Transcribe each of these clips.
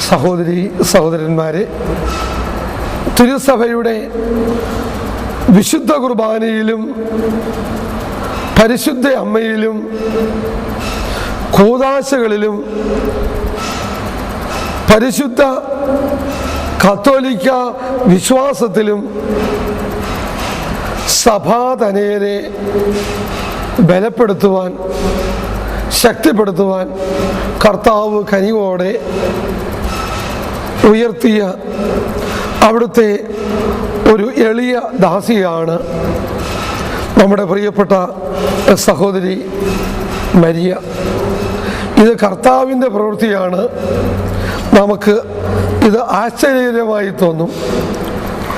സഹോദരി സഹോദരന്മാരെ, തിരുസഭയുടെ വിശുദ്ധ കുർബാനയിലും പരിശുദ്ധ അമ്മയിലും കൂദാശകളിലും പരിശുദ്ധ കത്തോലിക്ക വിശ്വാസത്തിലും സഭാതനയരെ ബലപ്പെടുത്തുവാൻ, ശക്തിപ്പെടുത്തുവാൻ കർത്താവ് കനിവോടെ ഉയർത്തിയ അവിടുത്തെ ഒരു എളിയ ദാസിയാണ് നമ്മുടെ പ്രിയപ്പെട്ട സഹോദരി മരിയ. ഇത് കർത്താവിൻ്റെ പ്രവൃത്തിയാണ്. നമുക്ക് ഇത് ആശ്ചര്യകരമായി തോന്നും.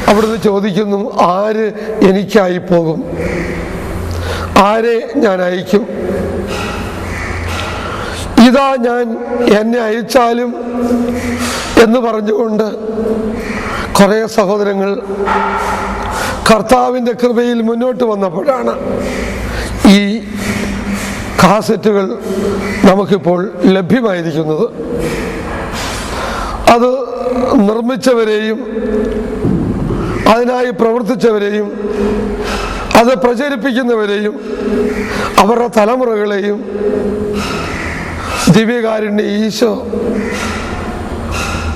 അവിടുന്ന് ചോദിക്കുന്നു, ആര് എനിക്കായി പോകും? ആരെ ഞാൻ അയക്കും? ഇതാ ഞാൻ, എന്നെ അയച്ചാലും എന്ന് പറഞ്ഞുകൊണ്ട് കുറേ സഹോദരങ്ങൾ കർത്താവിൻ്റെ കൃപയിൽ മുന്നോട്ട് വന്നപ്പോഴാണ് ഈ കാസറ്റുകൾ നമുക്കിപ്പോൾ ലഭ്യമായിരിക്കുന്നത്. അത് നിർമ്മിച്ചവരെയും അതിനായി പ്രവർത്തിച്ചവരെയും അത് പ്രചരിപ്പിക്കുന്നവരെയും അവരുടെ തലമുറകളെയും ദിവ്യകാരുണ്യ ഈശോ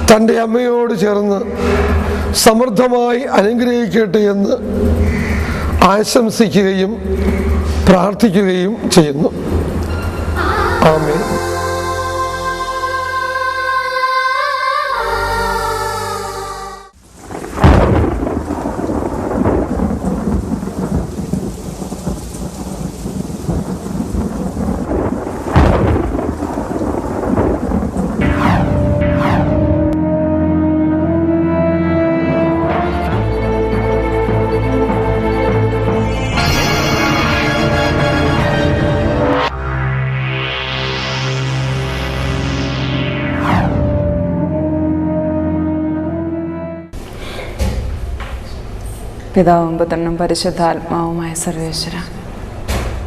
തൻ്റെ അമ്മയോട് ചേർന്ന് സമൃദ്ധമായി അനുഗ്രഹിക്കട്ടെ എന്ന് ആശംസിക്കുകയും പ്രാർത്ഥിക്കുകയും ചെയ്യുന്നു. ആമേൻ. പിതാവും പുത്രനും പരിശുദ്ധാത്മാവുമായ സർവേശ്വര,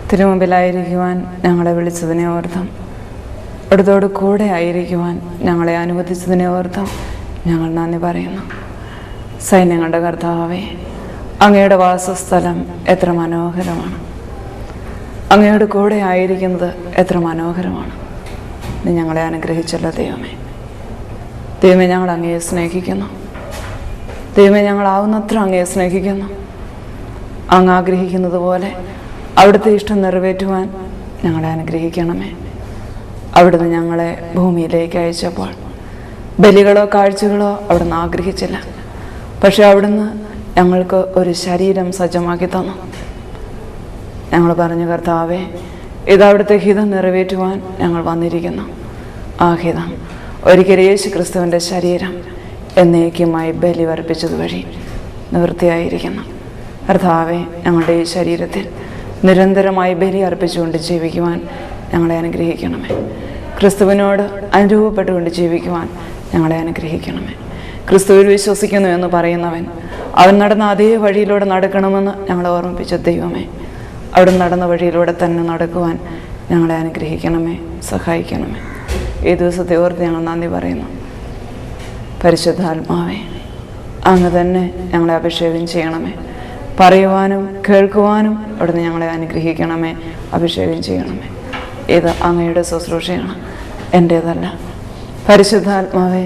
തിരുമുമ്പിലായിരിക്കുവാൻ ഞങ്ങളെ വിളിച്ചതിനെ ഓർത്തും അവിടുത്തോട് കൂടെ ആയിരിക്കുവാൻ ഞങ്ങളെ അനുവദിച്ചതിനെ ഓർത്തും ഞങ്ങൾ നന്ദി പറയുന്നു. സൈന്യങ്ങളുടെ കർത്താവേ, അങ്ങയുടെ വാസസ്ഥലം എത്ര മനോഹരമാണ്! അങ്ങയുടെ കൂടെ ആയിരിക്കുന്നത് എത്ര മനോഹരമാണ്! നീ ഞങ്ങളെ അനുഗ്രഹിച്ചല്ലോ ദൈവമേ. ദൈവമേ, ഞങ്ങൾ അങ്ങയെ സ്നേഹിക്കുന്നു. ദൈവമേ, ഞങ്ങളാവുന്നത്ര അങ്ങയെ സ്നേഹിക്കുന്നു. അങ്ങ് ആഗ്രഹിക്കുന്നത് പോലെ അവിടുത്തെ ഇഷ്ടം നിറവേറ്റുവാൻ ഞങ്ങളെ അനുഗ്രഹിക്കണമേ. അവിടുന്ന് ഞങ്ങളെ ഭൂമിയിലേക്ക് അയച്ചപ്പോൾ ബലികളോ കാഴ്ചകളോ അവിടുന്ന് ആഗ്രഹിച്ചില്ല. പക്ഷെ അവിടുന്ന് ഞങ്ങൾക്ക് ഒരു ശരീരം സജ്ജമാക്കി തന്നു. ഞങ്ങൾ പറഞ്ഞു, കർത്താവേ, ഇത് അവിടുത്തെ ഹിതം നിറവേറ്റുവാൻ ഞങ്ങൾ വന്നിരിക്കുന്നു. ആ ഹിതം ഒരിക്കൽ യേശു ക്രിസ്തുവിൻ്റെ ശരീരം എന്നേക്കുമായി ബലി വർപ്പിച്ചത് വഴി നിവൃത്തിയായിരിക്കുന്നു. കർത്താവേ, ഞങ്ങളുടെ ഈ ശരീരത്തിൽ നിരന്തരമായി ബലി അർപ്പിച്ചുകൊണ്ട് ജീവിക്കുവാൻ ഞങ്ങളെ അനുഗ്രഹിക്കണമേ. ക്രിസ്തുവിനോട് അനുരൂപപ്പെട്ടുകൊണ്ട് ജീവിക്കുവാൻ ഞങ്ങളെ അനുഗ്രഹിക്കണമേ. ക്രിസ്തുവിൽ വിശ്വസിക്കുന്നു എന്ന് പറയുന്നവൻ അവൻ നടന്ന അതേ വഴിയിലൂടെ നടക്കണമെന്ന് ഞങ്ങളെ ഓർമ്മിപ്പിച്ച ദൈവമേ, അവിടെ നടന്ന വഴിയിലൂടെ തന്നെ നടക്കുവാൻ ഞങ്ങളെ അനുഗ്രഹിക്കണമേ, സഹായിക്കണമേ. ഈ ദിവസത്തെ ഓർത്ത് ഞങ്ങൾ നന്ദി പറയുന്നു. പരിശുദ്ധാത്മാവേ, അങ്ങ് തന്നെ ഞങ്ങളെ അഭിഷേകം ചെയ്യണമേ. പറയുവാനും കേൾക്കുവാനും അവിടുന്ന് ഞങ്ങളെ അനുഗ്രഹിക്കണമേ, അഭിഷേകം ചെയ്യണമേ. ഇത് അങ്ങയുടെ ശുശ്രൂഷയാണ്, എൻ്റേതല്ല. പരിശുദ്ധാത്മാവേ,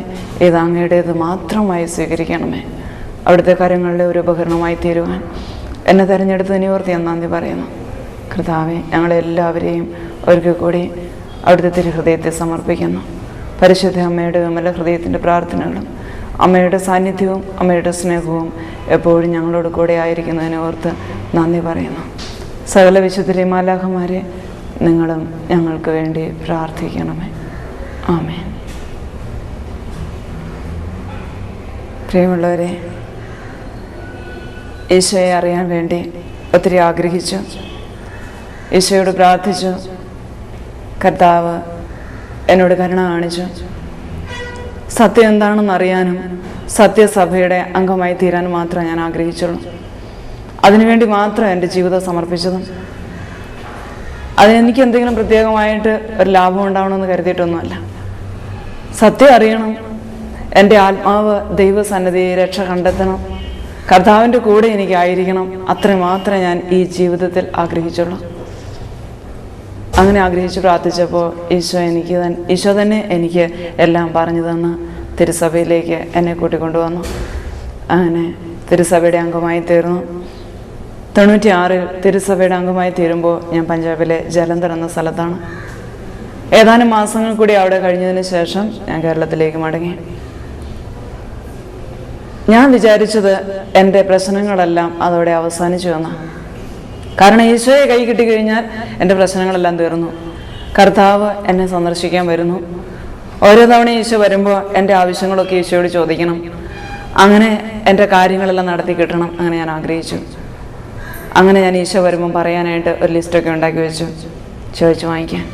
ഇത് അങ്ങയുടേത് മാത്രമായി സ്വീകരിക്കണമേ. അവിടുത്തെ കാര്യങ്ങളിലെ ഒരു ഉപകരണമായി തീരുവാൻ എന്നെ തിരഞ്ഞെടുത്തതിനെ ഓർത്ത് ഞാൻ നന്ദി പറയുന്നു. കർത്താവേ, ഞങ്ങളെല്ലാവരെയും ഒരിക്കൽ കൂടി അവിടുത്തെ തിരുഹൃദയത്തെ സമർപ്പിക്കുന്നു. പരിശുദ്ധ അമ്മയുടെ വിമല ഹൃദയത്തിൻ്റെ പ്രാർത്ഥനകളും അമ്മയുടെ സാന്നിധ്യവും അമ്മയുടെ സ്നേഹവും എപ്പോഴും ഞങ്ങളോട് കൂടെ ആയിരിക്കുന്നതിനെ ഓർത്ത് നന്ദി പറയുന്നു. സകല വിശുദ്ധരെ മാലാഖമാരെ നിങ്ങളും ഞങ്ങൾക്ക് വേണ്ടി പ്രാർത്ഥിക്കണമേ. ആമേൻ. പ്രിയമുള്ളവരെ, ഈശോയെ അറിയാൻ വേണ്ടി ഒത്തിരി ആഗ്രഹിച്ചു. ഈശോയോട് പ്രാർത്ഥിച്ചു. കർത്താവ് എന്നോട് കരുണ കാണിച്ചു. സത്യം എന്താണെന്ന് അറിയാനും സത്യസഭയുടെ അംഗമായി തീരാനും മാത്രമേ ഞാൻ ആഗ്രഹിച്ചുള്ളൂ. അതിനുവേണ്ടി മാത്രം എൻ്റെ ജീവിതം സമർപ്പിച്ചതും അതിനെനിക്ക് എന്തെങ്കിലും പ്രത്യേകമായിട്ട് ഒരു ലാഭം ഉണ്ടാവണമെന്ന് കരുതിയിട്ടൊന്നുമല്ല. സത്യം അറിയണം, എൻ്റെ ആത്മാവ് ദൈവസന്നിധി രക്ഷ കണ്ടെത്തണം, കർത്താവിൻ്റെ കൂടെ എനിക്കായിരിക്കണം, അത്രയും മാത്രമേ ഞാൻ ഈ ജീവിതത്തിൽ ആഗ്രഹിച്ചുള്ളൂ. അങ്ങനെ ആഗ്രഹിച്ച് പ്രാർത്ഥിച്ചപ്പോൾ ഈശോ തന്നെ എനിക്ക് എല്ലാം പറഞ്ഞു തന്ന് തിരുസഭയിലേക്ക് എന്നെ കൂട്ടിക്കൊണ്ടുവന്നു. അങ്ങനെ തിരുസഭയുടെ അംഗമായി തീർന്നു. 96 തിരുസഭയുടെ അംഗമായി തീരുമ്പോൾ ഞാൻ പഞ്ചാബിലെ ജലന്ധർ എന്ന സ്ഥലത്താണ്. ഏതാനും മാസങ്ങൾ കൂടി അവിടെ കഴിഞ്ഞതിന് ശേഷം ഞാൻ കേരളത്തിലേക്ക് മടങ്ങി. ഞാൻ വിചാരിച്ചത് എൻ്റെ പ്രശ്നങ്ങളെല്ലാം അതോടെ അവസാനിച്ചു എന്നാണ്. കാരണം ഈശോയെ കൈ കിട്ടിക്കഴിഞ്ഞാൽ എൻ്റെ പ്രശ്നങ്ങളെല്ലാം തീർന്നു. കർത്താവ് എന്നെ സന്ദർശിക്കാൻ വരുന്നു. ഓരോ തവണ ഈശോ വരുമ്പോൾ എൻ്റെ ആവശ്യങ്ങളൊക്കെ ഈശോയോട് ചോദിക്കണം. അങ്ങനെ എൻ്റെ കാര്യങ്ങളെല്ലാം നടത്തി കിട്ടണം. അങ്ങനെ ഞാൻ ആഗ്രഹിച്ചു. അങ്ങനെ ഞാൻ ഈശോ വരുമ്പം പറയാനായിട്ട് ഒരു ലിസ്റ്റൊക്കെ ഉണ്ടാക്കി വെച്ചു. ചോദിച്ചു വാങ്ങിക്കാൻ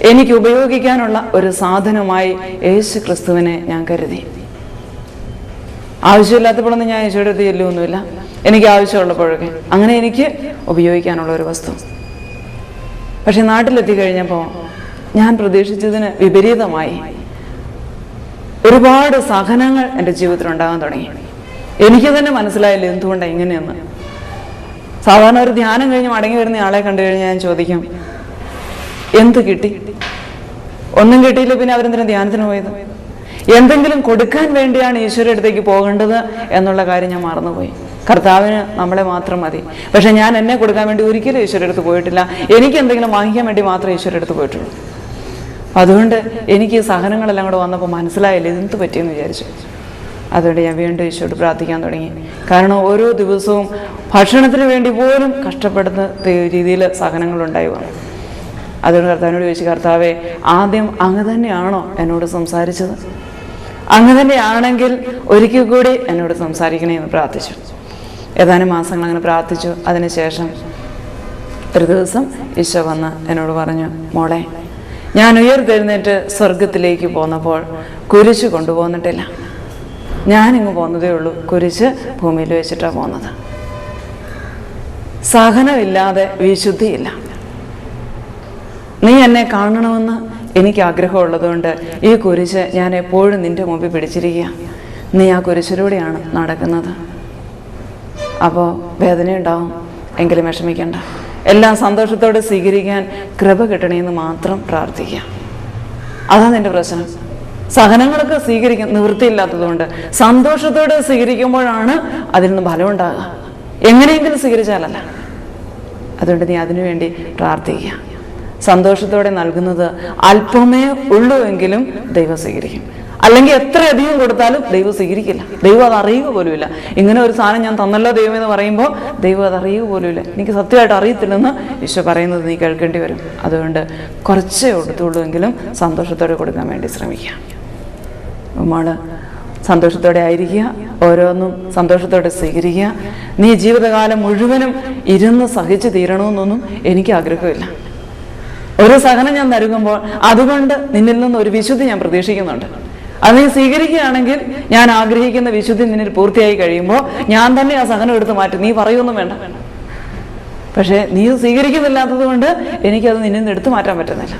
എനിക്ക് ഉപയോഗിക്കാനുള്ള ഒരു സാധനമായി യേശു ക്രിസ്തുവിനെ ഞാൻ കരുതി. ആവശ്യമില്ലാത്തപ്പോഴൊന്നും ഞാൻ ഈശോയുടെ അടുത്ത് ചെല്ലുമൊന്നുമില്ല. എനിക്ക് ആവശ്യമുള്ളപ്പോഴൊക്കെ അങ്ങനെ എനിക്ക് ഉപയോഗിക്കാനുള്ള ഒരു വസ്തു. പക്ഷെ നാട്ടിലെത്തി കഴിഞ്ഞപ്പോൾ ഞാൻ പ്രതീക്ഷിച്ചതിന് വിപരീതമായി ഒരുപാട് സഹനങ്ങൾ എൻ്റെ ജീവിതത്തിൽ ഉണ്ടാകാൻ തുടങ്ങി. എനിക്ക് തന്നെ മനസ്സിലായില്ല എന്തുകൊണ്ടാണ് ഇങ്ങനെയെന്ന്. സാധാരണ ഒരു ധ്യാനം കഴിഞ്ഞ് മടങ്ങി വരുന്ന ആളെ കണ്ടു കഴിഞ്ഞാൽ ഞാൻ ചോദിക്കും, എന്ത് കിട്ടി? ഒന്നും കിട്ടിയില്ല, പിന്നെ അവരെന്തിനാ ധ്യാനത്തിന് പോയത്? എന്തെങ്കിലും കൊടുക്കാൻ വേണ്ടിയാണ് ഈശ്വര അടുത്തേക്ക് പോകേണ്ടത് എന്നുള്ള കാര്യം ഞാൻ മറന്നുപോയി. കർത്താവിന് നമ്മളെ മാത്രം മതി. പക്ഷെ ഞാൻ എന്നെ കൊടുക്കാൻ വേണ്ടി ഒരിക്കലും ഈശ്വര അടുത്ത് പോയിട്ടില്ല. എനിക്ക് എന്തെങ്കിലും വാങ്ങിക്കാൻ വേണ്ടി മാത്രമേ ഈശ്വര അടുത്ത് പോയിട്ടുള്ളൂ. അതുകൊണ്ട് എനിക്ക് ഈ സഹനങ്ങളെല്ലാം കൂടെ വന്നപ്പോൾ മനസ്സിലായില്ല ഇതെന്ത് പറ്റിയെന്ന് വിചാരിച്ചു. അതുകൊണ്ട് ഞാൻ വീണ്ടും ഈശോയോട് പ്രാർത്ഥിക്കാൻ തുടങ്ങി. കാരണം ഓരോ ദിവസവും ഭക്ഷണത്തിന് വേണ്ടി പോലും കഷ്ടപ്പെടുന്ന രീതിയിൽ സഹനങ്ങളുണ്ടായി വന്നു. അതുകൊണ്ട് കർത്താവിനോട് ചോദിച്ചു, കർത്താവേ, ആദ്യം അങ്ങ് തന്നെയാണോ എന്നോട് സംസാരിച്ചത്? അങ്ങ് തന്നെയാണെങ്കിൽ ഒരിക്കൽ കൂടി എന്നോട് സംസാരിക്കണേ എന്ന് പ്രാർത്ഥിച്ചു. ഏതാനും മാസങ്ങൾ അങ്ങനെ പ്രാർത്ഥിച്ചു. അതിനുശേഷം ഒരു ദിവസം ഈശോ വന്ന് എന്നോട് പറഞ്ഞു, മോളെ, ഞാൻ ഉയർത്തെഴുന്നേറ്റ് സ്വർഗത്തിലേക്ക് പോന്നപ്പോൾ കുരിശ് കൊണ്ടുപോന്നിട്ടില്ല. ഞാനിങ്ങ് പോന്നതേ ഉള്ളൂ. കുരിശ് ഭൂമിയിൽ വെച്ചിട്ടാണ് പോന്നത്. സഹനമില്ലാതെ വിശുദ്ധിയില്ല. നീ എന്നെ കാണണമെന്ന് എനിക്ക് ആഗ്രഹമുള്ളതുകൊണ്ട് ഈ കുരിശ് ഞാൻ എപ്പോഴും നിൻ്റെ മുമ്പിൽ പിടിച്ചിരിക്കുക. നീ ആ കുരിശിലൂടെയാണ് നടക്കുന്നത്. അപ്പോൾ വേദനയുണ്ടാവും, എങ്കിലും വിഷമിക്കണ്ട. എല്ലാം സന്തോഷത്തോടെ സ്വീകരിക്കാൻ കൃപ കിട്ടണമെന്ന് മാത്രം പ്രാർത്ഥിക്കുക. അതാണ് എൻ്റെ പ്രശ്നം. സഹനങ്ങളൊക്കെ സ്വീകരിക്കാൻ നിവൃത്തിയില്ലാത്തതുകൊണ്ട് സന്തോഷത്തോടെ സ്വീകരിക്കുമ്പോഴാണ് അതിൽ നിന്ന് ഫലം ഉണ്ടാകുക. എങ്ങനെയെങ്കിലും സ്വീകരിച്ചാലല്ല. അതുകൊണ്ട് നീ അതിനുവേണ്ടി പ്രാർത്ഥിക്കുക. സന്തോഷത്തോടെ നൽകുന്നത് അല്പമേ ഉള്ളൂ എങ്കിലും ദൈവം സ്വീകരിക്കും. അല്ലെങ്കിൽ എത്രയധികം കൊടുത്താലും ദൈവം സ്വീകരിക്കില്ല. ദൈവം അത് അറിയുക പോലുമില്ല. ഇങ്ങനെ ഒരു സാധനം ഞാൻ തന്നല്ലോ ദൈവം എന്ന് പറയുമ്പോൾ ദൈവം അത് അറിയുക പോലുമില്ല. എനിക്ക് സത്യമായിട്ട് അറിയത്തില്ലെന്ന് ഈശോ പറയുന്നത് നീ കേൾക്കേണ്ടി വരും. അതുകൊണ്ട് കുറച്ചേ കൊടുത്തുള്ളൂ എങ്കിലും സന്തോഷത്തോടെ കൊടുക്കാൻ വേണ്ടി ശ്രമിക്കുക. നമ്മൾ സന്തോഷത്തോടെ ആയിരിക്കുക. ഓരോന്നും സന്തോഷത്തോടെ സ്വീകരിക്കുക. നീ ജീവിതകാലം മുഴുവനും ഇരുന്ന് സഹിച്ച് തീരണമെന്നൊന്നും എനിക്ക് ആഗ്രഹമില്ല. ഒരു സഹനം ഞാൻ നൽകുമ്പോൾ അതുകൊണ്ട് നിന്നിൽ നിന്ന് ഒരു വിശുദ്ധി ഞാൻ പ്രതീക്ഷിക്കുന്നുണ്ട്. അത് നീ സ്വീകരിക്കുകയാണെങ്കിൽ ഞാൻ ആഗ്രഹിക്കുന്ന വിശുദ്ധി നിന്നിൽ പൂർത്തിയായി കഴിയുമ്പോൾ ഞാൻ തന്നെ ആ സഹനം എടുത്ത് മാറ്റും. നീ പറയൊന്നും വേണ്ട. പക്ഷേ നീ സ്വീകരിക്കുന്നില്ലാത്തത് കൊണ്ട് എനിക്കത് നിന്നിൽ നിന്ന് എടുത്തു മാറ്റാൻ പറ്റുന്നില്ല.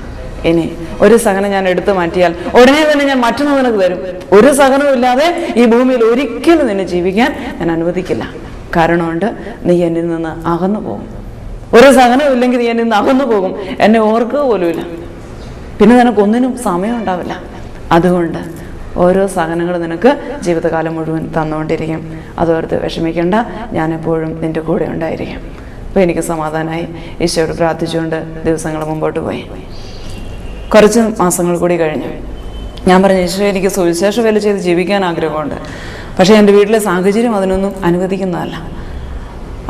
ഇനി ഒരു സഹനം ഞാൻ എടുത്തു മാറ്റിയാൽ ഉടനെ തന്നെ ഞാൻ മറ്റൊന്ന് നിനക്ക് തരും. ഒരു സഹനവും ഇല്ലാതെ ഈ ഭൂമിയിൽ ഒരിക്കലും നിന്നെ ജീവിക്കാൻ ഞാൻ അനുവദിക്കില്ല. കാരണമുണ്ട്, നീ എന്നിൽ നിന്ന് അകന്നു പോകും. ഒരു സഹനവും ഇല്ലെങ്കിൽ നീ എന്നിൽ നിന്ന് അകന്നു പോകും. എന്നെ ഓർക്കുക പോലുമില്ല. പിന്നെ നിനക്കൊന്നിനും സമയം ഉണ്ടാവില്ല. അതുകൊണ്ട് ഓരോ സഹനങ്ങൾ നിനക്ക് ജീവിതകാലം മുഴുവൻ തന്നുകൊണ്ടിരിക്കും. അതോർത്ത് വിഷമിക്കേണ്ട. ഞാനെപ്പോഴും നിൻ്റെ കൂടെ ഉണ്ടായിരിക്കും. അപ്പോൾ എനിക്ക് സമാധാനമായി. ഈശോയോട് പ്രാർത്ഥിച്ചുകൊണ്ട് ദിവസങ്ങൾ മുമ്പോട്ട് പോയി. കുറച്ച് മാസങ്ങൾ കൂടി കഴിഞ്ഞു. ഞാൻ പറഞ്ഞു, ഈശോ, എനിക്ക് സുവിശേഷ വേല ചെയ്ത് ജീവിക്കാൻ ആഗ്രഹമുണ്ട്. പക്ഷേ എൻ്റെ വീട്ടിലെ സാഹചര്യം അതിനൊന്നും അനുവദിക്കുന്നതല്ല.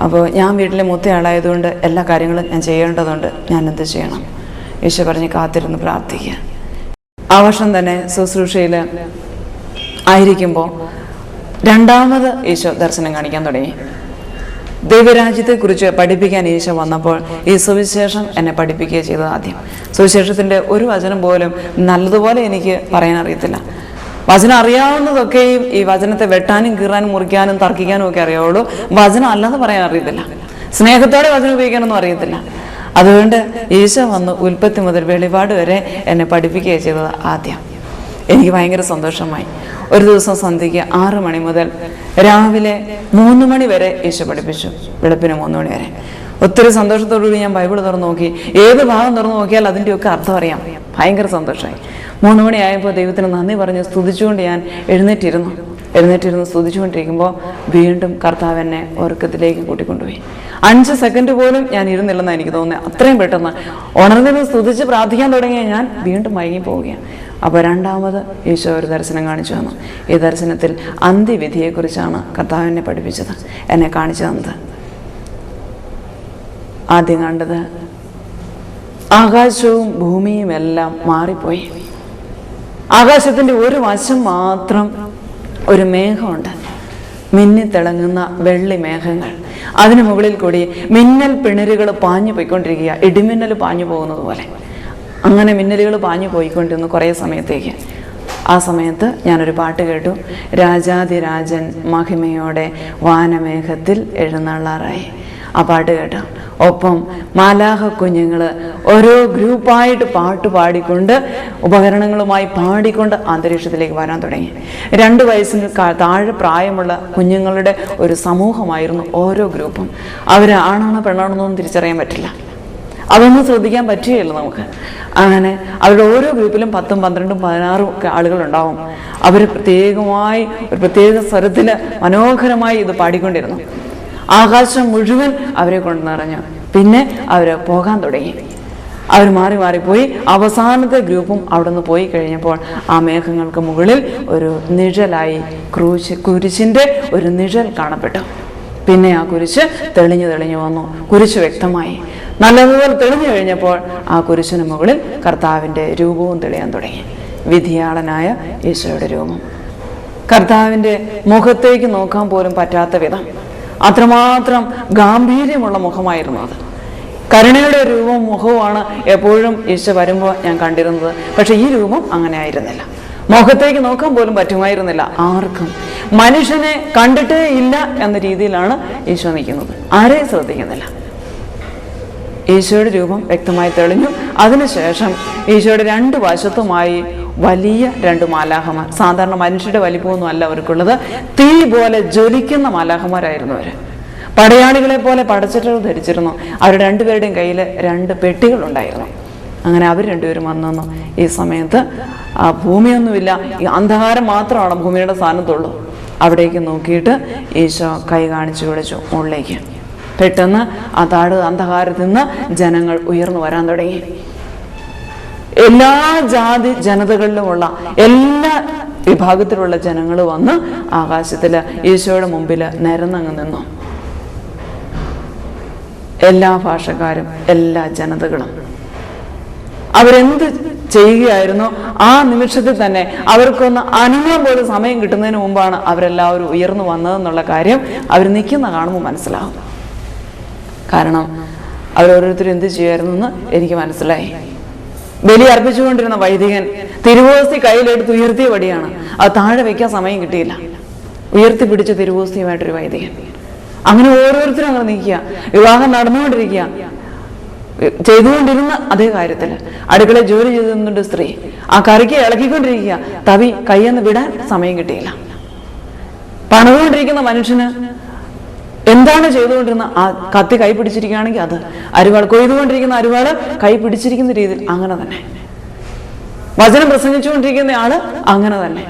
അപ്പോൾ ഞാൻ വീട്ടിലെ മൂത്തയാളായതുകൊണ്ട് എല്ലാ കാര്യങ്ങളും ഞാൻ ചെയ്യേണ്ടതുണ്ട്. ഞാൻ എന്ത് ചെയ്യണം? ഈശോ പറഞ്ഞ് കാത്തിരുന്ന് പ്രാർത്ഥിക്കുക. ആ വർഷം തന്നെ ശുശ്രൂഷയിൽ ആയിരിക്കുമ്പോൾ രണ്ടാമത് ഈശോ ദർശനം കാണിക്കാൻ തുടങ്ങി. ദൈവരാജ്യത്തെക്കുറിച്ച് പഠിപ്പിക്കാൻ ഈശോ വന്നപ്പോൾ ഈ സുവിശേഷം എന്നെ പഠിപ്പിക്കുകയും ചെയ്തത്. ആദ്യം സുവിശേഷത്തിൻ്റെ ഒരു വചനം പോലും നല്ലതുപോലെ എനിക്ക് പറയാൻ അറിയത്തില്ല. വചനം അറിയാവുന്നതൊക്കെയും ഈ വചനത്തെ വെട്ടാനും കീറാനും മുറിക്കാനും തർക്കിക്കാനും ഒക്കെ അറിയാവുള്ളൂ. വചനം അല്ലാതെ പറയാൻ അറിയത്തില്ല. സ്നേഹത്തോടെ വചനം ഉപയോഗിക്കാനൊന്നും അറിയത്തില്ല. അതുകൊണ്ട് ഈശോ വന്ന് ഉൽപ്പത്തി മുതൽ വെളിപാട് വരെ എന്നെ പഠിപ്പിക്കുകയാണ് ചെയ്തത്. ആദ്യം എനിക്ക് ഭയങ്കര സന്തോഷമായി. ഒരു ദിവസം സന്ധ്യയ്ക്ക് 6 മണി മുതൽ രാവിലെ 3 മണി വരെ ഈശോ പഠിപ്പിച്ചു. വെളുപ്പിന് 3 മണി വരെ. ഒത്തിരി സന്തോഷത്തോടുകൂടി ഞാൻ ബൈബിൾ തുറന്നു നോക്കി. ഏത് ഭാഗം തുറന്നു നോക്കിയാൽ അതിൻ്റെയൊക്കെ അർത്ഥം അറിയാം. ഭയങ്കര സന്തോഷമായി. 3 മണിയായപ്പോൾ ദൈവത്തിന് നന്ദി പറഞ്ഞ് സ്തുതിച്ചുകൊണ്ട് ഞാൻ എഴുന്നേറ്റിരുന്ന് സ്തുതിച്ചുകൊണ്ടിരിക്കുമ്പോൾ വീണ്ടും കർത്താവ് എന്നെ ഉറക്കത്തിലേക്ക് കൂട്ടിക്കൊണ്ടുപോയി. 5 സെക്കൻഡ് പോലും ഞാൻ ഇരുന്നില്ലെന്നാണ് എനിക്ക് തോന്നുന്നത്. അത്രയും പെട്ടെന്ന് ഉണർന്നിരുന്ന് സ്തുതിച്ച് പ്രാർത്ഥിക്കാൻ തുടങ്ങിയ ഞാൻ വീണ്ടും മയങ്ങി പോവുകയാണ്. അപ്പോൾ രണ്ടാമത് ഈശോ ഒരു ദർശനം കാണിച്ചു തന്നു. ഈ ദർശനത്തിൽ അന്ത്യവിധിയെക്കുറിച്ചാണ് കർത്താവ് എന്നെ പഠിപ്പിച്ചത്, എന്നെ കാണിച്ചു തന്നത്. ആദ്യം കണ്ടത് ആകാശവും ഭൂമിയും എല്ലാം മാറിപ്പോയി. ആകാശത്തിൻ്റെ ഒരു വശം മാത്രം ഒരു മേഘമുണ്ട്, മിന്നിത്തിളങ്ങുന്ന വെള്ളി മേഘങ്ങൾ. അതിന് മുകളിൽ കൂടി മിന്നൽ പിണരുകൾ പാഞ്ഞു പോയിക്കൊണ്ടിരിക്കുക, ഇടിമിന്നൽ പാഞ്ഞു പോകുന്നത് പോലെ. അങ്ങനെ മിന്നലുകൾ പാഞ്ഞു പോയിക്കൊണ്ടിരുന്നു കുറേ സമയത്തേക്ക്. ആ സമയത്ത് ഞാനൊരു പാട്ട് കേട്ടു. രാജാതിരാജൻ മഹിമയോടെ വാനമേഘത്തിൽ എഴുന്നള്ളാറായി. ആ പാട്ട് കേട്ടു. ഒപ്പം മാലാഖ കുഞ്ഞുങ്ങൾ ഓരോ ഗ്രൂപ്പായിട്ട് പാട്ട് പാടിക്കൊണ്ട് ഉപകരണങ്ങളുമായി പാടിക്കൊണ്ട് അന്തരീക്ഷത്തിലേക്ക് വരാൻ തുടങ്ങി. 2 വയസ്സിന് താഴെ പ്രായമുള്ള കുഞ്ഞുങ്ങളുടെ ഒരു സമൂഹമായിരുന്നു ഓരോ ഗ്രൂപ്പും. അവർ ആണാണോ പെണ്ണാണോ എന്നൊന്നും തിരിച്ചറിയാൻ പറ്റില്ല. അതൊന്നും ശ്രദ്ധിക്കാൻ പറ്റുകയില്ല നമുക്ക്. അങ്ങനെ അവരുടെ ഓരോ ഗ്രൂപ്പിലും 10, 12, 16 ഒക്കെ ആളുകളുണ്ടാവും. അവർ പ്രത്യേകമായി ഒരു പ്രത്യേക സ്വരത്തിൽ മനോഹരമായി ഇത് പാടിക്കൊണ്ടിരുന്നു. ആകാശം മുഴുവൻ അവരെ കൊണ്ട് നിറഞ്ഞു. പിന്നെ അവർ പോകാൻ തുടങ്ങി. അവർ മാറിപ്പോയി. അവസാനത്തെ ഗ്രൂപ്പും അവിടെ നിന്ന് പോയി കഴിഞ്ഞപ്പോൾ ആ മേഘങ്ങൾക്ക് മുകളിൽ ഒരു നിഴലായി കുരിശിൻ്റെ ഒരു നിഴൽ കാണപ്പെട്ടു. പിന്നെ ആ കുരിശ് തെളിഞ്ഞു വന്നു. കുരിശ് വ്യക്തമായി നല്ലതുപോലെ തെളിഞ്ഞു കഴിഞ്ഞപ്പോൾ ആ കുരിശിന് മുകളിൽ കർത്താവിൻ്റെ രൂപവും തെളിയാൻ തുടങ്ങി. വിധിയാളനായ ഈശോയുടെ രൂപം. കർത്താവിൻ്റെ മുഖത്തേക്ക് നോക്കാൻ പോലും പറ്റാത്ത വിധം അത്രമാത്രം ഗാംഭീര്യമുള്ള മുഖമായിരുന്നു അത്. കരുണയുടെ രൂപവും മുഖവുമാണ് എപ്പോഴും ഈശോ വരുമ്പോൾ ഞാൻ കണ്ടിരുന്നത്. പക്ഷെ ഈ രൂപം അങ്ങനെ ആയിരുന്നില്ല. മുഖത്തേക്ക് നോക്കാൻ പോലും പറ്റുമായിരുന്നില്ല ആർക്കും. മനുഷ്യനെ കണ്ടിട്ടേ ഇല്ല എന്ന രീതിയിലാണ് ഈശോ നിൽക്കുന്നത്. ആരെയും ശ്രദ്ധിക്കുന്നില്ല. ഈശോയുടെ രൂപം വ്യക്തമായി തെളിഞ്ഞു. അതിനുശേഷം ഈശോയുടെ 2 വശത്തുമായി വലിയ 2 മാലാഖമാർ. സാധാരണ മനുഷ്യരുടെ വലിപ്പമൊന്നും അല്ല അവർക്കുള്ളത്. തീ പോലെ ജ്വലിക്കുന്ന മാലാഖമാരായിരുന്നു അവർ. പടയാളികളെ പോലെ പടച്ചട്ടകൾ ധരിച്ചിരുന്നു. അവർ 2 പേരുടെയും കയ്യിൽ 2 പെട്ടികളുണ്ടായിരുന്നു. അങ്ങനെ അവർ 2 പേരും വന്നു. ഈ സമയത്ത് ആ ഭൂമിയൊന്നുമില്ല, ഈ അന്ധകാരം മാത്രമാണ് ഭൂമിയുടെ സ്ഥാനത്തുള്ളൂ. അവിടേക്ക് നോക്കിയിട്ട് ഈശോ കൈ കാണിച്ചു വിളിച്ചു മുകളിലേക്ക്. പെട്ടെന്ന് ആ അന്ധകാരത്തിൽ നിന്ന് ജനങ്ങൾ ഉയർന്നു വരാൻ തുടങ്ങി. എല്ലാ ജാതി ജനതകളിലുമുള്ള എല്ലാ വിഭാഗത്തിലുള്ള ജനങ്ങൾ വന്ന് ആകാശത്തിൽ ഈശോയുടെ മുമ്പിൽ നിരന്നങ്ങ് നിന്നു. എല്ലാ ഭാഷക്കാരും എല്ലാ ജനതകളും അവരെന്ത് ചെയ്യുകയായിരുന്നു ആ നിമിഷത്തിൽ തന്നെ അവർക്കൊന്ന് അനങ്ങാൻ പോലും സമയം കിട്ടുന്നതിന് മുമ്പാണ് അവരെല്ലാവരും ഉയർന്നു വന്നതെന്നുള്ള കാര്യം അവർ നിൽക്കുന്ന കാണുമ്പോൾ മനസ്സിലാവും. കാരണം അവരോരോരുത്തരും എന്ത് ചെയ്യുമായിരുന്നു എനിക്ക് മനസ്സിലായി. ബലി അർപ്പിച്ചുകൊണ്ടിരുന്ന വൈദികൻ തിരുവോസ്തി കയ്യിലെടുത്ത് ഉയർത്തിയ വടിയാണ്. അത് താഴെ വയ്ക്കാൻ സമയം കിട്ടിയില്ല. ഉയർത്തിപ്പിടിച്ച തിരുവോസ്തിയുമായിട്ടൊരു വൈദികൻ. അങ്ങനെ ഓരോരുത്തരും അങ്ങനെ നിൽക്കുക. വിവാഹം നടന്നുകൊണ്ടിരിക്കുക. ചെയ്തുകൊണ്ടിരുന്ന അതേ കാര്യത്തിൽ അടുക്കളയിൽ ജോലി ചെയ്തുകൊണ്ട് സ്ത്രീ ആ കറിക്ക് ഇളക്കിക്കൊണ്ടിരിക്കുക. തവി കൈയെന്ന് വിടാൻ സമയം കിട്ടിയില്ല. പണിതുകൊണ്ടിരിക്കുന്ന മനുഷ്യന് എന്താണ് ചെയ്തുകൊണ്ടിരുന്ന ആ കത്തി കൈ പിടിച്ചിരിക്കുകയാണെങ്കിൽ അത്, അരിവാൾ കൊയ്തുകൊണ്ടിരിക്കുന്ന അരിവാൾ കൈ പിടിച്ചിരിക്കുന്ന രീതിയിൽ അങ്ങനെ തന്നെ, വചനം പ്രസംഗിച്ചുകൊണ്ടിരിക്കുന്ന ആള് അങ്ങനെ തന്നെ.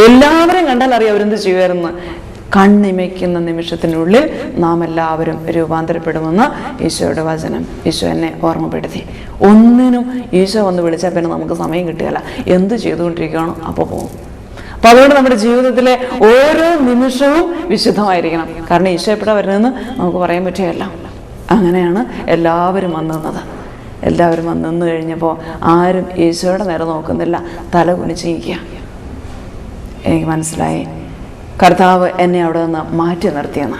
എല്ലാവരെയും കണ്ടാൽ അറിയാം അവരെന്ത് ചെയ്യുമായിരുന്നു. കണ്ണിമയ്ക്കുന്ന നിമിഷത്തിനുള്ളിൽ നാം എല്ലാവരും രൂപാന്തരപ്പെടുമെന്ന് ഈശോയുടെ വചനം ഈശോ എന്നെ ഓർമ്മപ്പെടുത്തി. ഒന്നിനും ഈശോ വന്ന് വിളിച്ചാൽ പിന്നെ നമുക്ക് സമയം കിട്ടുകയില്ല. എന്ത് ചെയ്തുകൊണ്ടിരിക്കുകയാണോ അപ്പോൾ പോകും. അപ്പം അതുകൊണ്ട് നമ്മുടെ ജീവിതത്തിലെ ഓരോ നിമിഷവും വിശുദ്ധമായിരിക്കണം. കാരണം ഈശോ എപ്പോഴാണ് വരുന്നതെന്ന് നമുക്ക് പറയാൻ പറ്റുകയല്ല. അങ്ങനെയാണ് എല്ലാവരും വന്നിരുന്നത്. എല്ലാവരും വന്നു കഴിഞ്ഞപ്പോൾ ആരും ഈശോയുടെ നേരെ നോക്കുന്നില്ല, തല കുനിച്ചിരിക്കുക. എനിക്ക് മനസ്സിലായി കർത്താവ് എന്നെ അവിടെ നിന്ന് മാറ്റി നിർത്തിയെന്ന്.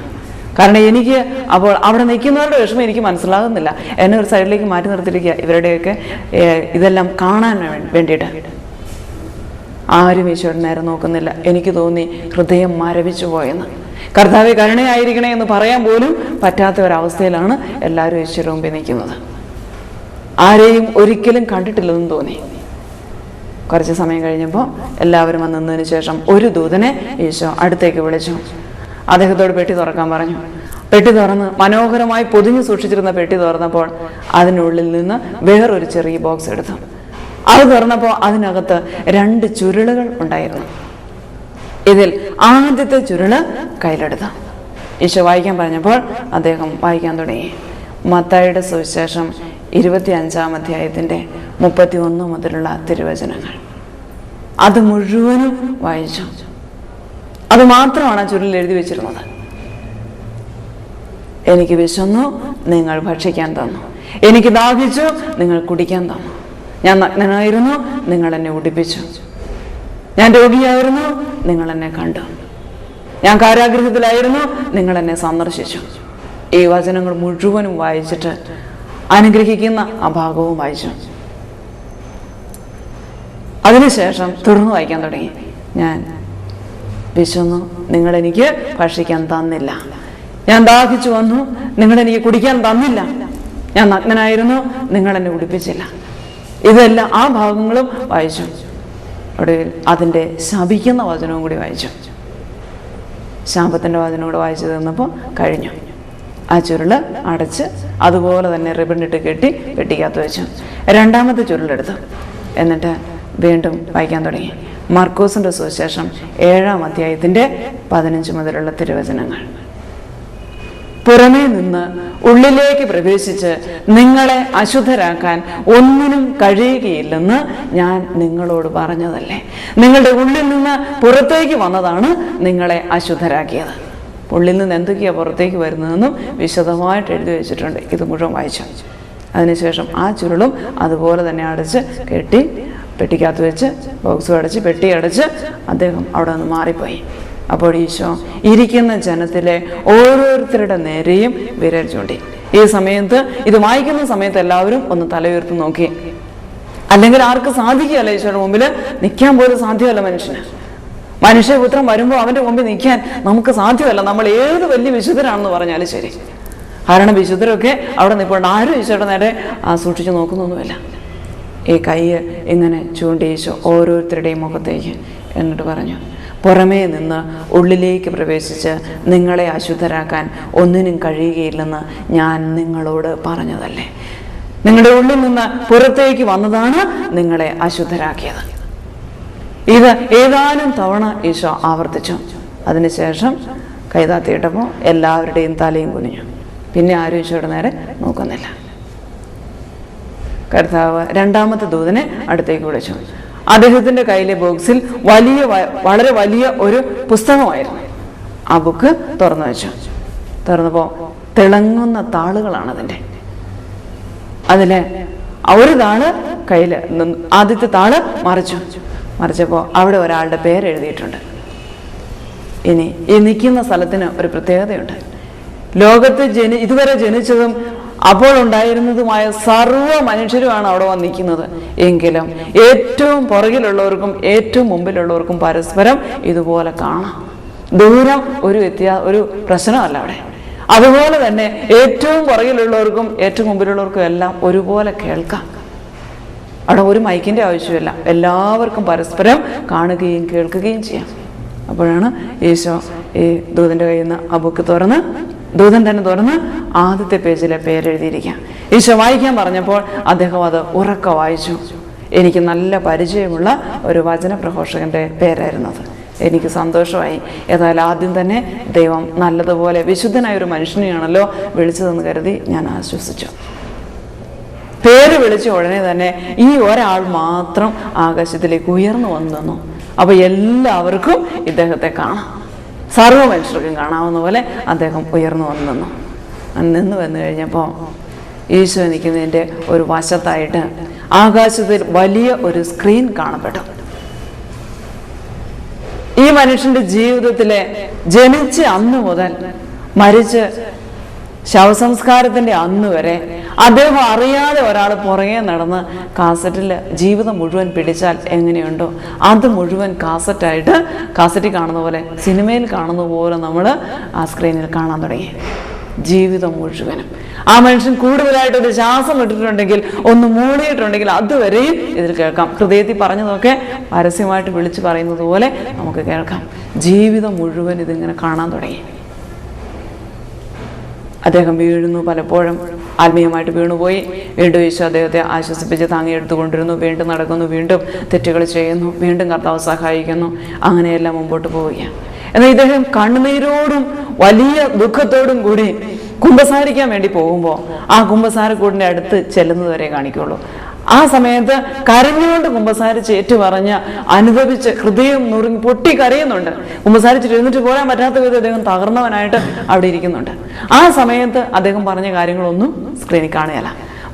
കാരണം എനിക്ക് അപ്പോൾ അവിടെ നിൽക്കുന്നവരുടെ വിഷമം എനിക്ക് മനസ്സിലാകുന്നില്ല. എന്നെ ഒരു സൈഡിലേക്ക് മാറ്റി നിർത്തിയിരിക്കുക, ഇവരുടെയൊക്കെ ഇതെല്ലാം കാണാൻ വേണ്ടിയിട്ട്. ആരും ഈശോയുടെ നേരെ നോക്കുന്നില്ല. എനിക്ക് തോന്നി ഹൃദയം മരവിച്ചു പോയെന്ന്. കർത്താവേ കരുണയായിരിക്കണേ എന്ന് പറയാൻ പോലും പറ്റാത്ത ഒരവസ്ഥയിലാണ് എല്ലാവരും ഈശോയുടെ മുമ്പിൽ നിൽക്കുന്നത്. ആരെയും ഒരിക്കലും കണ്ടിട്ടില്ലെന്ന് തോന്നി. കുറച്ച് സമയം കഴിഞ്ഞപ്പോൾ എല്ലാവരും വന്നതിന് ശേഷം ഒരു ദൂതനെ ഈശോ അടുത്തേക്ക് വിളിച്ചു. അദ്ദേഹത്തോട് പെട്ടി തുറക്കാൻ പറഞ്ഞു. പെട്ടി തുറന്ന് മനോഹരമായി പൊതിഞ്ഞു സൂക്ഷിച്ചിരുന്ന പെട്ടി തുറന്നപ്പോൾ അതിനുള്ളിൽ നിന്ന് വേറൊരു ചെറിയ ബോക്സ് എടുത്തു. അത് തുറന്നപ്പോൾ അതിനകത്ത് 2 ചുരുളുകൾ ഉണ്ടായിരുന്നു. ഇതിൽ ആദ്യത്തെ ചുരുള് കയ്യിലെടുത്തു. ഈശോ വായിക്കാൻ പറഞ്ഞപ്പോൾ അദ്ദേഹം വായിക്കാൻ തുടങ്ങി. മത്തായിയുടെ സുവിശേഷം 25-ാം അധ്യായത്തിൻ്റെ 31 മുതലുള്ള തിരുവചനങ്ങൾ. അത് മുഴുവനും വായിച്ചു. അത് മാത്രമാണ് ആ ചുരുളിൽ എഴുതി വെച്ചിരുന്നത്. എനിക്ക് വിശന്നു, നിങ്ങൾ ഭക്ഷിക്കാൻ തന്നു. എനിക്ക് ദാഹിച്ചു, നിങ്ങൾ കുടിക്കാൻ തന്നു. ഞാൻ നഗ്നനായിരുന്നു, നിങ്ങൾ എന്നെ ഉടുപ്പിച്ചു. ഞാൻ രോഗിയായിരുന്നു, നിങ്ങൾ എന്നെ കണ്ടു. ഞാൻ കാരാഗൃഹത്തിലായിരുന്നു, നിങ്ങൾ എന്നെ സന്ദർശിച്ചു. ഈ വചനങ്ങൾ മുഴുവനും വായിച്ചിട്ട് അനുഗ്രഹിക്കുന്ന ആ ഭാഗവും വായിച്ചു. അതിനുശേഷം തുടർന്ന് വായിക്കാൻ തുടങ്ങി. ഞാൻ വിശന്നു, നിങ്ങളെനിക്ക് ഭക്ഷിക്കാൻ തന്നില്ല. ഞാൻ ദാഹിച്ചു വന്നു, നിങ്ങളെനിക്ക് കുടിക്കാൻ തന്നില്ല. ഞാൻ നഗ്നനായിരുന്നു, നിങ്ങൾ എന്നെ ഉടുപ്പിച്ചില്ല. ഇതെല്ലാം ആ ഭാഗങ്ങളും വായിച്ചു. ഒടുവിൽ അതിൻ്റെ ശപിക്കുന്ന വചനവും കൂടി വായിച്ചു. ശാപത്തിൻ്റെ വചനം കൂടെ വായിച്ചു തന്നപ്പോൾ കഴിഞ്ഞു. ആ ചുരുള് അടച്ച് അതുപോലെ തന്നെ റിബണിട്ട് കെട്ടി പെട്ടിക്കകത്ത് വെച്ചു. രണ്ടാമത്തെ ചുരുളെടുത്തു. എന്നിട്ട് വീണ്ടും വായിക്കാൻ തുടങ്ങി. മർക്കോസിന്റെ സുവിശേഷം 7-ാം അധ്യായത്തിൻ്റെ 15 മുതലുള്ള തിരുവചനങ്ങൾ. പുറമേ നിന്ന് ഉള്ളിലേക്ക് പ്രവേശിച്ച് നിങ്ങളെ അശുദ്ധരാക്കാൻ ഒന്നിനും കഴിയുകയില്ലെന്ന് ഞാൻ നിങ്ങളോട് പറഞ്ഞതല്ലേ. നിങ്ങളുടെ ഉള്ളിൽ നിന്ന് പുറത്തേക്ക് വന്നതാണ് നിങ്ങളെ അശുദ്ധരാക്കിയത്. ഉള്ളിൽ നിന്ന് എന്തൊക്കെയാണ് പുറത്തേക്ക് വരുന്നതെന്നും വിശദമായിട്ട് എഴുതി വെച്ചിട്ടുണ്ട്. ഇത് മുഴുവൻ വായിച്ചു. അതിനുശേഷം ആ ചുരുളും അതുപോലെ തന്നെ അടച്ച് കെട്ടി പെട്ടിക്കകത്ത് വെച്ച് ബോക്സും അടച്ച് പെട്ടി അടച്ച് അദ്ദേഹം അവിടെ നിന്ന് മാറിപ്പോയി. അപ്പോൾ ഈശോ ഇരിക്കുന്ന ജനത്തിലെ ഓരോരുത്തരുടെ നേരെയും വിരൽ ചൂണ്ടി. ഈ സമയത്ത് ഇത് വായിക്കുന്ന സമയത്ത് എല്ലാവരും ഒന്ന് തലയുയർത്തി നോക്കി. അല്ലെങ്കിൽ ആർക്ക് സാധിക്കുകയല്ല ഈശോയുടെ മുമ്പിൽ നിൽക്കാൻ പോലും സാധ്യമല്ല മനുഷ്യന്. മനുഷ്യപുത്രൻ വരുമ്പോൾ അവൻ്റെ മുമ്പിൽ നിൽക്കാൻ നമുക്ക് സാധ്യമല്ല. നമ്മൾ ഏത് വലിയ വിശുദ്ധരാണെന്ന് പറഞ്ഞാലും ശരി. കാരണം വിശുദ്ധരൊക്കെ അവിടെ നിൽപ്പുണ്ട്. ആരും ഈശോയുടെ നേരെ സൂക്ഷിച്ച് നോക്കുന്നൊന്നുമില്ല. ഈ കൈ ഇങ്ങനെ ചൂണ്ടി ഈശോ ഓരോരുത്തരുടെയും മുഖത്തേക്ക് എന്നിട്ട് പറഞ്ഞു, പുറമേ നിന്ന് ഉള്ളിലേക്ക് പ്രവേശിച്ച് നിങ്ങളെ അശുദ്ധരാക്കാൻ ഒന്നിനും കഴിയുകയില്ലെന്ന് ഞാൻ നിങ്ങളോട് പറഞ്ഞതല്ലേ. നിങ്ങളുടെ ഉള്ളിൽ നിന്ന് പുറത്തേക്ക് വന്നതാണ് നിങ്ങളെ അശുദ്ധരാക്കിയത്. ഇത് ഏതാനും തവണ ഈശോ ആവർത്തിച്ചു. അതിനുശേഷം കൈതാത്തിയിട്ടപ്പോൾ എല്ലാവരുടെയും തലയും കുനിഞ്ഞു. പിന്നെ ആരും ഈശോയുടെ നേരെ നോക്കുന്നില്ല. കർത്താവ് രണ്ടാമത്തെ ദൂതനെ അടുത്തേക്ക് വിളിച്ചു. അദ്ദേഹത്തിന്റെ കയ്യിലെ ബോക്സിൽ വളരെ വലിയ ഒരു പുസ്തകമായിരുന്നു. ആ ബുക്ക് തുറന്നു വെച്ചു. തുറന്നപ്പോൾ തിളങ്ങുന്ന താളുകളാണ് അതിൻ്റെ. അതിലെ ഒരു താള് കയ്യിൽ ആദ്യത്തെ താള് മറിച്ചപ്പോൾ അവിടെ ഒരാളുടെ പേര് എഴുതിയിട്ടുണ്ട്. ഇനി ഈ നിൽക്കുന്ന സ്ഥലത്തിന് ഒരു പ്രത്യേകതയുണ്ട്. ലോകത്ത് ഇതുവരെ ജനിച്ചതും അപ്പോൾ ഉണ്ടായിരുന്നതുമായ സർവ്വ മനുഷ്യരുമാണ് അവിടെ വന്നിരിക്കുന്നത്. എങ്കിലും ഏറ്റവും പുറകിലുള്ളവർക്കും ഏറ്റവും മുമ്പിലുള്ളവർക്കും പരസ്പരം ഇതുപോലെ കാണാം. ദൂരം ഒരു പ്രശ്നമല്ല അവിടെ. അതുപോലെ തന്നെ ഏറ്റവും പുറകിലുള്ളവർക്കും ഏറ്റവും മുമ്പിലുള്ളവർക്കും എല്ലാം ഒരുപോലെ കേൾക്കാം. അവിടെ ഒരു മൈക്കിൻ്റെ ആവശ്യമില്ല. എല്ലാവർക്കും പരസ്പരം കാണുകയും കേൾക്കുകയും ചെയ്യാം. അപ്പോഴാണ് ഈശോ ഈ ദൂതൻ്റെ കയ്യിൽ നിന്ന് ആ ബുക്ക് ദൂതൻ തന്നെ തുറന്ന് ആദ്യത്തെ പേജിലെ പേരെഴുതിയിരിക്കാം. ഈശോ വായിക്കാൻ പറഞ്ഞപ്പോൾ അദ്ദേഹം അത് ഉറക്ക വായിച്ചു. എനിക്ക് നല്ല പരിചയമുള്ള ഒരു വചനപ്രഘോഷകന്റെ പേരായിരുന്നത്. എനിക്ക് സന്തോഷമായി. ഏതായാലും ആദ്യം തന്നെ ദൈവം നല്ലതുപോലെ വിശുദ്ധനായ ഒരു മനുഷ്യനെയാണല്ലോ വിളിച്ചതെന്ന് കരുതി ഞാൻ ആശ്വസിച്ചു. പേര് വിളിച്ച ഉടനെ തന്നെ ഈ ഒരാൾ മാത്രം ആകാശത്തിലേക്ക് ഉയർന്നു വന്നു തന്നു. അപ്പൊ എല്ലാവർക്കും ഇദ്ദേഹത്തെ കാണാം. സർവ്വ മനുഷ്യർക്കും കാണാവുന്ന പോലെ അദ്ദേഹം ഉയർന്നു വന്നു വന്നു കഴിഞ്ഞപ്പോൾ ഈശോ നിൽക്കുന്നതിൻ്റെ ഒരു വശത്തായിട്ട് ആകാശത്തിൽ വലിയ ഒരു സ്ക്രീൻ കാണപ്പെട്ടു. ഈ മനുഷ്യന്റെ ജീവിതത്തിലെ ജനിച്ച അന്ന് മുതൽ മരിച്ച് ശവസംസ്കാരത്തിന്റെ അന്ന് വരെ അദ്ദേഹം അറിയാതെ ഒരാൾ പുറകെ നടന്ന് കാസറ്റിൽ ജീവിതം മുഴുവൻ പിടിച്ചാൽ എങ്ങനെയുണ്ടോ അത് മുഴുവൻ കാസറ്റിൽ കാണുന്ന പോലെ, സിനിമയിൽ കാണുന്ന പോലെ നമ്മൾ ആ സ്ക്രീനിൽ കാണാൻ തുടങ്ങി. ജീവിതം മുഴുവനും ആ മനുഷ്യൻ കൂടുതലായിട്ടൊരു ശ്വാസം ഇട്ടിട്ടുണ്ടെങ്കിൽ, ഒന്ന് മൂടിയിട്ടുണ്ടെങ്കിൽ അതുവരെയും ഇതിൽ കേൾക്കാം. ഹൃദയത്തിൽ പറഞ്ഞതൊക്കെ പരസ്യമായിട്ട് വിളിച്ചു പറയുന്നത് പോലെ നമുക്ക് കേൾക്കാം. ജീവിതം മുഴുവൻ ഇതിങ്ങനെ കാണാൻ തുടങ്ങി. അദ്ദേഹം വീഴുന്നു, പലപ്പോഴും ആത്മീയമായിട്ട് വീണുപോയി. വീണ്ടും ഈശോ അദ്ദേഹത്തെ ആശ്വസിപ്പിച്ച് താങ്ങിയെടുത്തുകൊണ്ടിരുന്നു. വീണ്ടും നടക്കുന്നു, വീണ്ടും തെറ്റുകൾ ചെയ്യുന്നു, വീണ്ടും കർത്താവ് സഹായിക്കുന്നു. അങ്ങനെയെല്ലാം മുമ്പോട്ട് പോവുകയാണ്. എന്നാൽ ഇദ്ദേഹം കണ്ണുനീരോടും വലിയ ദുഃഖത്തോടും കൂടി കുമ്പസാരിക്കാൻ വേണ്ടി പോകുമ്പോൾ ആ കുമ്പസാരക്കൂടിൻ്റെ അടുത്ത് ചെല്ലുന്നതുവരെ കാണിക്കുള്ളൂ. ആ സമയത്ത് കരഞ്ഞുകൊണ്ട് കുമ്പസാരിച്ച് ഏറ്റുപറഞ്ഞ് അനുഭവിച്ച് ഹൃദയം നുറുങ്ങി പൊട്ടി കരയുന്നുണ്ട്. കുമ്പസാരിച്ചിട്ട് എഴുന്നിട്ട് പോരാൻ പറ്റാത്ത വിധം അദ്ദേഹം തകർന്നവനായിട്ട് അവിടെ ഇരിക്കുന്നുണ്ട്. ആ സമയത്ത് അദ്ദേഹം പറഞ്ഞ കാര്യങ്ങളൊന്നും സ്ക്രീനിൽ കാണുകയില്ല.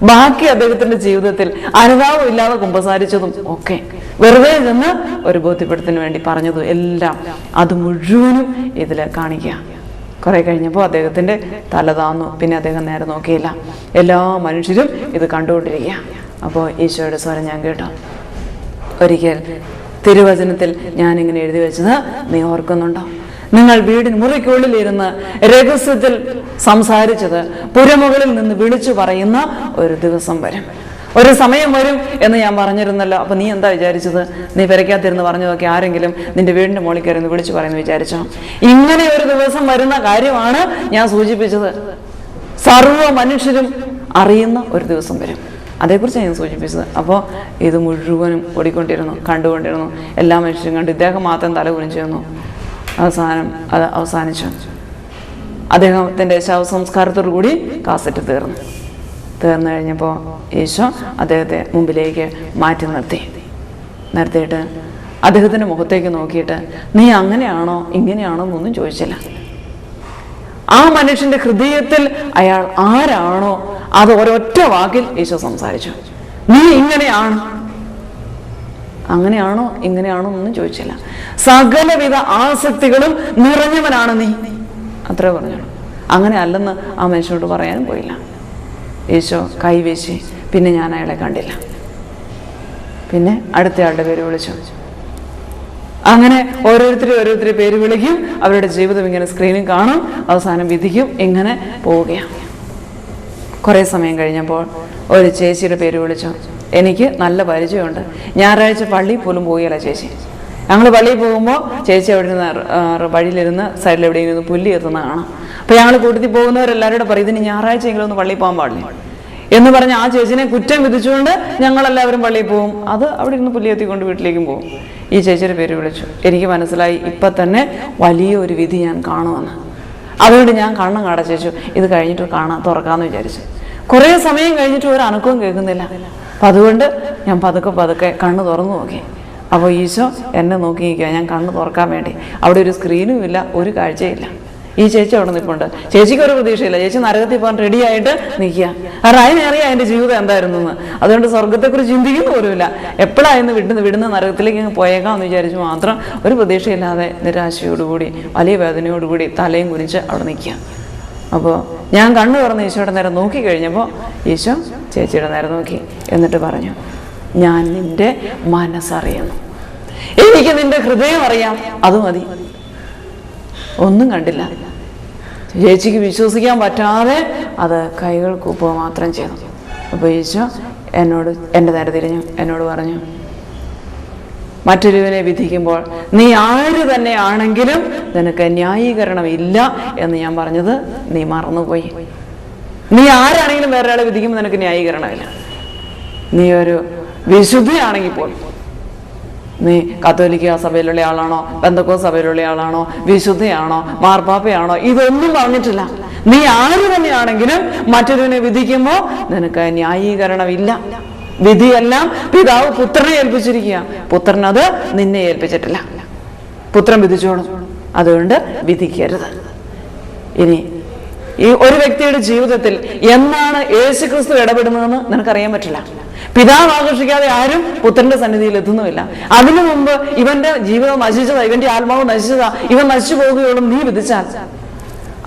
ബാക്കി അദ്ദേഹത്തിന്റെ ജീവിതത്തിൽ അനുതാപം ഇല്ലാതെ കുമ്പസാരിച്ചതും ഒക്കെ വെറുതെ നിന്ന് ഒരു ബോധ്യപ്പെടുത്തിന് വേണ്ടി പറഞ്ഞതും എല്ലാം അത് മുഴുവനും ഇതിൽ കാണിക്കുക. കുറെ കഴിഞ്ഞപ്പോൾ അദ്ദേഹത്തിന്റെ തല താന്നു. പിന്നെ അദ്ദേഹം നേരെ നോക്കിയില്ല. എല്ലാ മനുഷ്യരും ഇത് കണ്ടുകൊണ്ടിരിക്കുക. അപ്പോൾ ഈശോയുടെ സ്വരം ഞാൻ കേട്ടു. ഒരിക്കൽ തിരുവചനത്തിൽ ഞാനിങ്ങനെ എഴുതി വെച്ചത് നീ ഓർക്കുന്നുണ്ടോ? നിങ്ങൾ വീടിന് മുറിക്കുള്ളിലിരുന്ന് രഹസ്യത്തിൽ സംസാരിച്ചത് പുരമുകളിൽ നിന്ന് വിളിച്ചു പറയുന്ന ഒരു ദിവസം വരും, ഒരു സമയം വരും എന്ന് ഞാൻ പറഞ്ഞിരുന്നല്ലോ. അപ്പൊ നീ എന്താ വിചാരിച്ചത്? നീ പെരയ്ക്കകത്തിരുന്ന് പറഞ്ഞതൊക്കെ ആരെങ്കിലും നിന്റെ വീടിന്റെ മുകളിൽ കയറി വിളിച്ചു പറയുന്നു വിചാരിച്ചോ? ഇങ്ങനെ ഒരു ദിവസം വരുന്ന കാര്യമാണ് ഞാൻ സൂചിപ്പിച്ചത്. സർവ്വ മനുഷ്യരും അറിയുന്ന ഒരു ദിവസം വരും, അതേക്കുറിച്ച് ഞാൻ സൂചിപ്പിച്ചത്. അപ്പോൾ ഇത് മുഴുവനും ഓടിക്കൊണ്ടിരുന്നു, കണ്ടുകൊണ്ടിരുന്നു. എല്ലാ മനുഷ്യരും കണ്ടു. ഇദ്ദേഹം മാത്രം തല കുനിച്ചു വന്നു. അത് അവസാനിച്ചു. അദ്ദേഹത്തിൻ്റെ ശവസംസ്കാരത്തോടു കൂടി കാസറ്റ് തീർന്നു കഴിഞ്ഞപ്പോൾ ഈശോ അദ്ദേഹത്തെ മുമ്പിലേക്ക് മാറ്റി നിർത്തിയിട്ട് അദ്ദേഹത്തിൻ്റെ മുഖത്തേക്ക് നോക്കിയിട്ട് നീ അങ്ങനെയാണോ ഇങ്ങനെയാണോ എന്നൊന്നും ചോദിച്ചില്ല. ആ മനുഷ്യന്റെ ഹൃദയത്തിൽ അയാൾ ആരാണോ അത് ഒരൊറ്റ വാക്കിൽ ഈശോ സംസാരിച്ചു. നീ അങ്ങനെയാണോ ഇങ്ങനെയാണോ എന്നൊന്നും ചോദിച്ചില്ല. സകലവിധ ആസക്തികളും നിറഞ്ഞവനാണ് നീ, അത്രേ പറഞ്ഞു. അങ്ങനെ അല്ലെന്ന് ആ മനുഷ്യനോട് പറയാനും പോയില്ല. ഈശോ കൈവീശി. പിന്നെ ഞാൻ അയാളെ കണ്ടില്ല. പിന്നെ അടുത്തയാളുടെ പേര് വിളിച്ചു. അങ്ങനെ ഓരോരുത്തരെ പേര് വിളിക്കും. അവരുടെ ജീവിതം ഇങ്ങനെ സ്ക്രീനിൽ കാണും. അവസാനം വിധിക്കും. ഇങ്ങനെ പോവുകയാണ്. കുറേ സമയം കഴിഞ്ഞപ്പോൾ ഒരു ചേച്ചിയുടെ പേര് വിളിച്ചു. എനിക്ക് നല്ല പരിചയമുണ്ട്. ഞായറാഴ്ച പള്ളിയിൽ പോലും പോവുകയല്ല ചേച്ചി. ഞങ്ങൾ പള്ളിയിൽ പോകുമ്പോൾ ചേച്ചി അവിടെ നിന്ന് വഴിയിലിരുന്ന് സൈഡിൽ എവിടെയെങ്കിലും പുല്ല് എത്തുന്ന കാണാം. അപ്പോൾ ഞങ്ങൾ കൂട്ടത്തിൽ പോകുന്നവരെല്ലാവരോടും പറയും ഇതിന് ഞായറാഴ്ചയെങ്കിലും ഒന്ന് പള്ളിയിൽ പോകാൻ പാടില്ല എന്ന് പറഞ്ഞ് ആ ചേച്ചിനെ കുറ്റം വിധിച്ചുകൊണ്ട് ഞങ്ങളെല്ലാവരും പള്ളിയിൽ പോകും. അത് അവിടെ ഇരുന്ന് പുല്ല് എത്തിക്കൊണ്ട് വീട്ടിലേക്കും പോകും. ഈ ചേച്ചിയുടെ പേര് വിളിച്ചു. എനിക്ക് മനസ്സിലായി ഇപ്പം തന്നെ വലിയൊരു വിധി ഞാൻ കാണുമെന്ന്. അതുകൊണ്ട് ഞാൻ കണ്ണം കടച്ചു. ഇത് കഴിഞ്ഞിട്ട് തുറക്കാമെന്ന് വിചാരിച്ചു. കുറേ സമയം കഴിഞ്ഞിട്ട് ഒരു അനക്കവും കേൾക്കുന്നില്ല. അപ്പം അതുകൊണ്ട് ഞാൻ പതുക്കെ കണ്ണ് തുറന്നു നോക്കി. അപ്പോൾ ഈശോ എന്നെ നോക്കി നിൽക്കുക, ഞാൻ കണ്ണ് തുറക്കാൻ വേണ്ടി. അവിടെ ഒരു സ്ക്രീനും ഇല്ല, ഒരു കാഴ്ചയില്ല. ഈ ചേച്ചി അവിടെ നിൽപ്പുണ്ട്. ചേച്ചിക്ക് ഒരു പ്രതീക്ഷയില്ല. ചേച്ചി നരകത്തിൽ പോകാൻ റെഡി ആയിട്ട് നിൽക്കുക. കാരണം അതിനറിയാം അതിൻ്റെ ജീവിതം എന്തായിരുന്നു എന്ന്. അതുകൊണ്ട് സ്വർഗത്തെക്കുറിച്ച് ചിന്തിക്കുന്ന പോലുമില്ല. എപ്പോഴായിരുന്നു വിടുന്ന നരകത്തിലേക്ക് പോയേക്കാമെന്ന് വിചാരിച്ച് മാത്രം ഒരു പ്രതീക്ഷയില്ലാതെ നിരാശയോടുകൂടി വലിയ വേദനയോടുകൂടി തലയും കുനിച്ച് അവിടെ നിൽക്കുക. അപ്പോൾ ഞാൻ കണ്ണു തുറന്ന് ഈശോയുടെ നേരെ നോക്കി കഴിഞ്ഞപ്പോൾ ഈശോ ചേച്ചിയുടെ നേരെ നോക്കി. എന്നിട്ട് പറഞ്ഞു, ഞാൻ നിന്റെ മനസ്സറിയുന്നു, എനിക്ക് നിന്റെ ഹൃദയം അറിയാം, അത് മതി. ഒന്നും കണ്ടില്ല. ചേച്ചിക്ക് വിശ്വസിക്കാൻ പറ്റാതെ അത് കൈകൾ കൂപ്പുക മാത്രം ചെയ്തു. അപ്പോൾ ഈശോ എൻ്റെ നേരെ തിരിഞ്ഞു എന്നോട് പറഞ്ഞു, മറ്റൊരുവനെ വിധിക്കുമ്പോൾ നീ ആര് തന്നെയാണെങ്കിലും നിനക്ക് ന്യായീകരണം ഇല്ല എന്ന് ഞാൻ പറഞ്ഞത് നീ മറന്നുപോയി. നീ ആരാണെങ്കിലും വേറെ ആളെ വിധിക്കുമ്പോൾ നിനക്ക് ന്യായീകരണമില്ല. നീ ഒരു വിശുദ്ധയാണെങ്കിൽ പോലും, നീ കത്തോലിക്ക സഭയിലുള്ള ആളാണോ, പെന്തക്കോസ്ത് സഭയിലുള്ള ആളാണോ, വിശുദ്ധയാണോ, മാർപ്പാപ്പയാണോ, ഇതൊന്നും പറഞ്ഞിട്ടില്ല. നീ ആര് തന്നെയാണെങ്കിലും മറ്റൊരുവനെ വിധിക്കുമ്പോൾ നിനക്ക് ന്യായീകരണമില്ല. വിധിയെല്ലാം പിതാവ് പുത്രനെ ഏൽപ്പിച്ചിരിക്കുക. പുത്രൻ അത് നിന്നെ ഏൽപ്പിച്ചിട്ടില്ല. പുത്രൻ വിധിച്ചോളും. അതുകൊണ്ട് വിധിക്കരുത്. ഇനി ഈ ഒരു വ്യക്തിയുടെ ജീവിതത്തിൽ എന്നാണ് യേശുക്രിസ്തു ഇടപെടുന്നതെന്ന് നിനക്കറിയാൻ പറ്റില്ല. പിതാവ് ആകർഷിക്കാതെ ആരും പുത്രന്റെ സന്നിധിയിൽ എത്തുന്നുമില്ല. അതിനു മുമ്പ് ഇവന്റെ ജീവിതം നശിച്ചതാ, ഇവന്റെ ആത്മാവ് നശിച്ചതാ, ഇവൻ നശിച്ചു പോകുകയുള്ളൂ നീ വിധിച്ചാൽ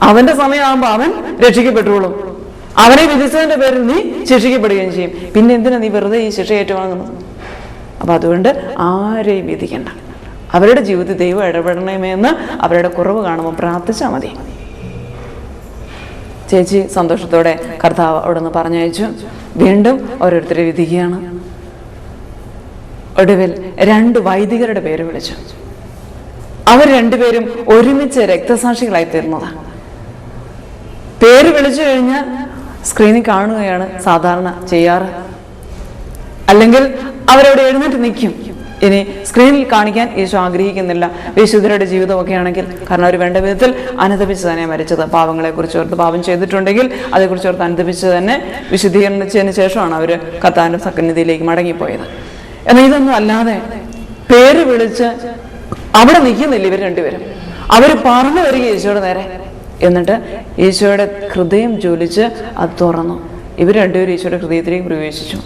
അവന്റെ സമയമാകുമ്പോൾ അവൻ രക്ഷിക്കപ്പെട്ടുള്ളൂ. അവനെ വിധിച്ചതിന്റെ പേരിൽ നീ ശിക്ഷിക്കപ്പെടുകയും ചെയ്യും. പിന്നെ എന്തിനാ നീ വെറുതെ ഈ ശിക്ഷ ഏറ്റുവാങ്ങുന്നത്? അപ്പൊ അതുകൊണ്ട് ആരെയും വിധിക്കണ്ട. അവരുടെ ജീവിതത്തിൽ ദൈവം ഇടപെടണമേ എന്ന് അവരുടെ കുറവ് കാണുമ്പോൾ പ്രാർത്ഥിച്ചാൽ മതി. ചേച്ചി സന്തോഷത്തോടെ കർത്താവ് അവിടെ നിന്ന് പറഞ്ഞയച്ചു. വീണ്ടും ഓരോരുത്തരെ വിധിക്കുകയാണ്. ഒടുവിൽ 2 വൈദികരുടെ പേര് വിളിച്ചു. അവർ രണ്ടുപേരും ഒരുമിച്ച് രക്തസാക്ഷികളായി തീർന്നതാണ്. പേര് വിളിച്ചു കഴിഞ്ഞാൽ സ്ക്രീനിൽ കാണുകയാണ് സാധാരണ ചെയ്യാറ്. അല്ലെങ്കിൽ അവരവിടെ എഴുന്നേറ്റ് നിൽക്കും. ഇനി സ്ക്രീനിൽ കാണിക്കാൻ ഈശോ ആഗ്രഹിക്കുന്നില്ല. വിശുദ്ധരുടെ ജീവിതമൊക്കെ ആണെങ്കിൽ, കാരണം അവർ വേണ്ട വിധത്തിൽ അനുദപിച്ച് തന്നെ മരിച്ചത്. പാവങ്ങളെ കുറിച്ച് ഓർത്ത്, പാപം ചെയ്തിട്ടുണ്ടെങ്കിൽ അതേക്കുറിച്ച് ഓർത്ത് അനുദപിച്ച് തന്നെ വിശുദ്ധീകരിച്ചതിന് ശേഷമാണ് അവർ കർത്താവിന്റെ സന്നിധിയിലേക്ക് മടങ്ങിപ്പോയത്. എന്നാൽ ഇതൊന്നും അല്ലാതെ പേര് വിളിച്ച് അവിടെ നിൽക്കുന്നില്ല ഇവർ രണ്ടുപേരും. അവർ പറഞ്ഞു വരിക ഈശോയുടെ നേരെ. എന്നിട്ട് ഈശോയുടെ ഹൃദയം ജ്വലിച്ച് അത് തുറന്നു. ഇവർ രണ്ടുപേരും ഈശോയുടെ ഹൃദയത്തിലേക്ക് പ്രവേശിച്ചു.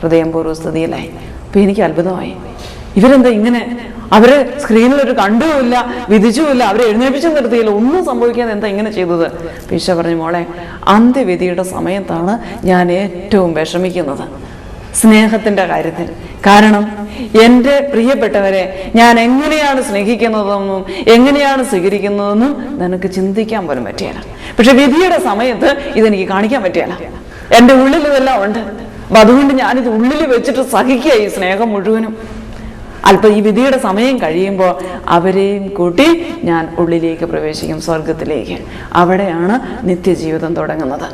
ഹൃദയം പൂർവ്വസ്ഥിതിയിലായി. അപ്പൊ എനിക്ക് അത്ഭുതമായി. ഇവരെന്താ ഇങ്ങനെ? അവര് സ്ക്രീനിലൊരു കണ്ടുമില്ല, വിധിച്ചുമില്ല, അവരെ എഴുന്നേൽപ്പിച്ചു നിർത്തിയില്ല, ഒന്നും സംഭവിക്കാതെ എന്താ ഇങ്ങനെ ചെയ്തത്? ഈശോ പറഞ്ഞു, മോളെ, അന്ത്യവിധിയുടെ സമയത്താണ് ഞാൻ ഏറ്റവും വിഷമിക്കുന്നത്, സ്നേഹത്തിന്റെ കാര്യത്തിൽ. കാരണം എൻ്റെ പ്രിയപ്പെട്ടവരെ ഞാൻ എങ്ങനെയാണ് സ്നേഹിക്കുന്നതെന്നും എങ്ങനെയാണ് സ്വീകരിക്കുന്നതെന്നും നിനക്ക് ചിന്തിക്കാൻ പോലും പറ്റിയല്ല. പക്ഷെ വിധിയുടെ സമയത്ത് ഇതെനിക്ക് കാണിക്കാൻ പറ്റിയല്ല. എൻ്റെ ഉള്ളിൽ ഇതെല്ലാം ഉണ്ട്. അപ്പൊ അതുകൊണ്ട് ഞാനിത് ഉള്ളിൽ വെച്ചിട്ട് സഹിക്കുക ഈ സ്നേഹം മുഴുവനും. അല്പം ഈ വിധിയുടെ സമയം കഴിയുമ്പോൾ അവരെയും കൂട്ടി ഞാൻ ഉള്ളിലേക്ക് പ്രവേശിക്കും, സ്വർഗത്തിലേക്ക്. അവിടെയാണ് നിത്യജീവിതം തുടങ്ങുന്നത്.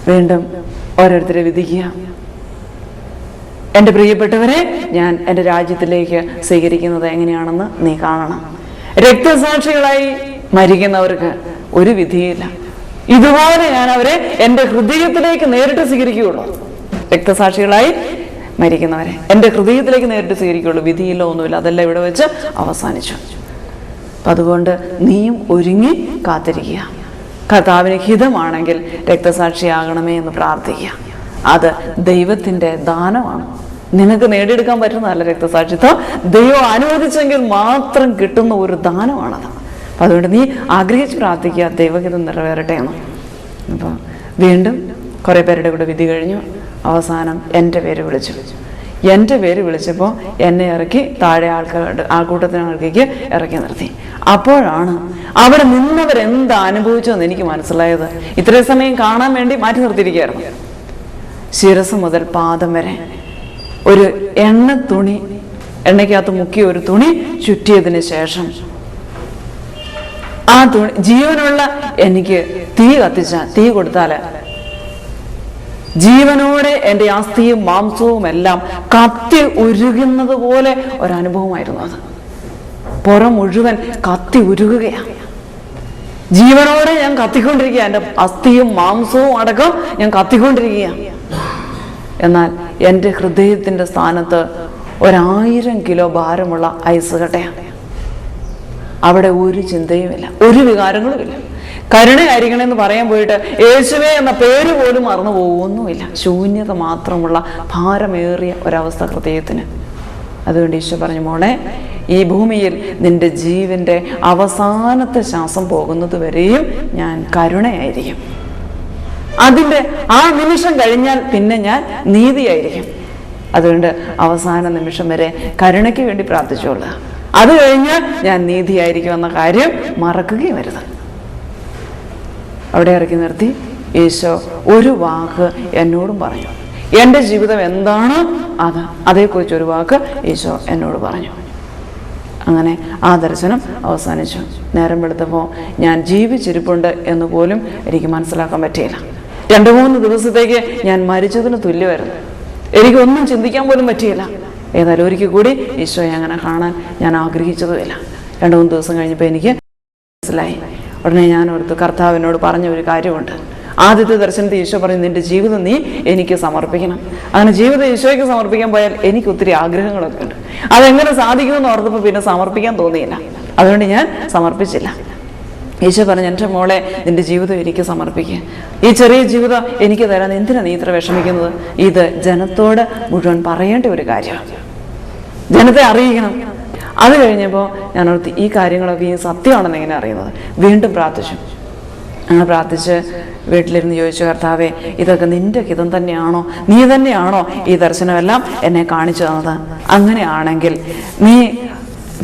വീണ്ടും ഓരോരുത്തരെ വിധിക്കുക. എൻ്റെ പ്രിയപ്പെട്ടവരെ ഞാൻ എൻ്റെ രാജ്യത്തിലേക്ക് സ്വീകരിക്കുന്നത് എങ്ങനെയാണെന്ന് നീ കാണണം. രക്തസാക്ഷികളായി മരിക്കുന്നവർക്ക് ഒരു വിധിയില്ല. ഇതുപോലെ ഞാൻ അവരെ എൻ്റെ ഹൃദയത്തിലേക്ക് നേരിട്ട് സ്വീകരിക്കുകയുള്ളൂ. രക്തസാക്ഷികളായി മരിക്കുന്നവരെ എൻ്റെ ഹൃദയത്തിലേക്ക് നേരിട്ട് സ്വീകരിക്കുകയുള്ളൂ. വിധിയില്ല, ഒന്നുമില്ല. അതെല്ലാം ഇവിടെ വെച്ച് അവസാനിച്ചു. അപ്പം അതുകൊണ്ട് നീയും ഒരുങ്ങി കാത്തിരിക്കുക. കർത്താവിന് ഹിതമാണെങ്കിൽ രക്തസാക്ഷിയാകണമേ എന്ന് പ്രാർത്ഥിക്കുക. അത് ദൈവത്തിൻ്റെ ദാനമാണ്. നിനക്ക് നേടിയെടുക്കാൻ പറ്റുന്നതല്ല രക്തസാക്ഷിത്വം. ദൈവം അനുവദിച്ചെങ്കിൽ മാത്രം കിട്ടുന്ന ഒരു ദാനമാണത്. അപ്പം അതുകൊണ്ട് നീ ആഗ്രഹിച്ച് പ്രാർത്ഥിക്കുക, ദൈവഹിതം നിറവേറട്ടെ എന്ന്. അപ്പോൾ വീണ്ടും കുറേ പേരുടെ കൂടെ വിധി കഴിഞ്ഞു. അവസാനം എൻ്റെ പേര് വിളിച്ചു. എൻ്റെ പേര് വിളിച്ചപ്പോൾ എന്നെ ഇറക്കി താഴെ ആൾക്കൂട്ടത്തിനകത്തേക്ക് ഇറക്കി നിർത്തി. അപ്പോഴാണ് അവിടെ നിന്നവരെന്താ അനുഭവിച്ചതെന്ന് എനിക്ക് മനസ്സിലായത്. ഇത്രയും സമയം കാണാൻ വേണ്ടി മാറ്റി നിർത്തിയിരിക്കുകയായിരുന്നു. ശിരസ് മുതൽ പാദം വരെ ഒരു എണ്ണയ്ക്കകത്ത് മുക്കിയ ഒരു തുണി ചുറ്റിയതിന് ശേഷം ആ തുണി ജീവനുള്ള എനിക്ക് തീ കൊടുത്താൽ ജീവനോടെ എൻ്റെ അസ്ഥിയും മാംസവും എല്ലാം കത്തി ഉരുകുന്നത് പോലെ ഒരനുഭവമായിരുന്നു അത്. പുറം മുഴുവൻ കത്തി ഉരുകുകയാണ്. ജീവനോടെ ഞാൻ കത്തിക്കൊണ്ടിരിക്കുക. എൻ്റെ അസ്ഥിയും മാംസവും അടക്കം ഞാൻ കത്തിക്കൊണ്ടിരിക്കുകയാണ്. എന്നാൽ എൻ്റെ ഹൃദയത്തിൻ്റെ സ്ഥാനത്ത് 1000 കിലോ ഭാരമുള്ള ഐസ് കട്ടയാണ്. അവിടെ ഒരു ചിന്തയുമില്ല, ഒരു വികാരങ്ങളുമില്ല. കരുണയായിരിക്കണമെന്ന് പറയാൻ പോയിട്ട് യേശുവേ എന്ന പേര് പോലും മറന്നു പോകുന്നുമില്ല. ശൂന്യത മാത്രമുള്ള ഭാരമേറിയ ഒരവസ്ഥ ഹൃദയത്തിന്. അതുകൊണ്ട് ഈശോ പറഞ്ഞു, മോളെ, ഈ ഭൂമിയിൽ നിന്റെ ജീവന്റെ അവസാനത്തെ ശ്വാസം പോകുന്നത് വരെയും ഞാൻ കരുണയായിരിക്കും. അതിൻ്റെ ആ നിമിഷം കഴിഞ്ഞാൽ പിന്നെ ഞാൻ നീതിയായിരിക്കും. അതുകൊണ്ട് അവസാന നിമിഷം വരെ കരുണയ്ക്ക് വേണ്ടി പ്രാർത്ഥിച്ചോളുക. അത് കഴിഞ്ഞാൽ ഞാൻ നീതിയായിരിക്കും എന്ന കാര്യം മറക്കുകയും വരുത്. അവിടെ ഇറക്കി നിർത്തി ഈശോ ഒരു വാക്ക് എന്നോടും പറഞ്ഞു. എൻ്റെ ജീവിതം എന്താണോ അതേക്കുറിച്ച് ഒരു വാക്ക് ഈശോ എന്നോട് പറഞ്ഞു. അങ്ങനെ ആ ദർശനം അവസാനിച്ചു. നേരം വെളുത്തപ്പോൾ ഞാൻ ജീവിച്ചിരിപ്പുണ്ട് എന്ന് പോലും എനിക്ക് മനസ്സിലാക്കാൻ പറ്റിയില്ല. 2-3 ദിവസത്തേക്ക് ഞാൻ മരിച്ചതിന് തുല്യമായിരുന്നു. എനിക്കൊന്നും ചിന്തിക്കാൻ പോലും പറ്റിയില്ല. ഏതായാലും ഒരിക്കൽ കൂടി ഈശോയെ അങ്ങനെ കാണാൻ ഞാൻ ആഗ്രഹിച്ചതുമില്ല. 2-3 ദിവസം കഴിഞ്ഞപ്പോൾ എനിക്ക് മനസ്സിലായി. ഉടനെ ഞാൻ ഓർത്തു, കർത്താവിനോട് പറഞ്ഞ ഒരു കാര്യമുണ്ട്. ആദ്യത്തെ ദർശനത്തിൽ ഈശോ പറഞ്ഞു, നിന്റെ ജീവിതം നീ എനിക്ക് സമർപ്പിക്കണം. അങ്ങനെ ജീവിതം ഈശോയ്ക്ക് സമർപ്പിക്കാൻ പോയാൽ എനിക്ക് ഒത്തിരി ആഗ്രഹങ്ങളൊക്കെ ഉണ്ട്. അതെങ്ങനെ സാധിക്കുമെന്ന് ഓർത്തപ്പോൾ പിന്നെ സമർപ്പിക്കാൻ തോന്നിയില്ല. അതുകൊണ്ട് ഞാൻ സമർപ്പിച്ചില്ല. ഈശോ പറഞ്ഞു, എൻ്റെ മോളെ, നിന്റെ ജീവിതം എനിക്ക് സമർപ്പിക്കുക. ഈ ചെറിയ ജീവിതം എനിക്ക് തരാൻ എന്തിനാണ് നീ ഇത്ര വിഷമിക്കുന്നത്? ഇത് ജനത്തോട് മുഴുവൻ പറയേണ്ട ഒരു കാര്യമാണ്. ജനത്തെ അറിയിക്കണം. അത് കഴിഞ്ഞപ്പോൾ ഞാൻ ഓർത്ത്, ഈ കാര്യങ്ങളൊക്കെ ഈ സത്യമാണെന്ന് എങ്ങനെ അറിയുന്നത്? വീണ്ടും പ്രാർത്ഥിച്ചു. അങ്ങനെ പ്രാർത്ഥിച്ച് വീട്ടിലിരുന്ന് ചോദിച്ചു, കർത്താവേ, ഇതൊക്കെ നിന്റെ ഹിതം തന്നെയാണോ? നീ തന്നെയാണോ ഈ ദർശനമെല്ലാം എന്നെ കാണിച്ചു തന്നത്? അങ്ങനെയാണെങ്കിൽ നീ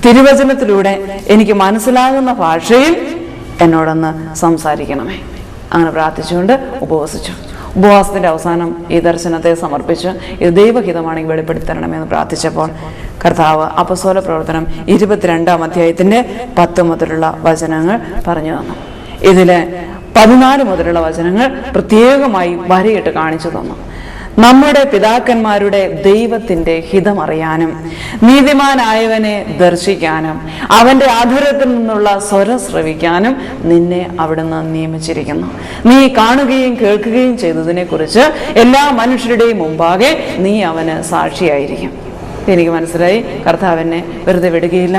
തിരുവചനത്തിലൂടെ എനിക്ക് മനസ്സിലാകുന്ന ഭാഷയിൽ എന്നോടൊന്ന് സംസാരിക്കണമേ. അങ്ങനെ പ്രാർത്ഥിച്ചുകൊണ്ട് ഉപവസിച്ചു. ഉപവാസത്തിൻ്റെ അവസാനം ഈ ദർശനത്തെ സമർപ്പിച്ച് ഇത് ദൈവഹിതമാണെങ്കിൽ വെളിപ്പെടുത്തി തരണമെന്ന് പ്രാർത്ഥിച്ചപ്പോൾ കർത്താവ് അപ്പസ്തോല പ്രവർത്തനം 22-ാം അധ്യായത്തിൻ്റെ 10 മുതലുള്ള വചനങ്ങൾ പറഞ്ഞു തന്നു. ഇതിൽ 14 മുതലുള്ള വചനങ്ങൾ പ്രത്യേകമായി വരയിട്ട് കാണിച്ചു തന്നു. നമ്മുടെ പിതാക്കന്മാരുടെ ദൈവത്തിൻ്റെ ഹിതമറിയാനും നീതിമാനായവനെ ദർശിക്കാനും അവൻ്റെ ആധരത്തിൽ നിന്നുള്ള സ്വരം ശ്രവിക്കാനും നിന്നെ അവിടുന്ന് നിയമിച്ചിരിക്കുന്നു. നീ കാണുകയും കേൾക്കുകയും ചെയ്തതിനെക്കുറിച്ച് എല്ലാ മനുഷ്യരുടെയും മുമ്പാകെ നീ അവന് സാക്ഷിയായിരിക്കും. എനിക്ക് മനസ്സിലായി, കർത്താവിനെ വെറുതെ വിടുകയില്ല.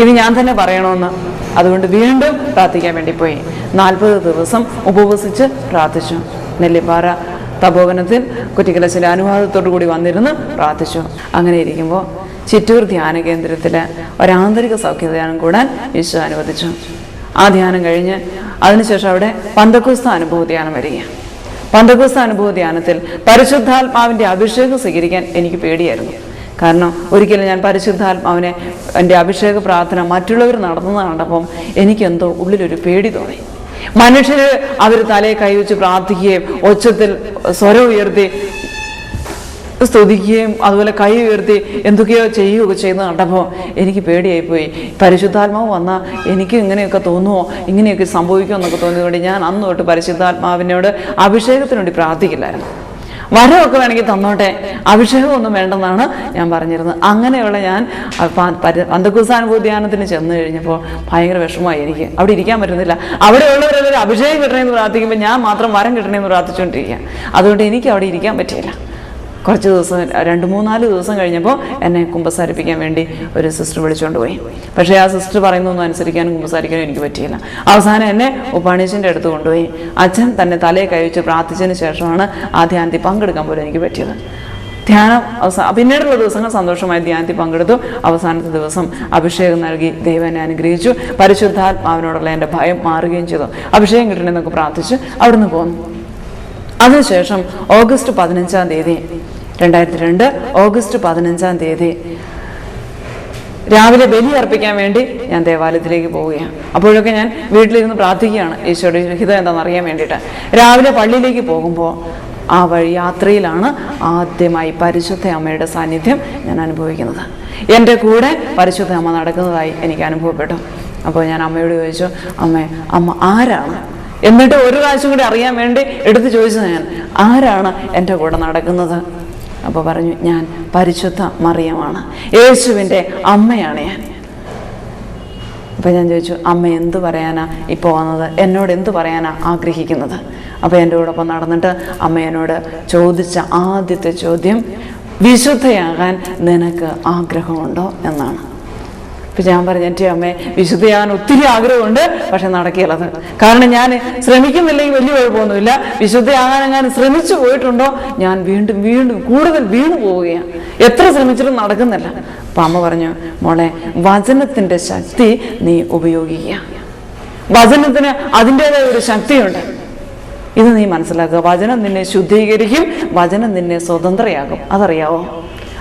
ഇത് ഞാൻ തന്നെ പറയണമെന്ന്. അതുകൊണ്ട് വീണ്ടും പ്രാർത്ഥിക്കാൻ വേണ്ടി പോയി. 40 ദിവസം ഉപവസിച്ച് പ്രാർത്ഥിച്ചു. നെല്ലിപ്പാറ തപോവനത്തിൽ കുറ്റിക്കലച്ചിൻ്റെ അനുവാദത്തോടു കൂടി വന്നിരുന്ന് പ്രാർത്ഥിച്ചു. അങ്ങനെ ഇരിക്കുമ്പോൾ ചിറ്റൂർ ധ്യാന കേന്ദ്രത്തിൽ ഒരാന്തരിക സൗഖ്യധ്യാനം കൂടാൻ ഈശോ അനുവദിച്ചു. ആ ധ്യാനം കഴിഞ്ഞ് അതിനുശേഷം അവിടെ പന്തക്കോസ്ത അനുഭവ ധ്യാനം വരികയാണ്. പന്തക്കോസ്ത അനുഭവ ധ്യാനത്തിൽ പരിശുദ്ധാത്മാവിൻ്റെ അഭിഷേകം സ്വീകരിക്കാൻ എനിക്ക് പേടിയായിരുന്നു. കാരണം ഒരിക്കലും ഞാൻ പരിശുദ്ധാത്മാവിനെ എൻ്റെ അഭിഷേക പ്രാർത്ഥന മറ്റുള്ളവർ നടത്തുന്നത് കണ്ടപ്പം എനിക്കെന്തോ ഉള്ളിലൊരു പേടി തോന്നി. മനുഷ്യർ അവർ തലയെ കൈവച്ച് പ്രാർത്ഥിക്കുകയും ഒച്ചത്തിൽ സ്വരം ഉയർത്തി സ്തുതിക്കുകയും അതുപോലെ കൈ ഉയർത്തി എന്തൊക്കെയോ ചെയ്യുകയൊക്കെ ചെയ്യുന്നത് കണ്ടപ്പോൾ എനിക്ക് പേടിയായിപ്പോയി. പരിശുദ്ധാത്മാവ് വന്നാൽ എനിക്ക് ഇങ്ങനെയൊക്കെ തോന്നുമോ, ഇങ്ങനെയൊക്കെ സംഭവിക്കുമോ എന്നൊക്കെ തോന്നിയതുകൊണ്ട് ഞാൻ അന്ന് തൊട്ട് പരിശുദ്ധാത്മാവിനോട് അഭിഷേകത്തിന് വേണ്ടി പ്രാർത്ഥിക്കില്ലായിരുന്നു. വരമൊക്കെ വേണമെങ്കിൽ തന്നോട്ടെ, അഭിഷേകമൊന്നും വേണ്ടെന്നാണ് ഞാൻ പറഞ്ഞിരുന്നത്. അങ്ങനെയുള്ള ഞാൻ പന്തക്കോസ്താനുഭവ ധ്യാനത്തിന് ചെന്ന് കഴിഞ്ഞപ്പോൾ ഭയങ്കര വിഷമമായി. എനിക്ക് അവിടെ ഇരിക്കാൻ പറ്റുന്നില്ല. അവിടെയുള്ളവരെല്ലാവരും അഭിഷേകം കിട്ടണമെന്ന് പ്രാർത്ഥിക്കുമ്പോൾ ഞാൻ മാത്രം വരം കിട്ടണമെന്ന് പ്രാർത്ഥിച്ചുകൊണ്ടിരിക്കുക. അതുകൊണ്ട് എനിക്ക് അവിടെ ഇരിക്കാൻ പറ്റിയില്ല. കുറച്ച് ദിവസം 2-3-4 ദിവസം കഴിഞ്ഞപ്പോൾ എന്നെ കുമ്പസാരിപ്പിക്കാൻ വേണ്ടി ഒരു സിസ്റ്റർ വിളിച്ചുകൊണ്ട് പോയി. പക്ഷേ ആ സിസ്റ്റർ പറയുന്നൊന്നും അനുസരിക്കാനും കുമ്പസാരിക്കാനും എനിക്ക് പറ്റിയില്ല. അവസാനം എന്നെ ഉപ്പാണീശൻ്റെ അടുത്ത് കൊണ്ടുപോയി. അച്ഛൻ തന്നെ തലയെ കൈവച്ച് പ്രാർത്ഥിച്ചതിന് ശേഷമാണ് ആ ധ്യാനത്തിൽ പങ്കെടുക്കാൻ പോലും എനിക്ക് പറ്റിയത്. ധ്യാനം പിന്നീടുള്ള ദിവസങ്ങൾ സന്തോഷമായി ധ്യാനത്തിൽ പങ്കെടുത്തു. അവസാനത്തെ ദിവസം അഭിഷേകം നൽകി ദൈവം എന്നെ അനുഗ്രഹിച്ചു. പരിശുദ്ധാത്മാവിനോടുള്ള എൻ്റെ ഭയം മാറുകയും ചെയ്തു. അഭിഷേകം കിട്ടണമെന്നൊക്കെ പ്രാർത്ഥിച്ച് അവിടുന്ന് പോന്നു. അതിനുശേഷം ഓഗസ്റ്റ് 15-ാം തീയതി 2002 ഓഗസ്റ്റ് 15-ാം തീയതി രാവിലെ ബലി അർപ്പിക്കാൻ വേണ്ടി ഞാൻ ദേവാലയത്തിലേക്ക് പോവുകയാണ്. അപ്പോഴൊക്കെ ഞാൻ വീട്ടിലിരുന്ന് പ്രാർത്ഥിക്കുകയാണ് ഈശോയുടെ ഹിതം എന്താണെന്ന് അറിയാൻ വേണ്ടിയിട്ട്. രാവിലെ പള്ളിയിലേക്ക് പോകുമ്പോൾ ആ വഴി യാത്രയിലാണ് ആദ്യമായി പരിശുദ്ധ അമ്മയുടെ സാന്നിധ്യം ഞാൻ അനുഭവിക്കുന്നത്. എൻ്റെ കൂടെ പരിശുദ്ധ അമ്മ നടക്കുന്നതായി എനിക്ക് അനുഭവപ്പെട്ടു. അപ്പോൾ ഞാൻ അമ്മയോട് ചോദിച്ചു, അമ്മ ആരാണ്? എന്നിട്ട് ഒരു പ്രാവശ്യം കൂടി അറിയാൻ വേണ്ടി എടുത്ത് ചോദിച്ചത് ഞാൻ, ആരാണ് എൻ്റെ കൂടെ നടക്കുന്നത്? അപ്പോൾ പറഞ്ഞു, ഞാൻ പരിശുദ്ധ മറിയമാണ്, യേശുവിൻ്റെ അമ്മയാണ് ഞാൻ. അപ്പം ഞാൻ ചോദിച്ചു, അമ്മ എന്ത് പറയാനാ ഇപ്പോൾ വന്നത്? എന്നോട് എന്ത് പറയാനാ ആഗ്രഹിക്കുന്നത്? അപ്പോൾ എൻ്റെ കൂടൊപ്പം നടന്നിട്ട് അമ്മ എന്നോട് ചോദിച്ച ആദ്യത്തെ ചോദ്യം, വിശുദ്ധയാകാൻ നിനക്ക് ആഗ്രഹമുണ്ടോ എന്നാണ്. അപ്പം ഞാൻ പറഞ്ഞു, എൻ്റെ അമ്മേ, വിശുദ്ധയാകാൻ ഒത്തിരി ആഗ്രഹമുണ്ട്, പക്ഷെ നടക്കില്ലത്. കാരണം ഞാൻ ശ്രമിക്കുന്നില്ലെങ്കിൽ വലിയ കുഴപ്പമൊന്നുമില്ല. വിശുദ്ധയാകാൻ ഞാൻ ശ്രമിച്ചു പോയിട്ടുണ്ടോ, ഞാൻ വീണ്ടും വീണ്ടും കൂടുതൽ വീണു പോവുകയാണ്. എത്ര ശ്രമിച്ചിട്ടും നടക്കുന്നില്ല. അപ്പം അമ്മ പറഞ്ഞു, മോളെ, വചനത്തിൻ്റെ ശക്തി നീ ഉപയോഗിക്കുക. വചനത്തിന് അതിൻ്റെതായ ഒരു ശക്തിയുണ്ട്. ഇത് നീ മനസ്സിലാക്കുക. വചനം നിന്നെ ശുദ്ധീകരിക്കും, വചനം നിന്നെ സ്വതന്ത്രയാകും. അതറിയാവോ?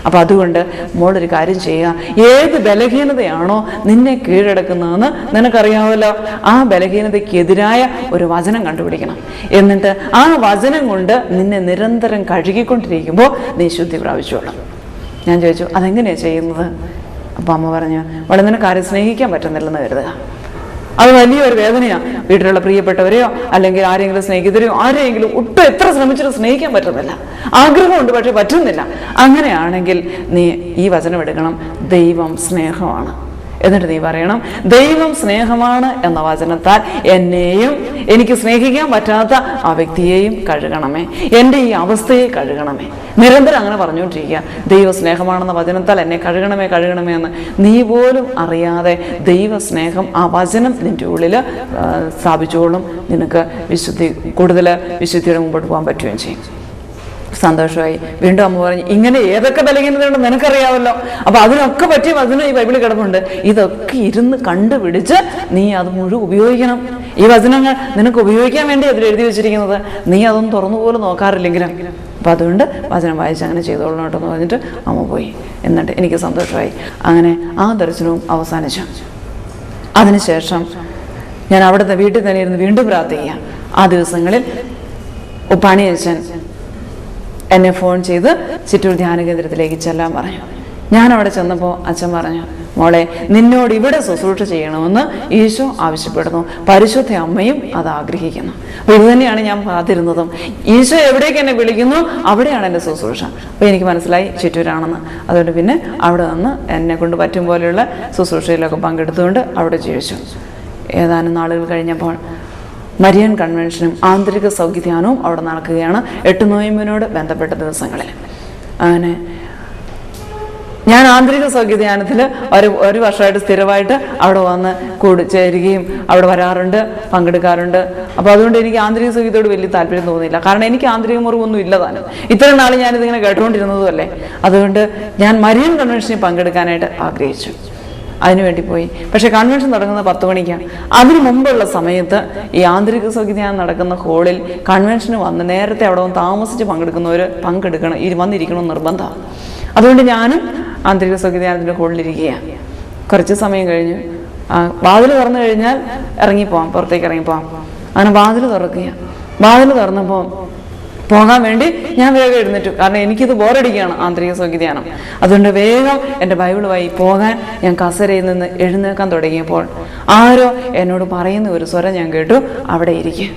അപ്പം അതുകൊണ്ട് മോളൊരു കാര്യം ചെയ്യുക. ഏത് ബലഹീനതയാണോ നിന്നെ കീഴടക്കുന്നതെന്ന് നിനക്കറിയാമല്ലോ, ആ ബലഹീനതയ്ക്കെതിരായ ഒരു വചനം കണ്ടുപിടിക്കണം. എന്നിട്ട് ആ വചനം കൊണ്ട് നിന്നെ നിരന്തരം കഴുകിക്കൊണ്ടിരിക്കുമ്പോൾ നീ ശുദ്ധി പ്രാപിച്ചോളാം. ഞാൻ ചോദിച്ചു, അതെങ്ങനെയാണ് ചെയ്യുന്നത്? അപ്പം അമ്മ പറഞ്ഞു, വളരെ നിനക്ക് ആരും സ്നേഹിക്കാൻ പറ്റുന്നില്ലെന്ന് കരുതുക. അത് വലിയൊരു വേദനയാണ്. വീട്ടിലുള്ള പ്രിയപ്പെട്ടവരെയോ അല്ലെങ്കിൽ ആരെങ്കിലും സ്നേഹിതരെയോ ആരെയെങ്കിലും ഒട്ടും എത്ര ശ്രമിച്ചിട്ട് സ്നേഹിക്കാൻ പറ്റുന്നില്ല. ആഗ്രഹമുണ്ട്, പക്ഷെ പറ്റുന്നില്ല. അങ്ങനെയാണെങ്കിൽ നീ ഈ വചനം എടുക്കണം, ദൈവം സ്നേഹമാണ്. എന്നിട്ട് നീ പറയണം, ദൈവം സ്നേഹമാണ് എന്ന വചനത്താൽ എന്നെയും എനിക്ക് സ്നേഹിക്കാൻ പറ്റാത്ത ആ വ്യക്തിയെയും കഴുകണമേ, എൻ്റെ ഈ അവസ്ഥയെ കഴുകണമേ. നിരന്തരം അങ്ങനെ പറഞ്ഞുകൊണ്ടിരിക്കുക, ദൈവ സ്നേഹമാണെന്ന വചനത്താൽ എന്നെ കഴുകണമേ കഴുകണമേ എന്ന്. നീ പോലും അറിയാതെ ദൈവസ്നേഹം ആ വചനം നിൻ്റെ ഉള്ളിൽ സ്ഥാപിച്ചോളും. നിനക്ക് കൂടുതൽ വിശുദ്ധിയുടെ മുമ്പോട്ട് പോകാൻ പറ്റുകയും ചെയ്യും. സന്തോഷമായി. വീണ്ടും അമ്മ പറഞ്ഞു, ഇങ്ങനെ ഏതൊക്കെ ബലഹീനതയുണ്ട് നിനക്കറിയാമല്ലോ, അപ്പൊ അതിനൊക്കെ പറ്റിയ വചനം ഈ ബൈബിളിൽ കിടപ്പുണ്ട്. ഇതൊക്കെ ഇരുന്ന് കണ്ടുപിടിച്ച് നീ അത് മുഴുവൻ ഉപയോഗിക്കണം. ഈ വചനങ്ങൾ നിനക്ക് ഉപയോഗിക്കാൻ വേണ്ടി അതിൽ എഴുതി വെച്ചിരിക്കുന്നത്. നീ അതൊന്നും തുറന്നു പോലും നോക്കാറില്ലെങ്കിലും. അപ്പം അതുകൊണ്ട് വചനം വായിച്ച് അങ്ങനെ ചെയ്തോളണം കേട്ടോ എന്ന് പറഞ്ഞിട്ട് അമ്മ പോയി. എന്നിട്ട് എനിക്ക് സന്തോഷമായി. അങ്ങനെ ആ ദർശനവും അവസാനിച്ചു. അതിനുശേഷം ഞാൻ അവിടുത്തെ വീട്ടിൽ തന്നെ ഇരുന്ന് വീണ്ടും പ്രാർത്ഥിക്കുക. ആ ദിവസങ്ങളിൽ ഉപ്പാണിയച്ഛൻ എന്നെ ഫോൺ ചെയ്ത് ചിറ്റൂർ ധ്യാന കേന്ദ്രത്തിലേക്ക് ചെല്ലാൻ പറഞ്ഞു. ഞാൻ അവിടെ ചെന്നപ്പോൾ അച്ഛൻ പറഞ്ഞു, മോളെ, നിന്നോട് ഇവിടെ ശുശ്രൂഷ ചെയ്യണമെന്ന് ഈശോ ആവശ്യപ്പെടുന്നു, പരിശുദ്ധ അമ്മയും അത് ആഗ്രഹിക്കുന്നു. അപ്പോൾ ഇത് തന്നെയാണ് ഞാൻ കാത്തിരുന്നതും. ഈശോ എവിടേക്ക് എന്നെ വിളിക്കുന്നു അവിടെയാണ് എൻ്റെ ശുശ്രൂഷ. അപ്പോൾ എനിക്ക് മനസ്സിലായി ചിറ്റൂരാണെന്ന്. അതുകൊണ്ട് പിന്നെ അവിടെ നിന്ന് എന്നെ കൊണ്ട് പറ്റും പോലെയുള്ള ശുശ്രൂഷയിലൊക്കെ പങ്കെടുത്തുകൊണ്ട് അവിടെ ജീവിച്ചു. ഏതാനും നാളുകൾ കഴിഞ്ഞപ്പോൾ മരിയൻ കൺവെൻഷനും ആന്തരിക സൗഖ്യധ്യാനവും അവിടെ നടക്കുകയാണ് 8 നോയമ്പിനോട് ബന്ധപ്പെട്ട ദിവസങ്ങളിൽ. അങ്ങനെ ഞാൻ ആന്തരിക സൗഖ്യധ്യാനത്തിൽ ഒരു വർഷമായിട്ട് സ്ഥിരമായിട്ട് അവിടെ വന്ന് ചേരുകയും അവിടെ വരാറുണ്ട്, പങ്കെടുക്കാറുണ്ട്. അപ്പോൾ അതുകൊണ്ട് എനിക്ക് ആന്തരിക സൗഖ്യത്തോട് വലിയ താല്പര്യം തോന്നിയില്ല. കാരണം എനിക്ക് ആന്തരിക മുറിവൊന്നും ഇല്ലതാനും. ഇത്രയും നാൾ ഞാനിതിങ്ങനെ കേട്ടുകൊണ്ടിരുന്നതും അല്ലേ. അതുകൊണ്ട് ഞാൻ മരിയൻ കൺവെൻഷനിൽ പങ്കെടുക്കാനായിട്ട് ആഗ്രഹിച്ചു. അതിനുവേണ്ടി പോയി. പക്ഷേ കൺവെൻഷൻ തുടങ്ങുന്നത് 10 മണിക്കാണ്. അതിനു മുമ്പുള്ള സമയത്ത് ഈ ആന്തരിക സൗഖ്യധ്യാനം നടക്കുന്ന ഹോളിൽ കൺവെൻഷന് വന്ന് നേരത്തെ അവിടെ വന്ന് താമസിച്ച് പങ്കെടുക്കുന്നവർ വന്നിരിക്കണം നിർബന്ധമാണ്. അതുകൊണ്ട് ഞാനും ആന്തരിക സൗഖ്യധ്യാനത്തിൻ്റെ ഹോളിലിരിക്കുകയാണ്. കുറച്ച് സമയം കഴിഞ്ഞ് വാതിൽ തുറന്നു കഴിഞ്ഞാൽ ഇറങ്ങിപ്പോവാം, പുറത്തേക്ക് ഇറങ്ങിപ്പോവാം. അങ്ങനെ വാതിൽ തുറക്കുക. വാതിൽ തുറന്നപ്പോൾ പോകാൻ വേണ്ടി ഞാൻ വേഗം എഴുന്നേറ്റു. കാരണം എനിക്കിത് ബോറടിക്കുകയാണ് ആന്തരിക സൗഖ്യധ്യാനം. അതുകൊണ്ട് വേഗം എൻ്റെ ബൈബിളുമായി പോകാൻ ഞാൻ കസരയിൽ നിന്ന് എഴുന്നേക്കാൻ തുടങ്ങിയപ്പോൾ ആരോ എന്നോട് പറയുന്ന ഒരു സ്വരം ഞാൻ കേട്ടു, അവിടെ ഇരിക്കുക.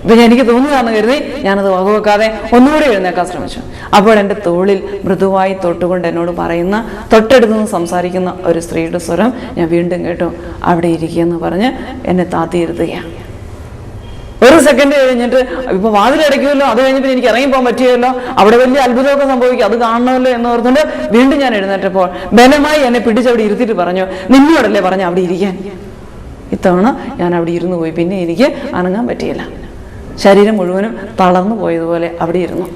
അപ്പം എനിക്ക് തോന്നുകയാണെന്ന് കരുതി ഞാനത് വകവെക്കാതെ ഒന്നുകൂടി എഴുന്നേക്കാൻ ശ്രമിച്ചു. അപ്പോൾ എൻ്റെ തോളിൽ മൃദുവായി തൊട്ടുകൊണ്ട് എന്നോട് പറയുന്ന, തൊട്ടടുത്തുനിന്ന് സംസാരിക്കുന്ന ഒരു സ്ത്രീയുടെ സ്വരം ഞാൻ വീണ്ടും കേട്ടു, അവിടെ ഇരിക്കുകയെന്ന് പറഞ്ഞ് എന്നെ താത്തിയിരുത്തുകയാണ്. ഒരു സെക്കൻഡ് കഴിഞ്ഞിട്ട് ഇപ്പൊ വാതിലടയ്ക്കുമല്ലോ, അത് കഴിഞ്ഞിട്ട് എനിക്ക് ഇറങ്ങിപ്പോകാൻ പറ്റിയല്ലോ, അവിടെ വലിയ അത്ഭുതമൊക്കെ സംഭവിക്കും, അത് കാണണമല്ലോ എന്ന് ഓർത്തുകൊണ്ട് വീണ്ടും ഞാൻ എഴുന്നേറ്റപ്പോൾ ബലമായി എന്നെ പിടിച്ചവിടെ ഇരുത്തിയിട്ട് പറഞ്ഞു, നിന്നോടല്ലേ പറഞ്ഞു അവിടെ ഇരിക്കാൻ. ഇത്തവണ ഞാൻ അവിടെ ഇരുന്ന് പോയി. പിന്നെ എനിക്ക് അനങ്ങാൻ പറ്റിയില്ല. ശരീരം മുഴുവനും തളർന്നു പോയതുപോലെ അവിടെ ഇരുന്നു.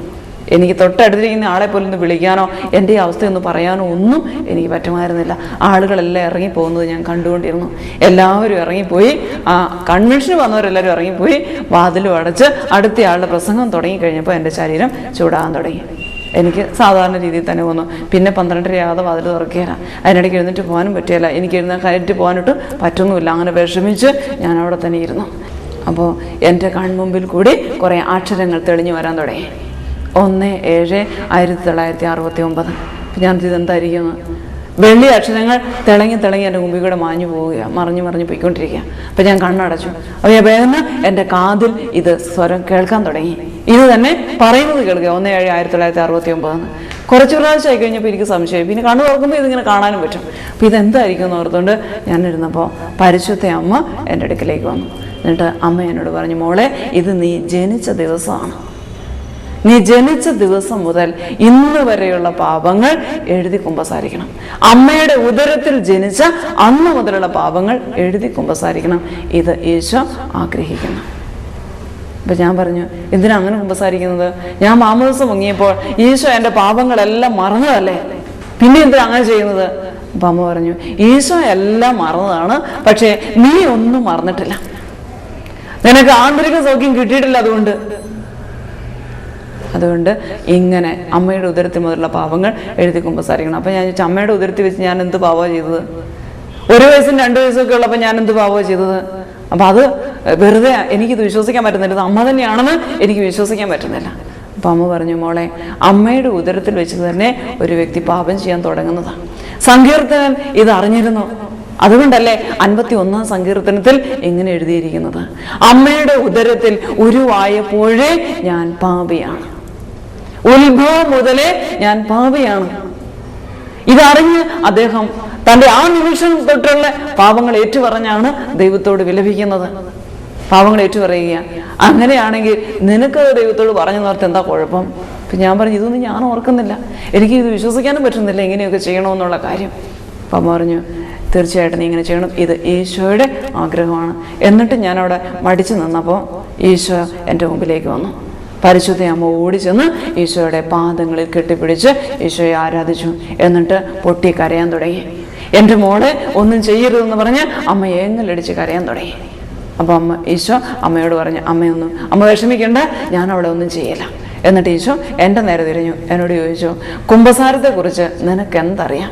എനിക്ക് തൊട്ടടുത്തിരിക്കുന്ന ആളെ പോലും ഒന്ന് വിളിക്കാനോ എൻ്റെ അവസ്ഥയൊന്ന് പറയാനോ ഒന്നും എനിക്ക് പറ്റുമായിരുന്നില്ല. ആളുകളെല്ലാം ഇറങ്ങിപ്പോകുന്നത് ഞാൻ കണ്ടുകൊണ്ടിരുന്നു. എല്ലാവരും ഇറങ്ങിപ്പോയി. ആ കൺവെൻഷന് വന്നവരെല്ലാവരും ഇറങ്ങിപ്പോയി. വാതിലും അടച്ച് അടുത്തയാളുടെ പ്രസംഗം തുടങ്ങിക്കഴിഞ്ഞപ്പോൾ എൻ്റെ ശരീരം ചൂടാകാൻ തുടങ്ങി. എനിക്ക് സാധാരണ രീതിയിൽ തന്നെ വന്നു. പിന്നെ 12:30 വാതിൽ തുറക്കുകയില്ല. അതിനിടയ്ക്ക് എഴുന്നേറ്റ് പോകാനും പറ്റിയില്ല. എനിക്ക് കയറ്റി പോകാനിട്ട് പറ്റുന്നുമില്ല. അങ്ങനെ വിഷമിച്ച് ഞാൻ അവിടെ തന്നെ ഇരുന്നു. അപ്പോൾ എൻ്റെ കൺമുമ്പിൽ കൂടി കുറേ അക്ഷരങ്ങൾ തെളിഞ്ഞു വരാൻ തുടങ്ങി. 1/7/1969. ഞാനിതെന്തായിരിക്കുന്നു, വെള്ളി അക്ഷരങ്ങൾ തിളങ്ങി എൻ്റെ മുമ്പിൽ കൂടെ മാഞ്ഞു പോവുകയാണ്, മറിഞ്ഞു പോയിക്കൊണ്ടിരിക്കുക. അപ്പം ഞാൻ കണ്ണടച്ചു. അപ്പോൾ ഞാൻ വേഗം എൻ്റെ കാതിൽ ഇത് സ്വരം കേൾക്കാൻ തുടങ്ങി. ഇത് തന്നെ പറയുന്നത് കേൾക്കുക, 1/7/1969. കുറച്ച് പ്രാവശ്യമായി കഴിഞ്ഞപ്പോൾ എനിക്ക് സംശയം. പിന്നെ കണ്ണു തുറക്കുമ്പോൾ ഇതിങ്ങനെ കാണാനും പറ്റും. അപ്പോൾ ഇതെന്തായിരിക്കും എന്ന് ഓർത്തുകൊണ്ട് ഞാനിരുന്നപ്പോൾ പരിശുദ്ധ അമ്മ എൻ്റെ അടുക്കിലേക്ക് വന്നു. എന്നിട്ട് അമ്മ എന്നോട് പറഞ്ഞു, മോളെ, ഇത് നീ ജനിച്ച ദിവസമാണ്. നീ ജനിച്ച ദിവസം മുതൽ ഇന്ന് വരെയുള്ള പാപങ്ങൾ എഴുതി കുമ്പസാരിക്കണം. അമ്മയുടെ ഉദരത്തിൽ ജനിച്ച അന്ന് മുതലുള്ള പാപങ്ങൾ എഴുതി കുമ്പസാരിക്കണം. ഇത് ഈശോ ആഗ്രഹിക്കുന്നു. അപ്പം ഞാൻ പറഞ്ഞു, എന്തിനാ അങ്ങനെ കുമ്പസാരിക്കുന്നത്? ഞാൻ മാമോദിസ മുങ്ങിയപ്പോൾ ഈശോ എൻ്റെ പാപങ്ങളെല്ലാം മറന്നതല്ലേ, പിന്നെ എന്തിനാ അങ്ങനെ ചെയ്യുന്നത്? അപ്പം അമ്മ പറഞ്ഞു, ഈശോ എല്ലാം മറന്നതാണ്, പക്ഷേ നീ ഒന്നും മറന്നിട്ടില്ല. നിനക്ക് ആന്തരിക സൗഖ്യം കിട്ടിയിട്ടില്ല. അതുകൊണ്ട് ഇങ്ങനെ അമ്മയുടെ ഉദരത്തിൽ മുതലുള്ള പാപങ്ങൾ എഴുതി കുമ്പസാരിക്കണം. അപ്പം ഞാൻ ചോദിച്ചു, അമ്മയുടെ ഉദരത്തിൽ വെച്ച് ഞാൻ എന്ത് പാപമാണ് ചെയ്തത്? 1 വയസ്സും 2 വയസ്സൊക്കെ ഉള്ളപ്പോൾ ഞാൻ എന്ത് പാപമാണ് ചെയ്തത്? അപ്പം അത് വെറുതെ എനിക്കിത് വിശ്വസിക്കാൻ പറ്റുന്നില്ല. ഇത് അമ്മ തന്നെയാണെന്ന് എനിക്ക് വിശ്വസിക്കാൻ പറ്റുന്നില്ല. അപ്പം അമ്മ പറഞ്ഞു, മോളെ, അമ്മയുടെ ഉദരത്തിൽ വെച്ച് തന്നെ ഒരു വ്യക്തി പാപം ചെയ്യാൻ തുടങ്ങുന്നതാണ്. സങ്കീർത്തനൻ ഇത് അറിഞ്ഞിരുന്നു. അതുകൊണ്ടല്ലേ 51-ാം സങ്കീർത്തനത്തിൽ ഇങ്ങനെ എഴുതിയിരിക്കുന്നത്, അമ്മയുടെ ഉദരത്തിൽ ഉരുവായപ്പോഴേ ഞാൻ പാപിയാണ്, ഉത്ഭവം മുതലേ ഞാൻ പാപിയാണ്. ഇതറിഞ്ഞ് അദ്ദേഹം തൻ്റെ ആ നിമിഷം തൊട്ടുള്ള പാപങ്ങൾ ഏറ്റുപറഞ്ഞാണ് ദൈവത്തോട് വിലപിക്കുന്നത്. പാപങ്ങൾ ഏറ്റുപറയുക. അങ്ങനെയാണെങ്കിൽ നിനക്ക് ദൈവത്തോട് പറഞ്ഞു നോർത്ത് എന്താ കുഴപ്പം? അപ്പം ഞാൻ പറഞ്ഞു, ഇതൊന്നും ഞാൻ ഓർക്കുന്നില്ല, എനിക്ക് ഇത് വിശ്വസിക്കാനും പറ്റുന്നില്ല ഇങ്ങനെയൊക്കെ ചെയ്യണമെന്നുള്ള കാര്യം. അപ്പം പറഞ്ഞു, തീർച്ചയായിട്ടും നീ ഇങ്ങനെ ചെയ്യണം, ഇത് ഈശോയുടെ ആഗ്രഹമാണ്. എന്നിട്ട് ഞാനവിടെ മടിച്ചു നിന്നപ്പോൾ ഈശോ എൻ്റെ മുമ്പിലേക്ക് വന്നു. പരിശുദ്ധ അമ്മ ഓടിച്ചെന്ന് ഈശോയുടെ പാദങ്ങളിൽ കെട്ടിപ്പിടിച്ച് ഈശോയെ ആരാധിച്ചു. എന്നിട്ട് പൊട്ടി കരയാൻ തുടങ്ങി. എൻ്റെ മോളെ ഒന്നും ചെയ്യരുതെന്ന് പറഞ്ഞ് അമ്മ ഏങ്ങലടിച്ച് കരയാൻ തുടങ്ങി. അപ്പോൾ ഈശോ അമ്മയോട് പറഞ്ഞു, അമ്മ വിഷമിക്കണ്ട, ഞാൻ അവിടെ ഒന്നും ചെയ്യില്ല. എന്നിട്ട് ഈശോ എൻ്റെ നേരെ തിരിഞ്ഞു, എന്നോട് ചോദിച്ചു, കുമ്പസാരത്തെക്കുറിച്ച് നിനക്ക് എന്തറിയാം?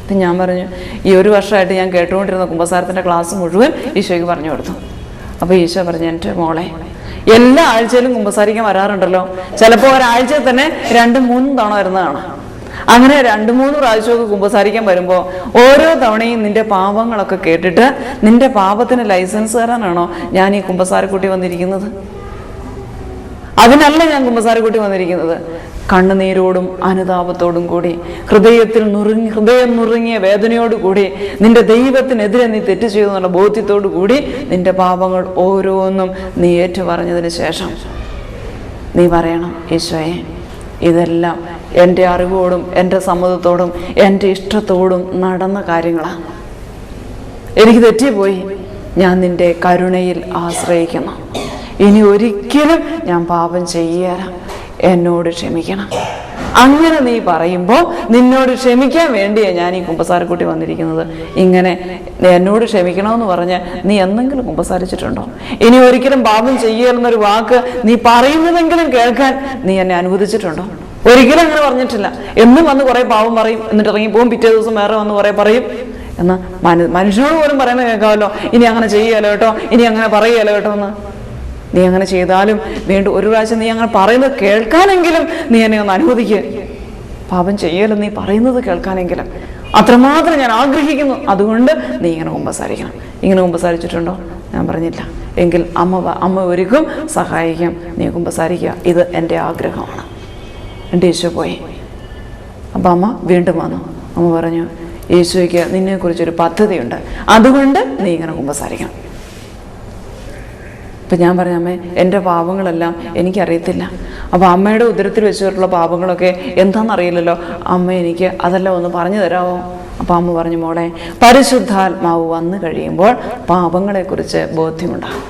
അപ്പം ഞാൻ പറഞ്ഞു, ഈ 1 വർഷമായിട്ട് ഞാൻ കേട്ടുകൊണ്ടിരുന്ന കുമ്പസാരത്തിൻ്റെ ക്ലാസ് മുഴുവൻ ഈശോയ്ക്ക് പറഞ്ഞു കൊടുത്തു. അപ്പോൾ ഈശോ പറഞ്ഞു, എൻ്റെ മോളെ, എല്ലാ ആഴ്ചയിലും കുമ്പസാരിക്കാൻ വരാറുണ്ടല്ലോ, ചിലപ്പോൾ ഒരാഴ്ചയിൽ തന്നെ 2-3 തവണ വരുന്നതാണ്. അങ്ങനെ 2-3 പ്രാവശ്യമൊക്കെ കുമ്പസാരിക്കാൻ വരുമ്പോൾ ഓരോ തവണയും നിന്റെ പാപങ്ങളൊക്കെ കേട്ടിട്ട് നിന്റെ പാപത്തിന് ലൈസൻസ് തരാനാണോ ഞാൻ ഈ കുമ്പസാരക്കുട്ടി വന്നിരിക്കുന്നത്? അതിനല്ല ഞാൻ കുമ്പസാരക്കുട്ടി വന്നിരിക്കുന്നത്. കണ്ണുനീരോടും അനുതാപത്തോടും കൂടി, ഹൃദയം നുറുങ്ങിയ വേദനയോടുകൂടി, നിന്റെ ദൈവത്തിനെതിരെ നീ തെറ്റ് ചെയ്തു എന്നുള്ള ബോധ്യത്തോടു കൂടി നിന്റെ പാപങ്ങൾ ഓരോന്നും നീ ഏറ്റുപറഞ്ഞതിന് ശേഷം നീ പറയണം, ഈശോയെ, ഇതെല്ലാം എൻ്റെ അറിവോടും എൻ്റെ സമ്മതത്തോടും എൻ്റെ ഇഷ്ടത്തോടും നടന്ന കാര്യങ്ങളാണ്. എനിക്ക് തെറ്റിപ്പോയി. ഞാൻ നിന്റെ കരുണയിൽ ആശ്രയിക്കുന്നു. ഇനി ഒരിക്കലും ഞാൻ പാപം ചെയ്യാൻ, എന്നോട് ക്ഷമിക്കണം. അങ്ങനെ നീ പറയുമ്പോൾ നിന്നോട് ക്ഷമിക്കാൻ വേണ്ടിയാണ് ഞാൻ ഈ കുമ്പസാരക്കുട്ടി വന്നിരിക്കുന്നത്. ഇങ്ങനെ എന്നോട് ക്ഷമിക്കണമെന്ന് പറഞ്ഞ് നീ എന്തെങ്കിലും കുമ്പസാരിച്ചിട്ടുണ്ടോ? ഇനി ഒരിക്കലും പാപം ചെയ്യലെന്നൊരു വാക്ക് നീ പറയുന്നതെങ്കിലും കേൾക്കാൻ നീ എന്നെ അനുവദിച്ചിട്ടുണ്ടോ? ഒരിക്കലും അങ്ങനെ പറഞ്ഞിട്ടില്ല. എന്നും വന്ന് കുറേ പാപം പറയും, എന്നിട്ട് ഇറങ്ങിപ്പോവും, പിറ്റേ ദിവസം വേറെ വന്ന് കുറേ പറയും. എന്നാൽ മനുഷ്യനോട് പോലും പറയുന്നത് കേൾക്കാമല്ലോ, ഇനി അങ്ങനെ ചെയ്യുകയല്ലോ കേട്ടോ, ഇനി അങ്ങനെ പറയുകയല്ലോ കേട്ടോ എന്ന്. നീ അങ്ങനെ ചെയ്താലും വീണ്ടും 1 പ്രാവശ്യം നീ അങ്ങനെ പറയുന്നത് കേൾക്കാനെങ്കിലും നീ എന്നെ ഒന്ന് അനുവദിക്കുക. പാപം ചെയ്യലും നീ പറയുന്നത് കേൾക്കാനെങ്കിലും അത്രമാത്രം ഞാൻ ആഗ്രഹിക്കുന്നു. അതുകൊണ്ട് നീ ഇങ്ങനെ കുമ്പസാരിക്കണം. ഇങ്ങനെ കുമ്പസാരിച്ചിട്ടുണ്ടോ? ഞാൻ പറഞ്ഞില്ല. എങ്കിൽ അമ്മ ഒരിക്കും സഹായിക്കും, നീ കുമ്പസാരിക്കുക, ഇത് എൻ്റെ ആഗ്രഹമാണ്. എൻ്റെ ഈശോ പോയി. അപ്പം അമ്മ വീണ്ടും വന്നു. അമ്മ പറഞ്ഞു, ഈശോയ്ക്ക് നിന്നെക്കുറിച്ചൊരു പദ്ധതിയുണ്ട്, അതുകൊണ്ട് നീ ഇങ്ങനെ കുമ്പസാരിക്കണം. അപ്പം ഞാൻ പറഞ്ഞു, അമ്മേ, എൻ്റെ പാപങ്ങളെല്ലാം എനിക്കറിയത്തില്ല. അപ്പോൾ അമ്മയുടെ ഉദരത്തിൽ വെച്ചിട്ടുള്ള പാപങ്ങളൊക്കെ എന്താണെന്നറിയില്ലല്ലോ, അമ്മ എനിക്ക് അതെല്ലാം ഒന്ന് പറഞ്ഞു തരാമോ? അപ്പം അമ്മ പറഞ്ഞു, മോളെ, പരിശുദ്ധാത്മാവ് വന്നു കഴിയുമ്പോൾ പാപങ്ങളെക്കുറിച്ച് ബോധ്യമുണ്ടാകും.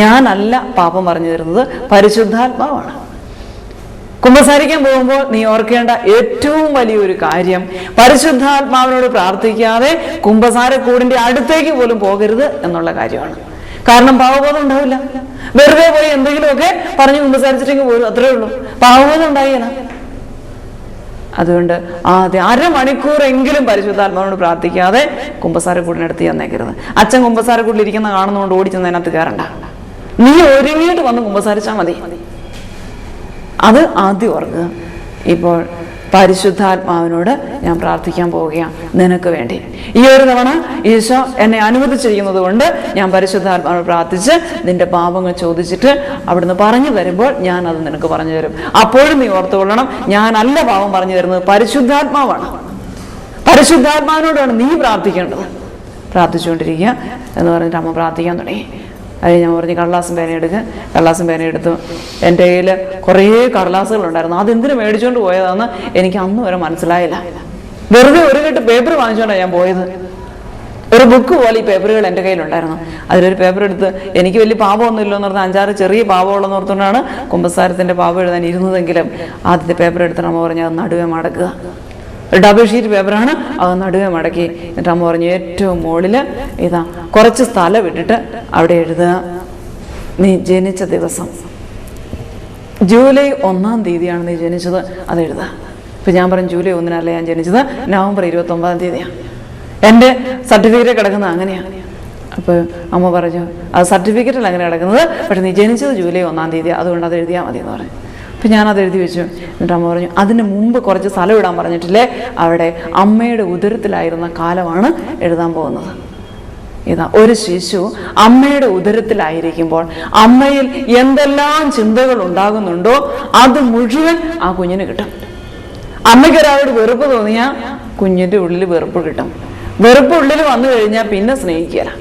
ഞാനല്ല പാപം പറഞ്ഞു തരുന്നത്, പരിശുദ്ധാത്മാവാണ്. കുമ്പസാരിക്കാൻ പോകുമ്പോൾ നീ ഓർക്കേണ്ട ഏറ്റവും വലിയൊരു കാര്യം, പരിശുദ്ധാത്മാവിനോട് പ്രാർത്ഥിക്കാതെ കുമ്പസാരക്കൂടിൻ്റെ അടുത്തേക്ക് പോലും പോകരുത് എന്നുള്ള കാര്യമാണ്. കാരണം പാവബോധം ഉണ്ടാവില്ല. വെറുതെ പോയി എന്തെങ്കിലുമൊക്കെ പറഞ്ഞ് കുമ്പസാരിച്ചിട്ടെങ്കിൽ പോലും, അത്രേ ഉള്ളൂ. പാവബോധം ഉണ്ടായില്ല. അതുകൊണ്ട് ആദ്യം 1/2 മണിക്കൂറെങ്കിലും പരിശുദ്ധാത്മാവിനോട് പ്രാർത്ഥിക്കാതെ കുമ്പസാരക്കൂടിനടുത്ത് ചെന്നേക്കരുത്. അച്ഛൻ കുമ്പസാരക്കൂടിലിരിക്കുന്ന കാണുന്നതുകൊണ്ട് ഓടിച്ചെന്ന് അതിനകത്ത് കയറണ്ട. നീ ഒരുങ്ങിയിട്ട് വന്ന് കുമ്പസാരിച്ചാൽ മതി. അത് ആദ്യം ഓർക്കുക. ഇപ്പോൾ പരിശുദ്ധാത്മാവിനോട് ഞാൻ പ്രാർത്ഥിക്കാൻ പോവുകയാണ് നിനക്ക് വേണ്ടി. ഈ ഒരു തവണ ഈശോ എന്നെ അനുവദിച്ചിരിക്കുന്നത് കൊണ്ട് ഞാൻ പരിശുദ്ധാത്മാവിനോട് പ്രാർത്ഥിച്ച് നിന്റെ പാപങ്ങൾ ചോദിച്ചിട്ട് അവിടുന്ന് പറഞ്ഞു തരുമ്പോൾ ഞാൻ അത് നിനക്ക് പറഞ്ഞു തരും. അപ്പോഴും നീ ഓർത്തുകൊള്ളണം, ഞാനല്ല പാപം പറഞ്ഞു തരുന്നത്, പരിശുദ്ധാത്മാവാണ്. പരിശുദ്ധാത്മാവിനോടാണ് നീ പ്രാർത്ഥിക്കേണ്ടത്. പ്രാർത്ഥിച്ചുകൊണ്ടിരിക്കുക എന്ന് പറഞ്ഞിട്ട് അമ്മ പ്രാർത്ഥിക്കാൻ തുടങ്ങി. അത് ഞാൻ പറഞ്ഞു, കടലാസും പേനയെടുക്കുക. കടലാസും പേനയെടുത്തു. എൻ്റെ കയ്യിൽ കുറേ കടലാസുകളുണ്ടായിരുന്നു. അതെന്തിനു മേടിച്ചുകൊണ്ട് പോയതാണെന്ന് എനിക്ക് അന്ന് വരെ മനസ്സിലായില്ല. വെറുതെ ഒരു കെട്ട് പേപ്പർ വാങ്ങിച്ചുകൊണ്ടാണ് ഞാൻ പോയത്. ഒരു ബുക്ക് പോലെ ഈ പേപ്പറുകൾ എൻ്റെ കയ്യിലുണ്ടായിരുന്നു. അതിലൊരു പേപ്പർ എടുത്ത്, എനിക്ക് വലിയ പാപമൊന്നുമില്ലോ എന്ന് പറഞ്ഞാൽ 5-6 ചെറിയ പാപമുള്ളതെന്ന് ഓർത്തുകൊണ്ടാണ് കുമ്പസാരത്തിൻ്റെ പാപം എഴുതാൻ ഇരുന്നതെങ്കിലും ആദ്യത്തെ പേപ്പർ എടുത്തിട്ട് അമ്മ പറഞ്ഞു, അത് നടുവേ മടക്കുക. ഡബിൾ ഷീറ്റ് പേപ്പറാണ്, അത് നടുവേ മടക്കി. എന്നിട്ട് അമ്മ പറഞ്ഞു, ഏറ്റവും മുകളിൽ ഇതാ കുറച്ച് സ്ഥലം ഇട്ടിട്ട് അവിടെ എഴുതുക, നീ ജനിച്ച ദിവസം ജൂലൈ 1-ാം തീയതിയാണ് നീ ജനിച്ചത്, അത് എഴുതുക. ഇപ്പം ഞാൻ പറഞ്ഞു, ജൂലൈ 1-നല്ല ഞാൻ ജനിച്ചത്, നവംബർ 29-ാം തീയതിയാണ്. എൻ്റെ സർട്ടിഫിക്കറ്റ് കിടക്കുന്നത് അങ്ങനെയാണ്. അപ്പോൾ അമ്മ പറഞ്ഞു, അത് സർട്ടിഫിക്കറ്റിൽ അങ്ങനെ കിടക്കുന്നത്, പക്ഷെ നീ ജനിച്ചത് ജൂലൈ 1-ാം തീയതി, അതുകൊണ്ട് അത് എഴുതിയാൽ മതി എന്ന് പറഞ്ഞു. അപ്പം ഞാനത് എഴുതി വെച്ചു. എന്നിട്ട് അമ്മ പറഞ്ഞു, അതിന് മുമ്പ് കുറച്ച് സ്ഥലം ഇടാൻ പറഞ്ഞിട്ടില്ലേ, അവിടെ അമ്മയുടെ ഉദരത്തിലായിരുന്ന കാലമാണ് എഴുതാൻ പോകുന്നത്. ഇതാ, ഒരു ശിശു അമ്മയുടെ ഉദരത്തിലായിരിക്കുമ്പോൾ അമ്മയിൽ എന്തെല്ലാം ചിന്തകൾ ഉണ്ടാകുന്നുണ്ടോ അത് മുഴുവൻ ആ കുഞ്ഞിന് കിട്ടും. അമ്മയ്ക്കൊരാളോട് വെറുപ്പ് തോന്നിയാൽ കുഞ്ഞിൻ്റെ ഉള്ളിൽ വെറുപ്പ് കിട്ടും. വെറുപ്പ് ഉള്ളിൽ വന്നു കഴിഞ്ഞാൽ പിന്നെ സ്നേഹിക്കുകയില്ല.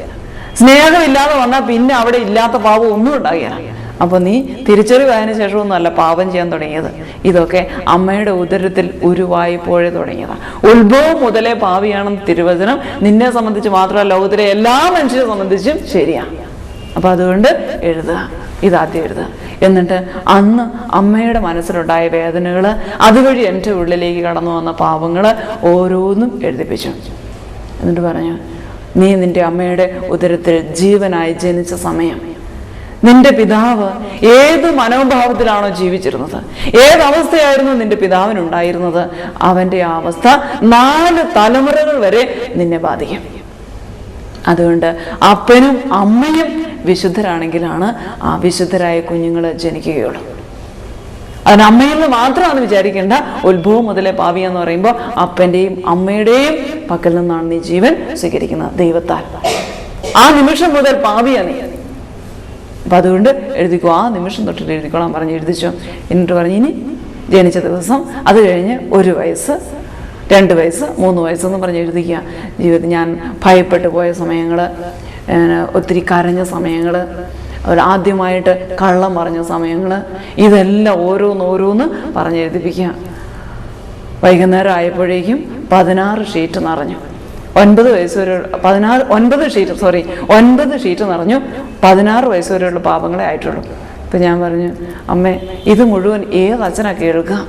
സ്നേഹമില്ലാതെ വന്നാൽ പിന്നെ അവിടെ ഇല്ലാത്ത പാപം ഒന്നും ഉണ്ടാകുകയില്ല. അപ്പോൾ നീ തിരിച്ചറിവായതിനു ശേഷമൊന്നുമല്ല പാപം ചെയ്യാൻ തുടങ്ങിയത്. ഇതൊക്കെ അമ്മയുടെ ഉദരത്തിൽ ഉരുവായിപ്പോഴേ തുടങ്ങിയതാണ്. ഉത്ഭവം മുതലേ പാപിയാണെന്ന് തിരുവചനം നിന്നെ സംബന്ധിച്ച് മാത്രമല്ല, ലോകത്തിലെ എല്ലാ മനുഷ്യരെ സംബന്ധിച്ചും ശരിയാണ്. അപ്പം അതുകൊണ്ട് എഴുതുക, ഇതാദ്യം എഴുതുക. എന്നിട്ട് അന്ന് അമ്മയുടെ മനസ്സിലുണ്ടായ വേദനകൾ, അതുവഴി എൻ്റെ ഉള്ളിലേക്ക് കടന്നു വന്ന പാപങ്ങൾ ഓരോന്നും എഴുതിപ്പിച്ചു. എന്നിട്ട് പറഞ്ഞു, നീ നിൻ്റെ അമ്മയുടെ ഉദരത്തിൽ ജീവനായി ജനിച്ച സമയം നിന്റെ പിതാവ് ഏത് മനോഭാവത്തിലാണോ ജീവിച്ചിരുന്നത്, ഏതവസ്ഥയായിരുന്നു നിന്റെ പിതാവിനുണ്ടായിരുന്നത്, അവൻ്റെ ആ അവസ്ഥ 4 തലമുറകൾ വരെ നിന്നെ ബാധിക്കും. അതുകൊണ്ട് അപ്പനും അമ്മയും വിശുദ്ധരാണെങ്കിലാണ് ആ വിശുദ്ധരായ കുഞ്ഞുങ്ങൾ ജനിക്കുകയുള്ളൂ. അതിന് അമ്മയിൽ നിന്ന് മാത്രമാണ് വിചാരിക്കേണ്ട. ഉത്ഭവം മുതലേ പാവി എന്ന് പറയുമ്പോൾ അപ്പൻ്റെയും അമ്മയുടെയും പക്കൽ നിന്നാണ് നീ ജീവൻ സ്വീകരിക്കുന്നത്, ദൈവത്താൽ. ആ നിമിഷം മുതൽ പാവിയാ നീ. അപ്പം അതുകൊണ്ട് എഴുതിക്കോ, ആ നിമിഷം തൊട്ടിട്ട് എഴുതിക്കോളാൻ പറഞ്ഞ് എഴുതിച്ചോ. എന്നിട്ട് പറഞ്ഞ് ഇനി ജനിച്ച ദിവസം, അത് കഴിഞ്ഞ് 1 വയസ്സ്, 2 വയസ്സ്, 3 വയസ്സെന്ന് പറഞ്ഞ് എഴുതിക്കുക. ജീവിതത്തിൽ ഞാൻ ഭയപ്പെട്ടു പോയ സമയങ്ങൾ, ഒത്തിരി കരഞ്ഞ സമയങ്ങൾ, ആദ്യമായിട്ട് കള്ളം പറഞ്ഞ സമയങ്ങൾ, ഇതെല്ലാം ഓരോന്നോരോന്ന് പറഞ്ഞെഴുതിപ്പിക്കുക. വൈകുന്നേരം ആയപ്പോഴേക്കും 16 ഷീറ്റ് നിറഞ്ഞു. 9 വയസ്സ് വരെ 9 ഷീറ്റ് നിറഞ്ഞു. 16 വയസ്സ് വരെയുള്ള പാപങ്ങളെ ആയിട്ടുള്ളൂ. അപ്പം ഞാൻ പറഞ്ഞു, അമ്മേ ഇത് മുഴുവൻ ഏത് അച്ഛനൊക്കെ കേൾക്കുക?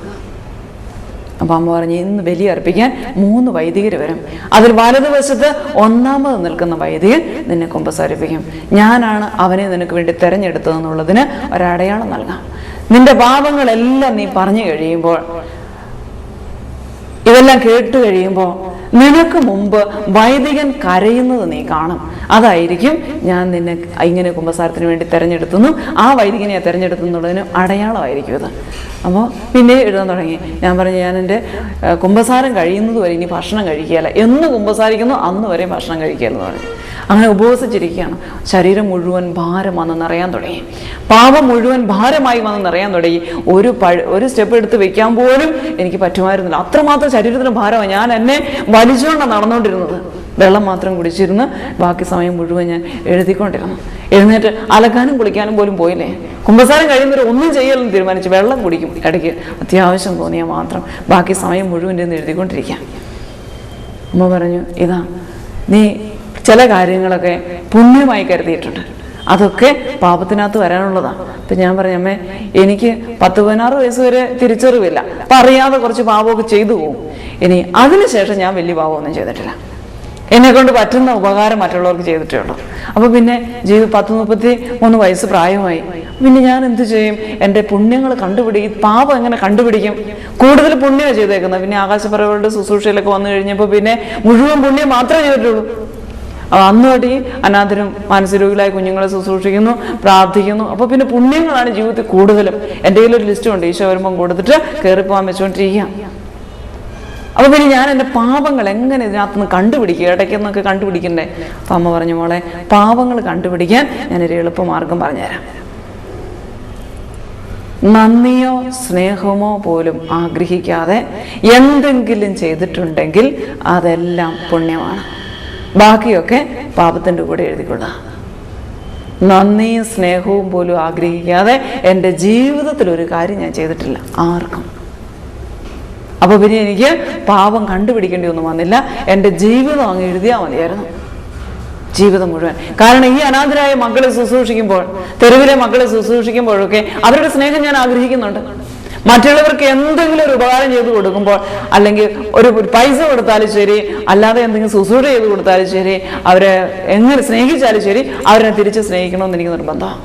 അപ്പം അമ്മ പറഞ്ഞു, ഇന്ന് ബലി അർപ്പിക്കാൻ 3 വൈദികർ വരും. അതിൽ വലതുവശത്ത് 1ാമത് നിൽക്കുന്ന വൈദികൻ നിന്നെ കുമ്പസാരിപ്പിക്കും. ഞാനാണ് അവനെ നിനക്ക് വേണ്ടി തിരഞ്ഞെടുത്തതെന്നുള്ളതിന് ഒരടയാളം നൽകാം. നിന്റെ പാപങ്ങളെല്ലാം നീ പറഞ്ഞു കഴിയുമ്പോൾ, ഇതെല്ലാം കേട്ട് കഴിയുമ്പോൾ നിനക്ക് മുമ്പ് വൈദികൻ കരയുന്നത് നീ കാണും. അതായിരിക്കും ഞാൻ നിന്നെ ഇങ്ങനെ കുമ്പസാരത്തിന് വേണ്ടി തിരഞ്ഞെടുത്തുന്നു, ആ വൈദികനെ തിരഞ്ഞെടുത്തുന്നുള്ളതിന് അടയാളമായിരിക്കും ഇത്. അപ്പോൾ പിന്നെ എഴുതാൻ തുടങ്ങി. ഞാൻ പറഞ്ഞു, ഞാൻ എൻ്റെ കുമ്പസാരം കഴിയുന്നത് വരെ ഇനി ഭക്ഷണം കഴിക്കുകയല്ല, എന്ന് കുമ്പസാരിക്കുന്നു അന്ന് വരെ ഭക്ഷണം കഴിക്കുകയെന്ന് പറഞ്ഞു. അങ്ങനെ ഉപവസിച്ചിരിക്കുകയാണ്. ശരീരം മുഴുവൻ ഭാരം വന്ന് നിറയാൻ തുടങ്ങി, പാപം മുഴുവൻ ഭാരമായി വന്ന് നിറയാൻ തുടങ്ങി. ഒരു സ്റ്റെപ്പ് എടുത്ത് വെക്കാൻ പോലും എനിക്ക് പറ്റുമായിരുന്നില്ല, അത്രമാത്രം ശരീരത്തിന് ഭാരമാണ്. ഞാൻ എന്നെ വലിച്ചുകൊണ്ടാണ് നടന്നുകൊണ്ടിരുന്നത്. വെള്ളം മാത്രം കുടിച്ചിരുന്ന് ബാക്കി സമയം മുഴുവൻ ഞാൻ എഴുതിക്കൊണ്ടിരുന്നു. എഴുന്നേറ്റ് അലക്കാനും കുളിക്കാനും പോലും പോയില്ലേ. കുമ്പസാരം കഴിയുന്നവരെ ഒന്നും ചെയ്യലെന്ന് തീരുമാനിച്ചു. വെള്ളം കുടിക്കും ഇടയ്ക്ക്, അത്യാവശ്യം തോന്നിയാൽ മാത്രം. ബാക്കി സമയം മുഴുവൻ ഇരുന്ന് എഴുതിക്കൊണ്ടിരിക്കാം. അമ്മ പറഞ്ഞു, ഇതാ നീ ചില കാര്യങ്ങളൊക്കെ പുണ്യമായി കരുതിയിട്ടുണ്ട്, അതൊക്കെ പാപത്തിനകത്ത് വരാനുള്ളതാണ്. അപ്പം ഞാൻ പറഞ്ഞു, അമ്മേ എനിക്ക് 10-16 വയസ്സ് വരെ തിരിച്ചറിവില്ല, അപ്പം അറിയാതെ കുറച്ച് പാപമൊക്കെ ചെയ്തു പോകും. ഇനി അതിനുശേഷം ഞാൻ വലിയ പാപമൊന്നും ചെയ്തിട്ടില്ല. എന്നെ കൊണ്ട് പറ്റുന്ന ഉപകാരം മറ്റുള്ളവർക്ക് ചെയ്തിട്ടേ ഉള്ളൂ. അപ്പോൾ പിന്നെ 10-33 വയസ്സ് പ്രായമായി. പിന്നെ ഞാൻ എന്ത് ചെയ്യും? എൻ്റെ പുണ്യങ്ങൾ കണ്ടുപിടിക്കും. പാപം എങ്ങനെ കണ്ടുപിടിക്കും? കൂടുതൽ പുണ്യമാണ് ചെയ്തേക്കുന്നത്. പിന്നെ ആകാശപ്പറവുകളുടെ ശുശ്രൂഷയിലൊക്കെ വന്നു കഴിഞ്ഞപ്പോൾ പിന്നെ മുഴുവൻ പുണ്യം മാത്രമേ ചെയ്തിട്ടുള്ളൂ. അന്ന് തൊട്ട് ഈ അനാഥരും മാനസികരോഗികളായ കുഞ്ഞുങ്ങളെ ശുശ്രൂഷിക്കുന്നു, പ്രാർത്ഥിക്കുന്നു. അപ്പോൾ പിന്നെ പുണ്യങ്ങളാണ് ജീവിതത്തിൽ കൂടുതലും. എൻ്റെ കയ്യിലൊരു ലിസ്റ്റുണ്ട്, ഈശോ വരുമ്പം കൊടുത്തിട്ട് കയറിപ്പോകാൻ വെച്ചുകൊണ്ടിരിക്കുക. അപ്പോൾ പിന്നെ ഞാൻ എൻ്റെ പാപങ്ങൾ എങ്ങനെ ഇതിനകത്തുനിന്ന് കണ്ടുപിടിക്കുക? ഇടയ്ക്കെന്നൊക്കെ കണ്ടുപിടിക്കണ്ടേ? അപ്പം അമ്മ പറഞ്ഞു, മോളെ പാപങ്ങൾ കണ്ടുപിടിക്കാൻ ഞാനൊരു എളുപ്പമാർഗം പറഞ്ഞുതരാം. നന്ദിയോ സ്നേഹമോ പോലും ആഗ്രഹിക്കാതെ എന്തെങ്കിലും ചെയ്തിട്ടുണ്ടെങ്കിൽ അതെല്ലാം പുണ്യമാണ്, ബാക്കിയൊക്കെ പാപത്തിൻ്റെ കൂടെ എഴുതിക്കൊള്ളുക. നന്ദിയും സ്നേഹവും പോലും ആഗ്രഹിക്കാതെ എൻ്റെ ജീവിതത്തിൽ ഒരു കാര്യം ഞാൻ ചെയ്തിട്ടില്ല ആർക്കും. അപ്പോൾ പിന്നെ എനിക്ക് പാപം കണ്ടുപിടിക്കേണ്ടി ഒന്നും വന്നില്ല. എൻ്റെ ജീവിതം അങ്ങ് എഴുതിയാൽ മതിയായിരുന്നു, ജീവിതം മുഴുവൻ. കാരണം ഈ അനാഥരായ മക്കളെ ശുശ്രൂഷിക്കുമ്പോൾ, തെരുവിലെ മക്കളെ ശുശ്രൂഷിക്കുമ്പോഴൊക്കെ അവരുടെ സ്നേഹം ഞാൻ ആഗ്രഹിക്കുന്നുണ്ട്. മറ്റുള്ളവർക്ക് എന്തെങ്കിലും ഒരു ഉപകാരം ചെയ്ത് കൊടുക്കുമ്പോൾ, അല്ലെങ്കിൽ ഒരു പൈസ കൊടുത്താലും ശരി, അല്ലാതെ എന്തെങ്കിലും ശുശ്രൂഷ ചെയ്ത് കൊടുത്താലും ശരി, അവരെ എങ്ങനെ സ്നേഹിച്ചാലും ശരി, അവരെ തിരിച്ച് സ്നേഹിക്കണമെന്ന് എനിക്ക് നിർബന്ധമാണ്.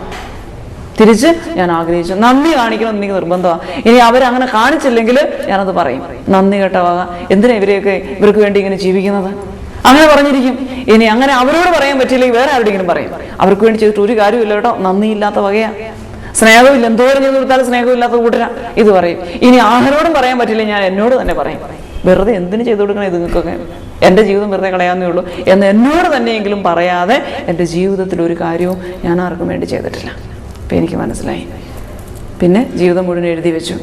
തിരിച്ച് ഞാൻ ആഗ്രഹിച്ചു നന്ദി കാണിക്കണമെന്ന് എനിക്ക് നിർബന്ധമാണ്. ഇനി അവരങ്ങനെ കാണിച്ചില്ലെങ്കിൽ ഞാനത് പറയും, നന്ദി കേട്ടവാക, എന്തിനാ ഇവർക്ക് വേണ്ടി ഇങ്ങനെ ജീവിക്കുന്നത്, അങ്ങനെ പറഞ്ഞിരിക്കും. ഇനി അങ്ങനെ അവരോട് പറയാൻ പറ്റില്ലെങ്കിൽ വേറെ ആരുടെയെങ്കിലും പറയും, അവർക്ക് വേണ്ടി ചെയ്തിട്ട് ഒരു കാര്യമില്ല കേട്ടോ, നന്ദിയില്ലാത്ത വകയാ, സ്നേഹമില്ല, എന്തോരം ചെയ്ത് കൊടുത്താലും സ്നേഹമില്ലാത്ത കൂട്ടരാ, ഇത് പറയും. ഇനി ആരോടും പറയാൻ പറ്റില്ല, ഞാൻ എന്നോട് തന്നെ പറയും, വെറുതെ എന്തിനു ചെയ്തു കൊടുക്കണേ ഇത് നിങ്ങൾക്കൊക്കെ, എൻ്റെ ജീവിതം വെറുതെ കളയാന്നേ ഉള്ളൂ എന്ന് എന്നോട് തന്നെയെങ്കിലും പറയാതെ എൻ്റെ ജീവിതത്തിൽ ഒരു കാര്യവും ഞാൻ ആർക്കും വേണ്ടി ചെയ്തിട്ടില്ല. അപ്പം എനിക്ക് മനസ്സിലായി. പിന്നെ ജീവിതം മുഴുവൻ എഴുതി വെച്ചു.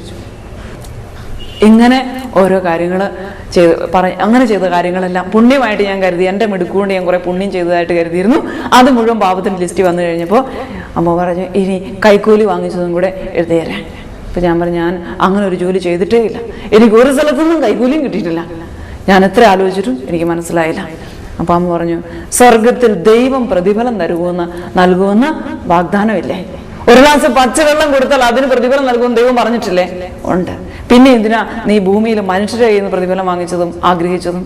ഇങ്ങനെ ഓരോ കാര്യങ്ങൾ അങ്ങനെ ചെയ്ത കാര്യങ്ങളെല്ലാം പുണ്യമായിട്ട് ഞാൻ കരുതി. എൻ്റെ മിടുക്കുകൊണ്ട് ഞാൻ കുറേ പുണ്യം ചെയ്തതായിട്ട് കരുതിയിരുന്നു. അത് മുഴുവൻ പാപത്തിൻ്റെ ലിസ്റ്റ് വന്നു കഴിഞ്ഞപ്പോൾ അമ്മ പറഞ്ഞു, ഇനി കൈക്കൂലി വാങ്ങിച്ചതും കൂടെ എഴുതി തരാൻ. അപ്പം ഞാൻ പറഞ്ഞു, ഞാൻ അങ്ങനെ ഒരു ജോലി ചെയ്തിട്ടേ ഇല്ല, എനിക്ക് ഒരു സ്ഥലത്തുനിന്നും കൈക്കൂലിയും കിട്ടിയിട്ടില്ല. ഞാൻ എത്ര ആലോചിച്ചിട്ടും എനിക്ക് മനസ്സിലായില്ല. അപ്പം അമ്മ പറഞ്ഞു, സ്വർഗത്തിൽ ദൈവം പ്രതിഫലം നൽകുമെന്ന് വാഗ്ദാനമില്ലേ, ഒരു ഗ്ലാസ് പച്ചവെള്ളം കൊടുത്താൽ അതിന് പ്രതിഫലം നൽകുമെന്ന് ദൈവം പറഞ്ഞിട്ടില്ലേ? ഉണ്ട്. പിന്നെ എന്തിനാ നീ ഭൂമിയിൽ മനുഷ്യരുടെ കയ്യിൽ നിന്ന് പ്രതിഫലം വാങ്ങിച്ചതും ആഗ്രഹിച്ചതും?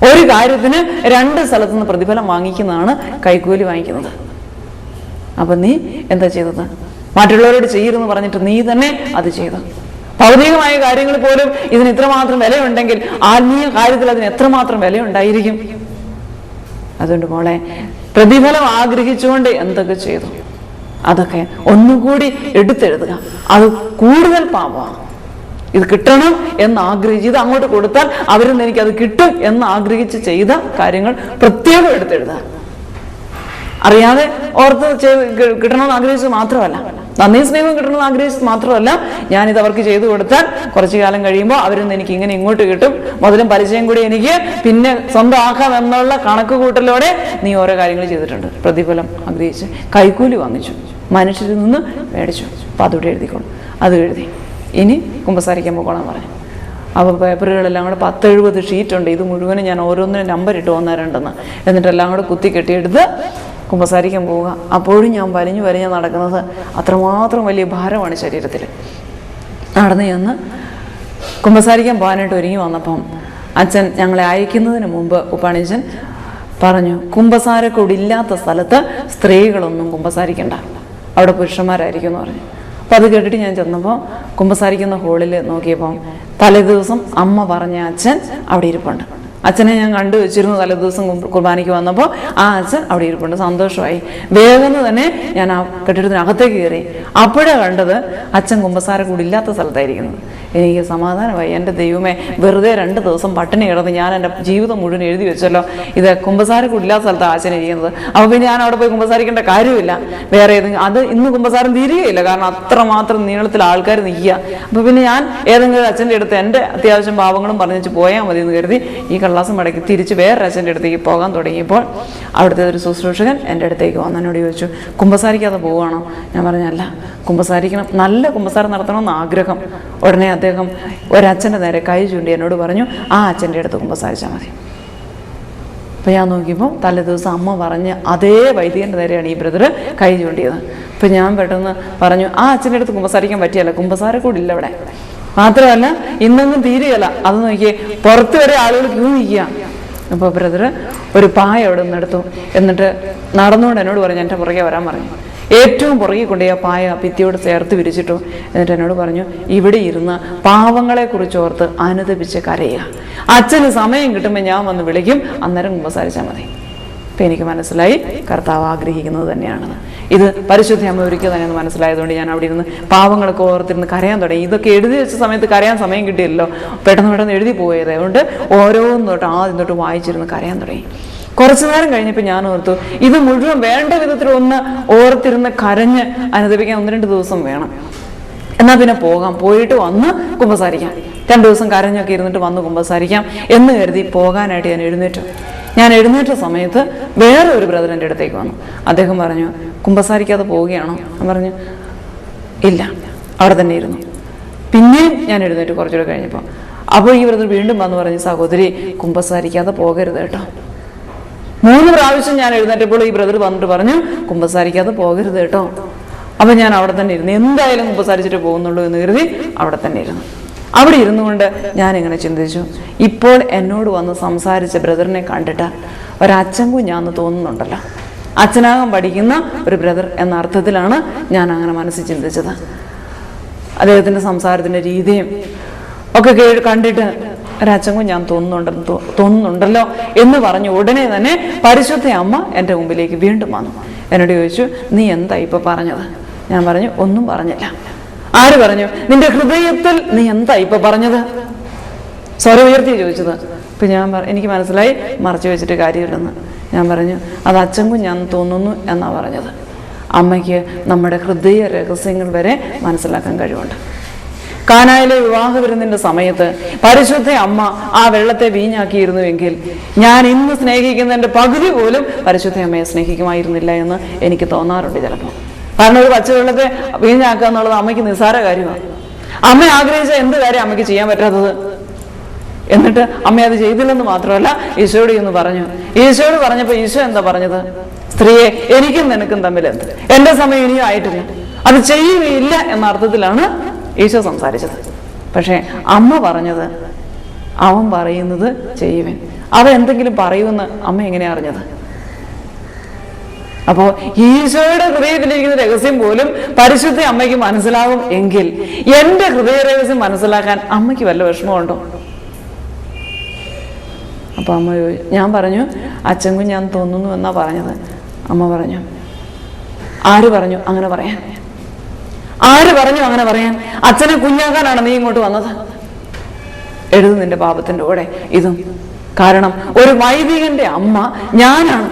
ഒരു കാര്യത്തിന് 2 സ്ഥലത്തു നിന്ന് പ്രതിഫലം വാങ്ങിക്കുന്നതാണ് കൈക്കൂലി വാങ്ങിക്കുന്നത്. അപ്പൊ നീ എന്താ ചെയ്തത്? മറ്റുള്ളവരോട് ചെയ്യരുതെന്ന് പറഞ്ഞിട്ട് നീ തന്നെ അത് ചെയ്തു. ഭൗതികമായ കാര്യങ്ങൾ പോലും ഇതിന് ഇത്രമാത്രം വിലയുണ്ടെങ്കിൽ ആത്മീയ കാര്യത്തിൽ അതിന് എത്രമാത്രം വിലയുണ്ടായിരിക്കും? അതുകൊണ്ട് മോളെ, പ്രതിഫലം ആഗ്രഹിച്ചുകൊണ്ട് എന്തൊക്കെ ചെയ്തു അതൊക്കെ ഒന്നുകൂടി എടുത്തെഴുതുക. അത് കൂടുതൽ പാപമാണ്. ഇത് കിട്ടണം എന്ന് ആഗ്രഹിച്ച്, ഇത് അങ്ങോട്ട് കൊടുത്താൽ അവരിൽ നിന്ന് എനിക്കത് കിട്ടും എന്ന് ആഗ്രഹിച്ച് ചെയ്ത കാര്യങ്ങൾ പ്രത്യേകം എടുത്തെഴുതുക. അറിയാതെ ഓർത്ത് കിട്ടണമെന്ന് ആഗ്രഹിച്ചത് മാത്രമല്ല, നന്ദി സ്നേഹം കിട്ടണമെന്ന് ആഗ്രഹിച്ചത് മാത്രമല്ല, ഞാനിത് അവർക്ക് ചെയ്തു കൊടുത്താൽ കുറച്ചു കാലം കഴിയുമ്പോൾ അവരിൽ നിന്ന് എനിക്ക് ഇങ്ങനെ ഇങ്ങോട്ട് കിട്ടും, മുതലും പലിശയും കൂടി എനിക്ക് പിന്നെ സ്വന്തമാക്കാം എന്നുള്ള കണക്ക് കൂട്ടലോടെ നീ ഓരോ കാര്യങ്ങൾ ചെയ്തിട്ടുണ്ട്. പ്രതിഫലം ആഗ്രഹിച്ച് കൈക്കൂലി വാങ്ങിച്ചു, മനുഷ്യരിൽ നിന്ന് മേടിച്ചു. അപ്പം അതുകൂടെ എഴുതിക്കോളും. അത് എഴുതി ഇനി കുമ്പസാരിക്കാൻ പോകണം പറഞ്ഞു. അപ്പോൾ പേപ്പറുകളെല്ലാം കൂടെ 10-70 ഷീറ്റുണ്ട്. ഇത് മുഴുവനും ഞാൻ ഓരോന്നിനും നമ്പർ ഇട്ട് 1, 2 എന്നിട്ടെല്ലാം കൂടെ കുത്തി കെട്ടിയെടുത്ത് കുമ്പസാരിക്കാൻ പോവുക. അപ്പോഴും ഞാൻ വലിഞ്ഞു നടക്കുന്നത് അത്രമാത്രം വലിയ ഭാരമാണ് ശരീരത്തിൽ. നടന്ന് ചെന്ന് കുമ്പസാരിക്കാൻ പോകാനായിട്ട് ഒരുങ്ങി വന്നപ്പം അച്ഛൻ ഞങ്ങളെ അയക്കുന്നതിന് മുമ്പ് ഉപ്പാണിച്ചൻ പറഞ്ഞു, കുമ്പസാരക്കൂടില്ലാത്ത സ്ഥലത്ത് സ്ത്രീകളൊന്നും കുമ്പസാരിക്കണ്ട, അവിടെ പുരുഷന്മാരായിരിക്കും എന്ന് പറഞ്ഞു. അപ്പം അത് കേട്ടിട്ട് ഞാൻ ചെന്നപ്പോൾ കുമ്പസാരിക്കുന്ന ഹോളിൽ നോക്കിയപ്പം തലേദിവസം അമ്മ പറഞ്ഞ അച്ഛൻ അവിടെ ഇരിപ്പുണ്ട്. അച്ഛനെ ഞാൻ കണ്ടു വെച്ചിരുന്നു. തലേദിവസം കുർബാനയ്ക്ക് വന്നപ്പോൾ ആ അച്ഛൻ അവിടെ ഇരിപ്പുണ്ട്. സന്തോഷമായി. വേഗം തന്നെ ഞാൻ ആ കെട്ടിടത്തിനകത്തേക്ക് കയറി. അപ്പോഴാണ് കണ്ടത് അച്ഛൻ കുമ്പസാരക്കൂടില്ലാത്ത സ്ഥലത്തായിരിക്കുന്നത്. എനിക്ക് സമാധാനമായി. എൻ്റെ ദൈവമേ, വെറുതെ 2 ദിവസം പട്ടിണി കിടന്ന് ഞാൻ എൻ്റെ ജീവിതം മുഴുവൻ എഴുതി വെച്ചല്ലോ, ഇത് കുമ്പസാരക്കൂടില്ലാത്ത സ്ഥലത്താണ് അച്ഛനെ ചെയ്യുന്നത്. അപ്പോൾ പിന്നെ ഞാൻ അവിടെ പോയി കുമ്പസാരിക്കേണ്ട കാര്യമില്ല. വേറെ ഏതെങ്കിലും അത് ഇന്ന് കുമ്പസാരം തീരുകയില്ല, കാരണം അത്രമാത്രം നീളത്തിൽ ആൾക്കാർ നിൽക്കുക. അപ്പോൾ പിന്നെ ഞാൻ ഏതെങ്കിലും അച്ഛൻ്റെ അടുത്ത് എൻ്റെ അത്യാവശ്യം പാവങ്ങളും പറഞ്ഞു പോയാൽ മതി എന്ന് കരുതി ഈ കള്ളാസം മടക്കി തിരിച്ച് വേറെ അച്ഛൻ്റെ അടുത്തേക്ക് പോകാൻ തുടങ്ങിയപ്പോൾ അവിടുത്തെ ഒരു ശുശ്രൂഷകൻ എൻ്റെ അടുത്തേക്ക് വന്ന് എന്നോട് ചോദിച്ചു, കുമ്പസാരിക്കാതെ പോവുകയാണോ? ഞാൻ പറഞ്ഞല്ല, കുമ്പസാരിക്കണം, നല്ല കുമ്പസാരം നടത്തണമെന്ന് ആഗ്രഹം. ഉടനെ അദ്ദേഹം ഒരച്ഛൻ്റെ നേരെ കൈ ചൂണ്ടി എന്നോട് പറഞ്ഞു, ആ അച്ഛൻ്റെ അടുത്ത് കുമ്പസാരിച്ചാൽ മതി. അപ്പം ഞാൻ നോക്കിയപ്പോൾ തലേദിവസം അമ്മ പറഞ്ഞ് അതേ വൈദികൻ്റെ നേരെയാണ് ഈ ബ്രദർ കൈ ചൂണ്ടിയത്. അപ്പം ഞാൻ പെട്ടെന്ന് പറഞ്ഞു, ആ അച്ഛൻ്റെ അടുത്ത് കുമ്പസാരിക്കാൻ പറ്റിയല്ല, കുമ്പസാരക്കൂടില്ല അവിടെ. മാത്രമല്ല ഇന്നൊന്നും തീരുകയല്ല. അത് നോക്കിയേ, പുറത്ത് വരെ ആളുകൾ ക്യൂ നിൽക്കുക. അപ്പോൾ ബ്രദർ ഒരു പായ അവിടെ നിന്ന് എടുത്തു. എന്നിട്ട് നടന്നുകൊണ്ട് എന്നോട് പറഞ്ഞു, എൻ്റെ പുറകെ വരാൻ പറഞ്ഞു. ഏറ്റവും പുറകെ കൊണ്ട് ആ പായ ഭിത്തിയോട് ചേർത്ത് വിരിച്ചിട്ടു. എന്നിട്ട് എന്നോട് പറഞ്ഞു, ഇവിടെ ഇരുന്ന് പാവങ്ങളെക്കുറിച്ച് ഓർത്ത് അനുതപിച്ച് കരയുക. അച്ഛന് സമയം കിട്ടുമ്പോൾ ഞാൻ വന്ന് വിളിക്കും, അന്നേരം കുമ്പസാരിച്ചാൽ മതി. അപ്പം എനിക്ക് മനസ്സിലായി കർത്താവ് ആഗ്രഹിക്കുന്നത് തന്നെയാണത്. ഇത് പരിശുദ്ധ അമ്മ ഒരിക്കൽ തന്നെ മനസ്സിലായതുകൊണ്ട് ഞാൻ അവിടെ ഇരുന്ന് പാവങ്ങളൊക്കെ ഓർത്തിരുന്ന് കരയാൻ തുടങ്ങി. ഇതൊക്കെ എഴുതി വെച്ച സമയത്ത് കരയാൻ സമയം കിട്ടിയില്ലല്ലോ, പെട്ടെന്ന് എഴുതി പോയത്. അതുകൊണ്ട് ഓരോന്നും തൊട്ട് ആദ്യം തൊട്ട് വായിച്ചിരുന്ന് കരയാൻ തുടങ്ങി. കുറച്ചു നേരം കഴിഞ്ഞപ്പോൾ ഞാൻ ഓർത്തു, ഇത് മുഴുവൻ വേണ്ട വിധത്തിൽ ഒന്ന് ഓർത്തിരുന്ന് കരഞ്ഞ് അനുദപിക്കാൻ 1-2 ദിവസം വേണം. എന്നാൽ പിന്നെ പോകാം, പോയിട്ട് വന്ന് കുമ്പസാരിക്കാം. 2 ദിവസം കരഞ്ഞൊക്കെ ഇരുന്നിട്ട് വന്ന് കുമ്പസാരിക്കാം എന്ന് കരുതി പോകാനായിട്ട് ഞാൻ എഴുന്നേറ്റു. ഞാൻ എഴുന്നേറ്റ സമയത്ത് വേറെ ഒരു ബ്രദർ എൻ്റെ അടുത്തേക്ക് വന്നു. അദ്ദേഹം പറഞ്ഞു, കുമ്പസാരിക്കാതെ പോവുകയാണോ? ഞാൻ പറഞ്ഞു, ഇല്ല, അവിടെ തന്നെ ഇരുന്നു. പിന്നെയും ഞാൻ എഴുന്നേറ്റ് കുറച്ചുകൂടെ കഴിഞ്ഞപ്പോൾ. അപ്പോൾ ഈ ബ്രദർ വീണ്ടും വന്ന് പറഞ്ഞു, സഹോദരി, കുമ്പസാരിക്കാതെ പോകരുത് കേട്ടോ. 3 പ്രാവശ്യം ഞാൻ എഴുന്നേറ്റപ്പോൾ ഈ ബ്രദർ വന്നിട്ട് പറഞ്ഞു, കുമ്പസാരിക്കാതെ പോകരുത് കേട്ടോ. അപ്പം ഞാൻ അവിടെ തന്നെ ഇരുന്നു. എന്തായാലും കുമ്പസാരിച്ചിട്ട് പോകുന്നുള്ളൂ എന്ന് കരുതി അവിടെ തന്നെ ഇരുന്നു. അവിടെ ഇരുന്നു കൊണ്ട് ഞാനിങ്ങനെ ചിന്തിച്ചു, ഇപ്പോൾ എന്നോട് വന്ന് സംസാരിച്ച ബ്രദറിനെ കണ്ടിട്ട് ഒരച്ഛൻ കുഞ്ഞാന്ന് തോന്നുന്നുണ്ടല്ലോ. അച്ഛനാകാൻ പഠിക്കുന്ന ഒരു ബ്രദർ എന്ന അർത്ഥത്തിലാണ് ഞാൻ അങ്ങനെ മനസ്സിൽ ചിന്തിച്ചത്. അദ്ദേഹത്തിൻ്റെ സംസാരത്തിൻ്റെ രീതിയും ഒക്കെ കണ്ടിട്ട് ഒരച്ഛൻ കുഞ്ഞാൻ തോന്നുന്നുണ്ടല്ലോ എന്ന് പറഞ്ഞു ഉടനെ തന്നെ പരിശുദ്ധ അമ്മ എൻ്റെ മുമ്പിലേക്ക് വീണ്ടും വന്നു. എന്നോട് ചോദിച്ചു, നീ എന്താ ഇപ്പം പറഞ്ഞത്? ഞാൻ പറഞ്ഞു, ഒന്നും പറഞ്ഞില്ല. ആര് പറഞ്ഞു? നിന്റെ ഹൃദയത്തിൽ നീ എന്താ ഇപ്പൊ പറഞ്ഞത്? സ്വരം ഉയർത്തി ചോദിച്ചത്. ഇപ്പൊ എനിക്ക് മനസ്സിലായി മറച്ചു വെച്ചിട്ട് കാര്യമില്ലെന്ന്. ഞാൻ പറഞ്ഞു, അത് അച്ഛൻ കുഞ്ഞാൻ തോന്നുന്നു എന്നാ പറഞ്ഞത്. അമ്മയ്ക്ക് നമ്മുടെ ഹൃദയ രഹസ്യങ്ങൾ വരെ മനസ്സിലാക്കാൻ കഴിവുണ്ട്. കാനായിലെ വിവാഹ വിരുന്നിന്റെ സമയത്ത് പരിശുദ്ധ അമ്മ ആ വെള്ളത്തെ വീഞ്ഞാക്കിയിരുന്നുവെങ്കിൽ ഞാൻ ഇന്ന് സ്നേഹിക്കുന്നതിന്റെ പകുതി പോലും പരിശുദ്ധ അമ്മയെ സ്നേഹിക്കുമായിരുന്നില്ല എന്ന് എനിക്ക് തോന്നാറുണ്ട് ചിലപ്പോൾ. കാരണം ഒരു പച്ചവെള്ളത്തെ വീഞ്ഞാക്കുക എന്നുള്ളത് അമ്മയ്ക്ക് നിസ്സാര കാര്യമാണ്. അമ്മ ആഗ്രഹിച്ച എന്ത് കാര്യം അമ്മയ്ക്ക് ചെയ്യാൻ പറ്റാത്തത്? എന്നിട്ട് അമ്മ അത് ചെയ്തില്ലെന്ന് മാത്രമല്ല ഈശോയോട് എന്ന് പറഞ്ഞു. ഈശോയോട് പറഞ്ഞപ്പോൾ ഈശോ എന്താ പറഞ്ഞത്? സ്ത്രീയെ, എനിക്കും നിനക്കും തമ്മിൽ എന്ത്? എൻ്റെ സമയം ഇനിയും ആയിട്ടില്ല, അത് ചെയ്യുകയില്ല എന്ന അർത്ഥത്തിലാണ് ഈശോ സംസാരിച്ചത്. പക്ഷെ അമ്മ പറഞ്ഞത്, അവൻ പറയുന്നത് ചെയ്യുവൻ. അതെന്തെങ്കിലും പറയുമെന്ന് അമ്മ എങ്ങനെയാ അറിഞ്ഞത്? അപ്പോ ഈശോയുടെ ഹൃദയത്തിലിരിക്കുന്ന രഹസ്യം പോലും പരിശുദ്ധ അമ്മയ്ക്ക് മനസ്സിലാവും എങ്കിൽ എന്റെ ഹൃദയ രഹസ്യം മനസ്സിലാക്കാൻ അമ്മയ്ക്ക് വല്ല വിഷമമുണ്ടോ? അപ്പൊ അമ്മ ഞാൻ പറഞ്ഞു, അച്ഛൻ കുഞ്ഞാൻ തോന്നുന്നു എന്നാ പറഞ്ഞത്. അമ്മ പറഞ്ഞു, ആര് പറഞ്ഞു അങ്ങനെ പറയാൻ? ആര് പറഞ്ഞു അങ്ങനെ പറയാൻ? അച്ഛനെ കുഞ്ഞാക്കാനാണ് നീ ഇങ്ങോട്ട് വന്നത്. എഴുതു നിന്റെ പാപത്തിന്റെ കൂടെ ഇതും. കാരണം ഒരു വൈദികന്റെ അമ്മ ഞാനാണ്,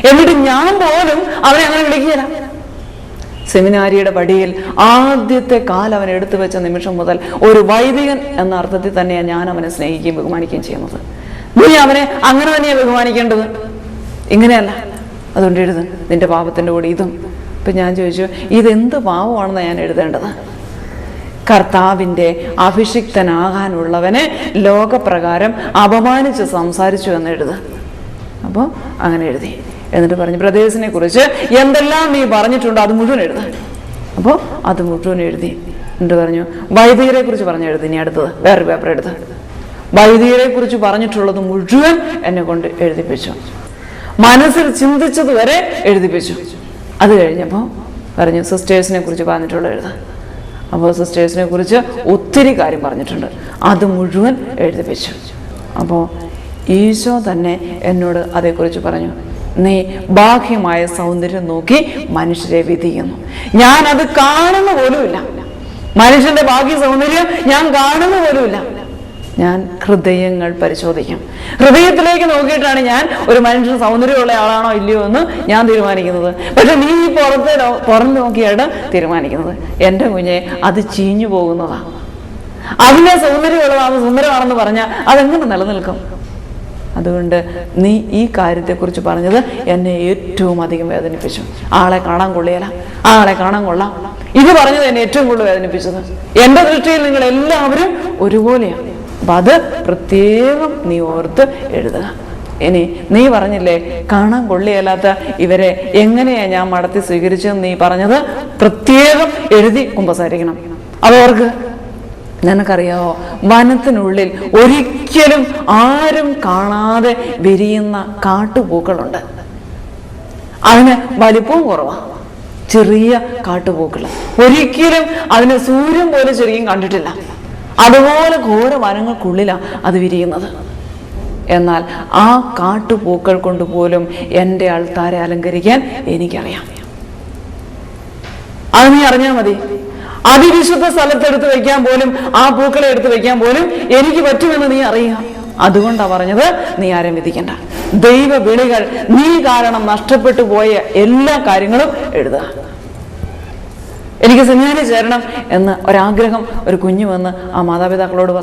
എന്നിട്ട് ഞാൻ പോലും അവനെ അങ്ങനെ വിളിക്കുകയില്ല. സെമിനാരിയുടെ പടിയിൽ ആദ്യത്തെ കാലം അവൻ എടുത്തു വെച്ച നിമിഷം മുതൽ ഒരു വൈദികൻ എന്ന അർത്ഥത്തിൽ തന്നെയാണ് ഞാൻ അവനെ സ്നേഹിക്കുകയും ബഹുമാനിക്കുകയും ചെയ്യുന്നത്. നീ അവനെ അങ്ങനെ തന്നെയാണ് ബഹുമാനിക്കേണ്ടത്, ഇങ്ങനെയല്ല. അതുകൊണ്ട് എഴുത് നിന്റെ പാപത്തിന്റെ കൂടെ ഇതും. ഇപ്പൊ ഞാൻ ചോദിച്ചു, ഇതെന്ത് പാവമാണെന്നാണ് ഞാൻ എഴുതേണ്ടത്? കർത്താവിൻ്റെ അഭിഷിക്തനാകാനുള്ളവനെ ലോകപ്രകാരം അപമാനിച്ച് സംസാരിച്ചു എന്ന് എഴുത്. അപ്പോൾ അങ്ങനെ എഴുതി. എന്നിട്ട് പറഞ്ഞു, ബ്രദേഴ്സിനെ കുറിച്ച് എന്തെല്ലാം നീ പറഞ്ഞിട്ടുണ്ടോ അത് മുഴുവൻ എഴുതാൻ. അപ്പോൾ അത് മുഴുവൻ എഴുതി. എന്നിട്ട് പറഞ്ഞു, വൈദികരെ കുറിച്ച് പറഞ്ഞു എഴുതി. ഇനി അടുത്തത് വേറൊരു പേപ്പർ എടുത്ത് വൈദികരെ കുറിച്ച് പറഞ്ഞിട്ടുള്ളത് മുഴുവൻ എന്നെ കൊണ്ട് എഴുതിപ്പിച്ചു. മനസ്സിൽ ചിന്തിച്ചത് വരെ എഴുതിപ്പിച്ചു. അത് കഴിഞ്ഞപ്പോൾ പറഞ്ഞു, സിസ്റ്റേഴ്സിനെ കുറിച്ച് പറഞ്ഞിട്ടുള്ള എഴുതാൻ. അപ്പോൾ സിസ്റ്റേഴ്സിനെ കുറിച്ച് ഒത്തിരി കാര്യം പറഞ്ഞിട്ടുണ്ട്, അത് മുഴുവൻ എഴുതിപ്പിച്ചു. അപ്പോൾ ഈശോ തന്നെ എന്നോട് അതേക്കുറിച്ച് പറഞ്ഞു, നീ ബാഹ്യമായ സൗന്ദര്യം നോക്കി മനുഷ്യരെ വിധിക്കുന്നു. ഞാൻ അത് കാണുന്ന പോലുമില്ല. മനുഷ്യന്റെ ബാഹ്യ സൗന്ദര്യം ഞാൻ കാണുന്ന പോലുമില്ല. ഞാൻ ഹൃദയങ്ങൾ പരിശോധിക്കും. ഹൃദയത്തിലേക്ക് നോക്കിയിട്ടാണ് ഞാൻ ഒരു മനുഷ്യൻ സൗന്ദര്യമുള്ള ആളാണോ ഇല്ലയോ എന്ന് ഞാൻ തീരുമാനിക്കുന്നത്. പക്ഷെ നീ പുറം നോക്കിയാണ് തീരുമാനിക്കുന്നത്. എൻ്റെ കുഞ്ഞെ, അത് ചീഞ്ഞു പോകുന്നതാണ്. അതിനെ സൗന്ദര്യമുള്ളതാണ്, സുന്ദരമാണെന്ന് പറഞ്ഞാൽ അതെങ്ങനെ നിലനിൽക്കും? അതുകൊണ്ട് നീ ഈ കാര്യത്തെക്കുറിച്ച് പറഞ്ഞത് എന്നെ ഏറ്റവും അധികം വേദനിപ്പിച്ചു. ആളെ കാണാൻ കൊള്ളിയല്ല, ആളെ കാണാൻ കൊള്ളാം, ഇത് പറഞ്ഞത് എന്നെ ഏറ്റവും കൂടുതൽ വേദനിപ്പിച്ചത്. എൻ്റെ ദൃഷ്ടിയിൽ നിങ്ങൾ എല്ലാവരും ഒരുപോലെയാണ്. അപ്പൊ അത് പ്രത്യേകം നീ ഓർത്ത് എഴുതുക. ഇനി നീ പറഞ്ഞില്ലേ കാണാൻ കൊള്ളിയല്ലാത്ത ഇവരെ എങ്ങനെയാ ഞാൻ മടത്തി സ്വീകരിച്ചതെന്ന് നീ പറഞ്ഞത് പ്രത്യേകം എഴുതി കുമ്പസാരിക്കണം. അതോർക്ക്. നിനക്കറിയാവോ, വനത്തിനുള്ളിൽ ഒരിക്കലും ആരും കാണാതെ വിരിയുന്ന കാട്ടുപൂക്കളുണ്ട്. അതിന് വലിപ്പവും കുറവാണ്, ചെറിയ കാട്ടുപൂക്കൾ. ഒരിക്കലും അതിന് സൂര്യൻ പോലും ശരിക്കും കണ്ടിട്ടില്ല. അതുപോലെ ഘോര വനങ്ങൾക്കുള്ളിലാണ് അത് വിരിയുന്നത്. എന്നാൽ ആ കാട്ടുപൂക്കൾ കൊണ്ട് പോലും എൻ്റെ ആൾക്കാരെ അലങ്കരിക്കാൻ എനിക്കറിയാം. അത് നീ അറിഞ്ഞാൽ മതി. അതിവിശുദ്ധ സ്ഥലത്തെടുത്ത് വെക്കാൻ പോലും, ആ പൂക്കളെ എടുത്ത് വെക്കാൻ പോലും എനിക്ക് പറ്റുമെന്ന് നീ അറിയുക. അതുകൊണ്ടാണ് പറഞ്ഞത്, നീ ആരെയും വിധിക്കണ്ട. ദൈവ വിളികൾ നീ കാരണം നഷ്ടപ്പെട്ടു പോയ എല്ലാ കാര്യങ്ങളും എഴുതുക. എനിക്ക് സെമിനാരിൽ ചേരണം എന്ന് ഒരാഗ്രഹം ഒരു കുഞ്ഞു വന്ന് ആ മാതാപിതാക്കളോടോ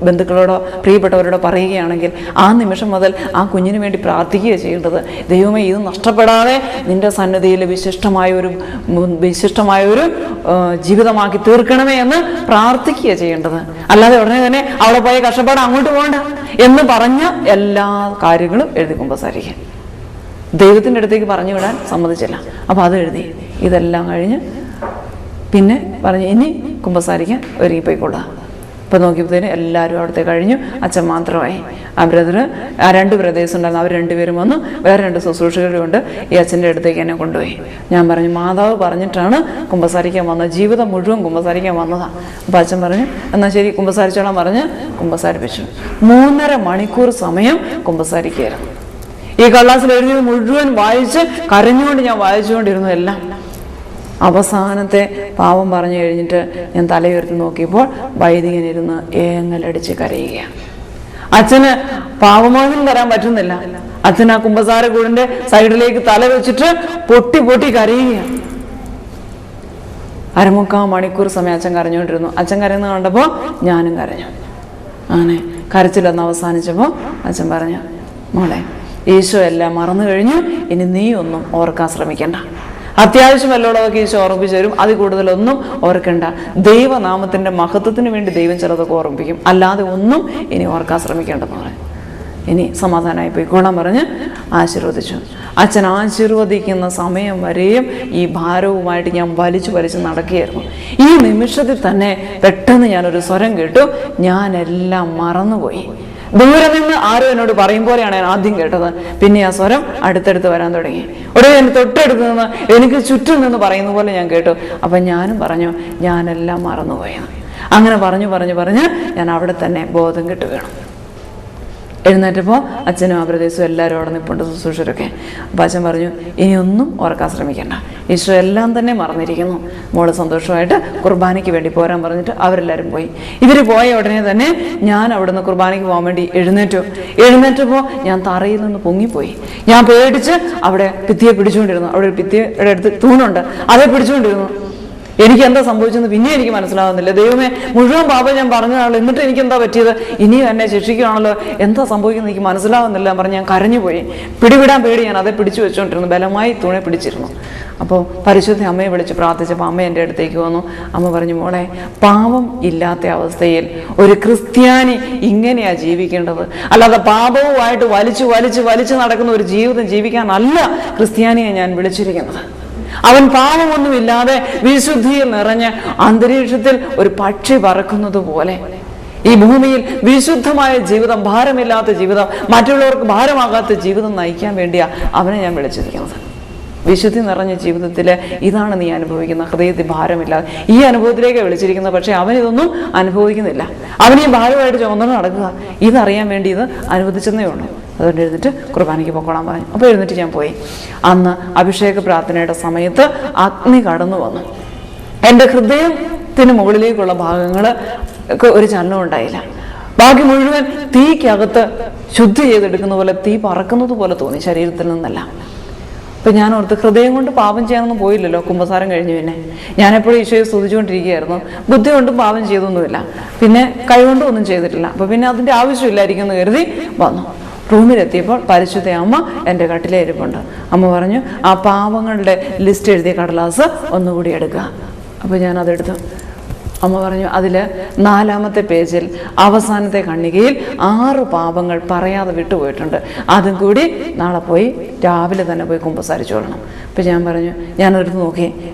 ബന്ധുക്കളോടോ പ്രിയപ്പെട്ടവരോടോ പറയുകയാണെങ്കിൽ ആ നിമിഷം മുതൽ ആ കുഞ്ഞിന് വേണ്ടി പ്രാർത്ഥിക്കുക ചെയ്യേണ്ടത്. ദൈവമേ, ഇത് നഷ്ടപ്പെടാതെ നിന്റെ സന്നിധിയിൽ വിശിഷ്ടമായ ഒരു ജീവിതമാക്കി തീർക്കണമേ എന്ന് പ്രാർത്ഥിക്കുക ചെയ്യേണ്ടത്. അല്ലാതെ ഉടനെ തന്നെ അവിടെ പോയ കഷ്ടപ്പാട് അങ്ങോട്ട് പോകണ്ട എന്ന് പറഞ്ഞ എല്ലാ കാര്യങ്ങളും എഴുതി കുമ്പസാരിക്കുക. ദൈവത്തിൻ്റെ അടുത്തേക്ക് പറഞ്ഞു വിടാൻ സമ്മതിച്ചില്ല. അപ്പോൾ അത് എഴുതി. ഇതെല്ലാം കഴിഞ്ഞ് പിന്നെ പറഞ്ഞു, ഇനി കുമ്പസാരിക്കാൻ ഒരുങ്ങിപ്പോയിക്കൊള്ളുക. ഇപ്പം നോക്കിയപ്പോഴത്തേന് എല്ലാവരും അവിടുത്തെ കഴിഞ്ഞു. അച്ഛൻ മാത്രമായി. ആ രണ്ട് ബ്രദേഴ്സ് ഉണ്ടായിരുന്നു. അവർ രണ്ടുപേരും വന്നു. വേറെ രണ്ട് ശുശ്രൂഷകരും ഉണ്ട്. ഈ അച്ഛൻ്റെ അടുത്തേക്ക് എന്നെ കൊണ്ടുപോയി. ഞാൻ പറഞ്ഞു, മാതാവ് പറഞ്ഞിട്ടാണ് കുമ്പസാരിക്കാൻ വന്നത്, ജീവിതം മുഴുവൻ കുമ്പസാരിക്കാൻ വന്നതാണ്. അപ്പം അച്ഛൻ പറഞ്ഞു, എന്നാൽ ശരി കുമ്പസാരിച്ചോളാൻ പറഞ്ഞ് കുമ്പസാരിപ്പിച്ചു. 3.5 മണിക്കൂർ സമയം കുമ്പസാരിക്കുകയായിരുന്നു. ഈ കള്ളാസിൽ എഴുതിയത് മുഴുവൻ വായിച്ച് കരഞ്ഞുകൊണ്ട് ഞാൻ വായിച്ചുകൊണ്ടിരുന്നു എല്ലാം. അവസാനത്തെ പാവം പറഞ്ഞു കഴിഞ്ഞിട്ട് ഞാൻ തലയുയർത്തി നോക്കിയപ്പോൾ വൈദികനിരുന്ന് ഏങ്ങലടിച്ച് കരയുകയാണ്. അച്ഛന് പാവമോചനം തരാൻ പറ്റുന്നില്ല. അച്ഛൻ ആ കുമ്പസാരക്കൂടിന്റെ സൈഡിലേക്ക് തല വെച്ചിട്ട് പൊട്ടി പൊട്ടി കരയുകയാണ്. 1/4 മണിക്കൂർ സമയം അച്ഛൻ കരഞ്ഞുകൊണ്ടിരുന്നു. അച്ഛൻ കരയുന്നത് കണ്ടപ്പോൾ ഞാനും കരഞ്ഞു. അങ്ങനെ കരച്ചിലൊന്ന് അവസാനിച്ചപ്പോൾ അച്ഛൻ പറഞ്ഞു, മോളെ, ഈശോ എല്ലാം മറന്നു കഴിഞ്ഞു, ഇനി നീ ഒന്നും ഓർക്കാൻ ശ്രമിക്കണ്ട. അത്യാവശ്യം വല്ലോടൊക്കെ ഈശോ ഓർമ്മിപ്പിച്ചു തരും. അതിൽ കൂടുതലൊന്നും ഓർക്കണ്ട. ദൈവനാമത്തിന്റെ മഹത്വത്തിന് വേണ്ടി ദൈവം ചിലതൊക്കെ ഓർമ്മിപ്പിക്കും, അല്ലാതെ ഒന്നും ഇനി ഓർക്കാൻ ശ്രമിക്കേണ്ടെന്ന് പറയും. ഇനി സമാധാനമായി പോയിക്കോളാൻ പറഞ്ഞ് ആശീർവദിച്ചു. അച്ഛൻ ആശീർവദിക്കുന്ന സമയം വരെയും ഈ ഭാരവുമായിട്ട് ഞാൻ വലിച്ചു നടക്കുകയായിരുന്നു. ഈ നിമിഷത്തിൽ തന്നെ പെട്ടെന്ന് ഞാനൊരു സ്വരം കേട്ടു. ഞാനെല്ലാം മറന്നുപോയി. ദൂരെ നിന്ന് ആരോ എന്നോട് പറയും പോലെയാണ് ഞാൻ ആദ്യം കേട്ടത്. പിന്നെ ആ സ്വരം അടുത്തടുത്ത് വരാൻ തുടങ്ങി. ഉടനെ എന്നെ തൊട്ടടുത്ത് നിന്ന് എനിക്ക് ചുറ്റും നിന്ന് പറയുന്ന പോലെ ഞാൻ കേട്ടു. അപ്പം ഞാനും പറഞ്ഞു, ഞാനെല്ലാം മറന്നുപോയെന്ന്. അങ്ങനെ പറഞ്ഞ് ഞാൻ അവിടെ തന്നെ ബോധം കെട്ട് വീണു. എഴുന്നേറ്റപ്പോൾ അച്ഛനും ആ പ്രദേശവും എല്ലാവരും അവിടെ നിൽപ്പുണ്ട്, ശുശ്രൂഷരൊക്കെ. അപ്പം അച്ഛൻ പറഞ്ഞു, ഇനിയൊന്നും ഓർക്കാൻ ശ്രമിക്കേണ്ട, ഈശോ എല്ലാം തന്നെ മറന്നിരിക്കുന്നു. മോള് സന്തോഷമായിട്ട് കുർബാനയ്ക്ക് വേണ്ടി പോരാൻ പറഞ്ഞിട്ട് അവരെല്ലാവരും പോയി. ഇവർ പോയ ഉടനെ തന്നെ ഞാൻ അവിടുന്ന് കുർബാനയ്ക്ക് പോകാൻ വേണ്ടി എഴുന്നേറ്റപ്പോൾ ഞാൻ തറയിൽ നിന്ന് പൊങ്ങിപ്പോയി. ഞാൻ പേടിച്ച് അവിടെ ഭിത്തിയെ പിടിച്ചുകൊണ്ടിരുന്നു. അവിടെ ഒരു ഭിത്തിയുടെ അടുത്ത് തൂണുണ്ട്, അതേ പിടിച്ചുകൊണ്ടിരുന്നു. എനിക്ക് എന്താ സംഭവിച്ചെന്ന് പിന്നെ എനിക്ക് മനസ്സിലാവുന്നില്ല. ദൈവമേ, മുഴുവൻ പാപം ഞാൻ പറഞ്ഞതാണല്ലോ, എന്നിട്ട് എനിക്ക് എന്താ പറ്റിയത്? ഇനിയും എന്നെ ശിക്ഷിക്കുകയാണല്ലോ, എന്താ സംഭവിക്കുന്നത് എനിക്ക് മനസ്സിലാവുന്നില്ല പറഞ്ഞ് ഞാൻ കരഞ്ഞുപോയി. പിടിവിടാൻ പേടി, ഞാൻ അതേ പിടിച്ചു വെച്ചുകൊണ്ടിരുന്നു, ബലമായി തൂണെ പിടിച്ചിരുന്നു. അപ്പോൾ പരിശുദ്ധ അമ്മയെ വിളിച്ച് പ്രാർത്ഥിച്ചപ്പോൾ അമ്മ എൻ്റെ അടുത്തേക്ക് വന്നു. അമ്മ പറഞ്ഞു, മോളെ, പാപം ഇല്ലാത്ത അവസ്ഥയിൽ ഒരു ക്രിസ്ത്യാനി ഇങ്ങനെയാ ജീവിക്കേണ്ടത്, അല്ലാതെ പാപവുമായിട്ട് വലിച്ചു നടക്കുന്ന ഒരു ജീവിതം ജീവിക്കാനല്ല ക്രിസ്ത്യാനിയെ ഞാൻ വിളിച്ചിരിക്കുന്നത്. അവൻ പാപമൊന്നുമില്ലാതെ വിശുദ്ധിയിൽ നിറഞ്ഞ് അന്തരീക്ഷത്തിൽ ഒരു പക്ഷി പറക്കുന്നത് പോലെ ഈ ഭൂമിയിൽ വിശുദ്ധമായ ജീവിതം, ഭാരമില്ലാത്ത ജീവിതം, മറ്റുള്ളവർക്ക് ഭാരമാകാത്ത ജീവിതം നയിക്കാൻ വേണ്ടിയാ അവനെ ഞാൻ വിളിച്ചിരിക്കുന്നത്. വിശുദ്ധി നിറഞ്ഞ ജീവിതത്തിൽ ഇതാണ് നീ അനുഭവിക്കുന്ന, ഹൃദയത്തിൽ ഭാരമില്ലാതെ. ഈ അനുഭവത്തിലേക്ക് വിളിച്ചിരിക്കുന്നത്. പക്ഷെ അവനിതൊന്നും അനുഭവിക്കുന്നില്ല. അവനീ ഭാരമായിട്ട് ചുമന്നു നടക്കുക. ഇതറിയാൻ വേണ്ടി ഇത് അനുവദിച്ചെന്നേ ഉള്ളൂ. അതുകൊണ്ട് എഴുന്നിട്ട് കുർബാനയ്ക്ക് പൊക്കോളാൻ പറഞ്ഞു. അപ്പോൾ എഴുന്നിട്ട് ഞാൻ പോയി. അന്ന് അഭിഷേക പ്രാർത്ഥനയുടെ സമയത്ത് അഗ്നി കടന്നു വന്നു. എൻ്റെ ഹൃദയത്തിന് മുകളിലേക്കുള്ള ഭാഗങ്ങൾ ഒരു ചലനവും ഉണ്ടായില്ല. ബാക്കി മുഴുവൻ തീക്കകത്ത് ശുദ്ധി ചെയ്തെടുക്കുന്ന പോലെ, തീ പറക്കുന്നത് പോലെ തോന്നി ശരീരത്തിൽ നിന്നല്ല. അപ്പം ഞാൻ ഓർത്ത്, ഹൃദയം കൊണ്ട് പാപം ചെയ്യാനൊന്നും പോയില്ലല്ലോ കുമ്പസാരം കഴിഞ്ഞു. പിന്നെ ഞാനെപ്പോഴും ഈശോയെ സ്തുതിച്ചുകൊണ്ടിരിക്കുകയായിരുന്നു. ബുദ്ധി കൊണ്ടും പാപം ചെയ്തൊന്നുമില്ല, പിന്നെ കൈകൊണ്ടും ഒന്നും ചെയ്തിട്ടില്ല. അപ്പം പിന്നെ അതിൻ്റെ ആവശ്യമില്ലായിരിക്കും എന്ന് കരുതി വന്നു. റൂമിലെത്തിയപ്പോൾ പരിശുദ്ധ അമ്മ എൻ്റെ കട്ടിലേ ഇരിപ്പുണ്ട്. അമ്മ പറഞ്ഞു, ആ പാവങ്ങളുടെ ലിസ്റ്റ് എഴുതിയ കടലാസ് ഒന്നുകൂടി എടുക്കുക. അപ്പോൾ ഞാനതെടുത്തു. അമ്മ പറഞ്ഞു, അതിൽ 4-ാമത്തെ പേജിൽ അവസാനത്തെ ഖണ്ഡികയിൽ 6 പാപങ്ങൾ പറയാതെ വിട്ടുപോയിട്ടുണ്ട്. അതും കൂടി നാളെ പോയി രാവിലെ തന്നെ പോയി കുമ്പസാരിച്ചോളണം. അപ്പം ഞാൻ പറഞ്ഞു,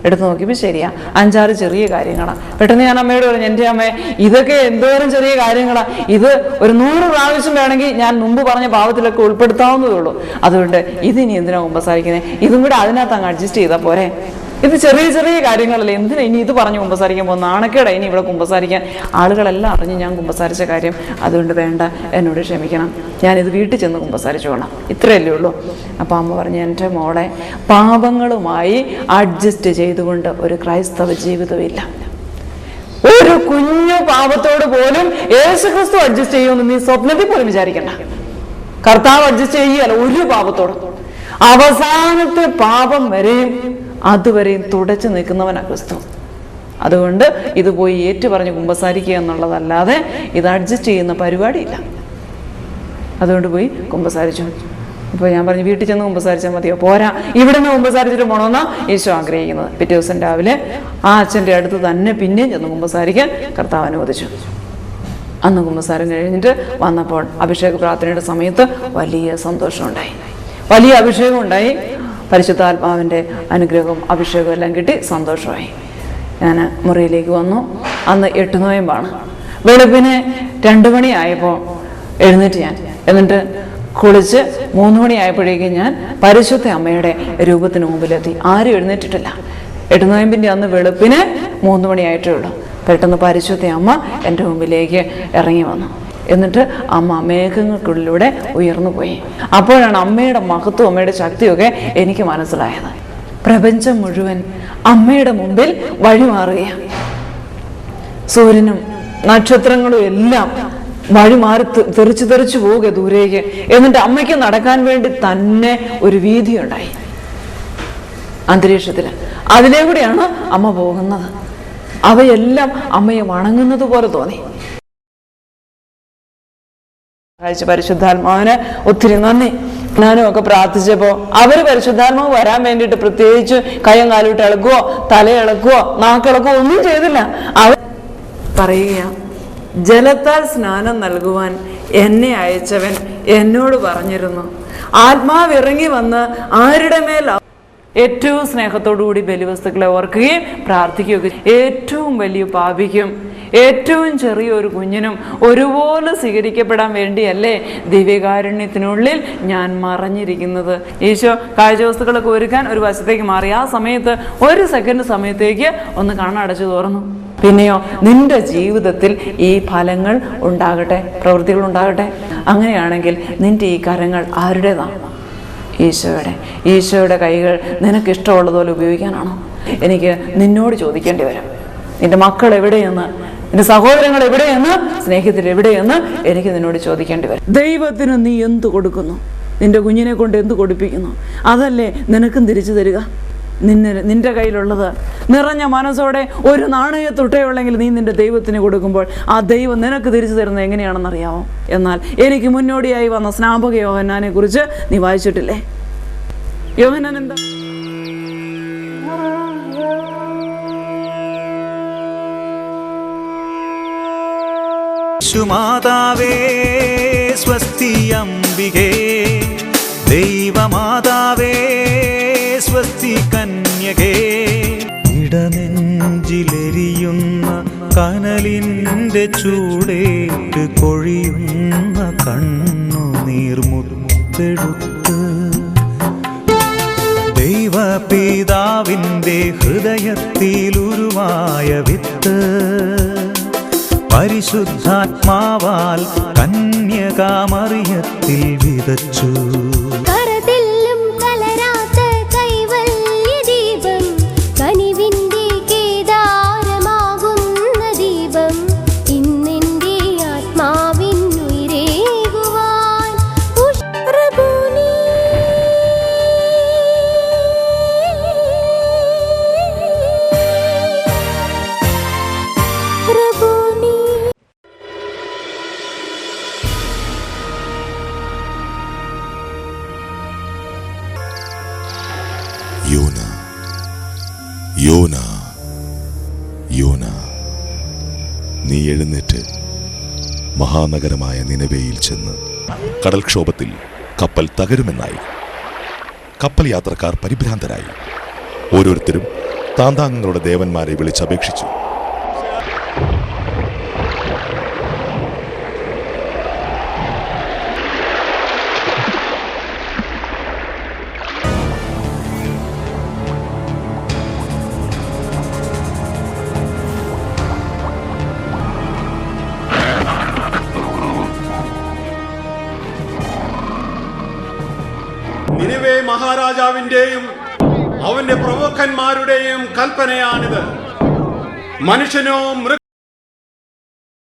എടുത്തു നോക്കിയപ്പോൾ ശരിയാ, 5-6 ചെറിയ കാര്യങ്ങളാണ്. പെട്ടെന്ന് ഞാൻ അമ്മയോട് പറഞ്ഞു, എൻ്റെ അമ്മേ, ഇതൊക്കെ എന്തോരം ചെറിയ കാര്യങ്ങളാണ്, ഇത് ഒരു 100 പ്രാവശ്യം വേണമെങ്കിൽ ഞാൻ മുമ്പ് പറഞ്ഞ പാപത്തിലൊക്കെ ഉൾപ്പെടുത്താവുന്നതേ ഉള്ളൂ. അതുകൊണ്ട് ഇതിനി എന്തിനാ കുമ്പസാരിക്കുന്നത്? ഇതും കൂടെ അതിനകത്ത് അങ്ങ് അഡ്ജസ്റ്റ് ചെയ്താൽ പോരെ. ഇത് ചെറിയ കാര്യങ്ങളല്ലേ, എന്തിനാ ഇനി ഇത് പറഞ്ഞ് കുമ്പസാരിക്കാൻ പോകുന്ന? നാണക്കേടാ ഇനി ഇവിടെ കുമ്പസാരിക്കാൻ. ആളുകളെല്ലാം അറിഞ്ഞ് ഞാൻ കുമ്പസാരിച്ച കാര്യം, അതുകൊണ്ട് വേണ്ട, എന്നോട് ക്ഷമിക്കണം, ഞാനിത് വീട്ടിൽ ചെന്ന് കുമ്പസാരിച്ചോളാം, ഇത്രയല്ലേ ഉള്ളൂ. അപ്പം അമ്മ പറഞ്ഞു, എൻ്റെ മോളെ, പാപങ്ങളുമായി അഡ്ജസ്റ്റ് ചെയ്തുകൊണ്ട് ഒരു ക്രൈസ്തവ ജീവിതമില്ല. ഒരു കുഞ്ഞു പാപത്തോട് പോലും യേശുക്രിസ്തു അഡ്ജസ്റ്റ് ചെയ്യുമെന്ന് നീ സ്വപ്നത്തിൽ പോലും വിചാരിക്കണ്ട. കർത്താവ് അഡ്ജസ്റ്റ് ചെയ്യുകയല്ല ഒരു പാപത്തോട്. അവസാനത്തെ പാപം വരെയും അതുവരെയും തുടച്ചു നിൽക്കുന്നവനാ ക്രിസ്തു. അതുകൊണ്ട് ഇത് പോയി ഏറ്റുപറഞ്ഞ് കുമ്പസാരിക്കുക എന്നുള്ളതല്ലാതെ ഇത് അഡ്ജസ്റ്റ് ചെയ്യുന്ന പരിപാടിയില്ല. അതുകൊണ്ട് പോയി കുമ്പസാരിച്ചു. അപ്പോൾ ഞാൻ പറഞ്ഞു, വീട്ടിൽ ചെന്ന് കുമ്പസാരിച്ചാൽ മതിയോ? പോരാ, ഇവിടെ നിന്ന് കുമ്പസാരിച്ചിട്ട് പോകണമെന്നാണ് ഈശോ ആഗ്രഹിക്കുന്നത്. പിറ്റേ ദിവസം രാവിലെ ആ അച്ഛൻ്റെ അടുത്ത് തന്നെ പിന്നെയും ചെന്ന് കുമ്പസാരിക്കാൻ കർത്താവ് അനുവദിച്ചു. അന്ന് കുമ്പസാരം കഴിഞ്ഞിട്ട് വന്നപ്പോൾ അഭിഷേക പ്രാർത്ഥനയുടെ സമയത്ത് വലിയ സന്തോഷമുണ്ടായി, വലിയ അഭിഷേകം ഉണ്ടായി. പരിശുദ്ധാത്മാവിൻ്റെ അനുഗ്രഹവും അഭിഷേകവും എല്ലാം കിട്ടി, സന്തോഷമായി. ഞാൻ മുറിയിലേക്ക് വന്നു. അന്ന് 8 നോയമ്പാണ്. വെളുപ്പിന് 2 മണിയായപ്പോൾ എഴുന്നേറ്റ് ഞാൻ. എന്നിട്ട് കുളിച്ച് 3 മണിയായപ്പോഴേക്കും ഞാൻ പരിശുദ്ധ അമ്മയുടെ രൂപത്തിന് മുമ്പിലെത്തി. ആരും എഴുന്നേറ്റിട്ടില്ല. 8 നോയമ്പിൻ്റെ അന്ന് വെളുപ്പിന് 3 മണിയായിട്ടേ ഉള്ളൂ. പെട്ടെന്ന് പരിശുദ്ധ അമ്മ എൻ്റെ മുമ്പിലേക്ക് ഇറങ്ങി വന്നു. എന്നിട്ട് അമ്മ മേഘങ്ങൾക്കുള്ളിലൂടെ ഉയർന്നു പോയി. അപ്പോഴാണ് അമ്മയുടെ മഹത്വം, അമ്മയുടെ ശക്തിയൊക്കെ എനിക്ക് മനസ്സിലായത്. പ്രപഞ്ചം മുഴുവൻ അമ്മയുടെ മുമ്പിൽ വഴിമാറുകയാണ്. സൂര്യനും നക്ഷത്രങ്ങളും എല്ലാം വഴിമാറി തെറിച്ചു പോവുക ദൂരേക്ക്. എന്നിട്ട് അമ്മയ്ക്ക് നടക്കാൻ വേണ്ടി തന്നെ ഒരു വീതിയുണ്ടായി അന്തരീക്ഷത്തിൽ. അതിലേക്കൂടെയാണ് അമ്മ പോകുന്നത്. അവയെല്ലാം അമ്മയെ വണങ്ങുന്നത് പോലെ തോന്നി. പരിശുദ്ധാത്മാവിന് ഒത്തിരി നന്ദി. ഞാനും ഒക്കെ പ്രാർത്ഥിച്ചപ്പോൾ അവര് പരിശുദ്ധാത്മാവ് വരാൻ വേണ്ടിയിട്ട് പ്രത്യേകിച്ച് കയ്യും കാലിട്ട് ഇളക്കുവോ തല ഇളക്കുവോ നാക്കിളക്കുവോ ഒന്നും ചെയ്തില്ല. അവർ പറയുക, ജലത്താൽ സ്നാനം നൽകുവാൻ എന്നെ അയച്ചവൻ എന്നോട് പറഞ്ഞിരുന്നു, ആത്മാവിറങ്ങി വന്ന് ആരുടെ മേൽ ഏറ്റവും സ്നേഹത്തോടുകൂടി ബലിവസ്തുക്കളെ ഓർക്കുകയും പ്രാർത്ഥിക്കുകയും ഏറ്റവും വലിയ പാപിക്കും ഏറ്റവും ചെറിയൊരു കുഞ്ഞിനും ഒരുപോലെ സ്വീകരിക്കപ്പെടാൻ വേണ്ടിയല്ലേ ദിവ്യകാരുണ്യത്തിനുള്ളിൽ ഞാൻ മറഞ്ഞിരിക്കുന്നത്. ഈശോ കാഴ്ചവസ്തുക്കളൊക്കെ ഒരുക്കാൻ ഒരു വശത്തേക്ക് മാറി. ആ സമയത്ത് ഒരു സെക്കൻഡ് സമയത്തേക്ക് ഒന്ന് കണ്ണടച്ചു തുറന്നു. പിന്നെയോ, നിന്റെ ജീവിതത്തിൽ ഈ ഫലങ്ങൾ ഉണ്ടാകട്ടെ, പ്രവൃത്തികൾ ഉണ്ടാകട്ടെ. അങ്ങനെയാണെങ്കിൽ നിന്റെ ഈ കരങ്ങൾ ആരുടേതാണ്? ഈശോയുടെ. ഈശോയുടെ കൈകൾ നിനക്ക് ഇഷ്ടമുള്ളതുപോലെ ഉപയോഗിക്കാനാണോ? എനിക്ക് നിന്നോട് ചോദിക്കേണ്ടി വരും, നിന്റെ മക്കൾ എവിടെയെന്ന്, നിന്റെ സഹോദരങ്ങൾ എവിടെയെന്ന്, സ്നേഹിതർ എവിടെയെന്ന് എനിക്ക് നിന്നോട് ചോദിക്കേണ്ടി വരും. ദൈവത്തിന് നീ എന്ത് കൊടുക്കുന്നു? നിന്റെ കുഞ്ഞിനെ കൊണ്ട് എന്ത് കൊടുപ്പിക്കുന്നു? അതല്ലേ നിനക്കും തിരിച്ചു തരിക. നിന്റെ കയ്യിലുള്ളത് നിറഞ്ഞ മനസ്സോടെ ഒരു നാണയത്തൊട്ടയുള്ളെങ്കിൽ നീ നിന്റെ ദൈവത്തിന് കൊടുക്കുമ്പോൾ ആ ദൈവം നിനക്ക് തിരിച്ചു തരുന്നത് എങ്ങനെയാണെന്നറിയാമോ? എന്നാൽ എനിക്ക് മുന്നോടിയായി വന്ന സ്നാപക യോഹന്നാനെ കുറിച്ച് നീ വായിച്ചിട്ടില്ലേ? യോഹന്നാൻ എന്താ? മാതാവേ സ്വസ്തി അംബികേ, ദൈവമാതാവേ സ്വസ്തി കന്യകേ, ഇടനെഞ്ചിലെരിയുന്ന കനലിൻ്റെ ചൂടേറ്റ് കൊഴിയുന്ന കണ്ണുനീർമുത്തെടുത്ത് ദൈവപിതാവിൻ്റെ ഹൃദയത്തിലുരുവായ വിത്ത് പരിശുദ്ധാത്മാവാൽ കന്യകാമറിയത്തിൽ വിതച്ചു. യോന, യോന, യോന, നീ എഴുന്നേറ്റ് മഹാനഗരമായ നിനവേയിൽ ചെന്ന് കടൽക്ഷോഭത്തിൽ കപ്പൽ തകരുമെന്നായി. കപ്പൽ യാത്രക്കാർ പരിഭ്രാന്തരായി. ഓരോരുത്തരും താന്താങ്ങളുടെ ദേവന്മാരെ വിളിച്ചപേക്ഷിച്ചു. നിനിവേ മഹാരാജാവിന്റെയും അവന്റെ പ്രമുഖന്മാരുടെയും കൽപ്പനയാണിത്. മനുഷ്യനോ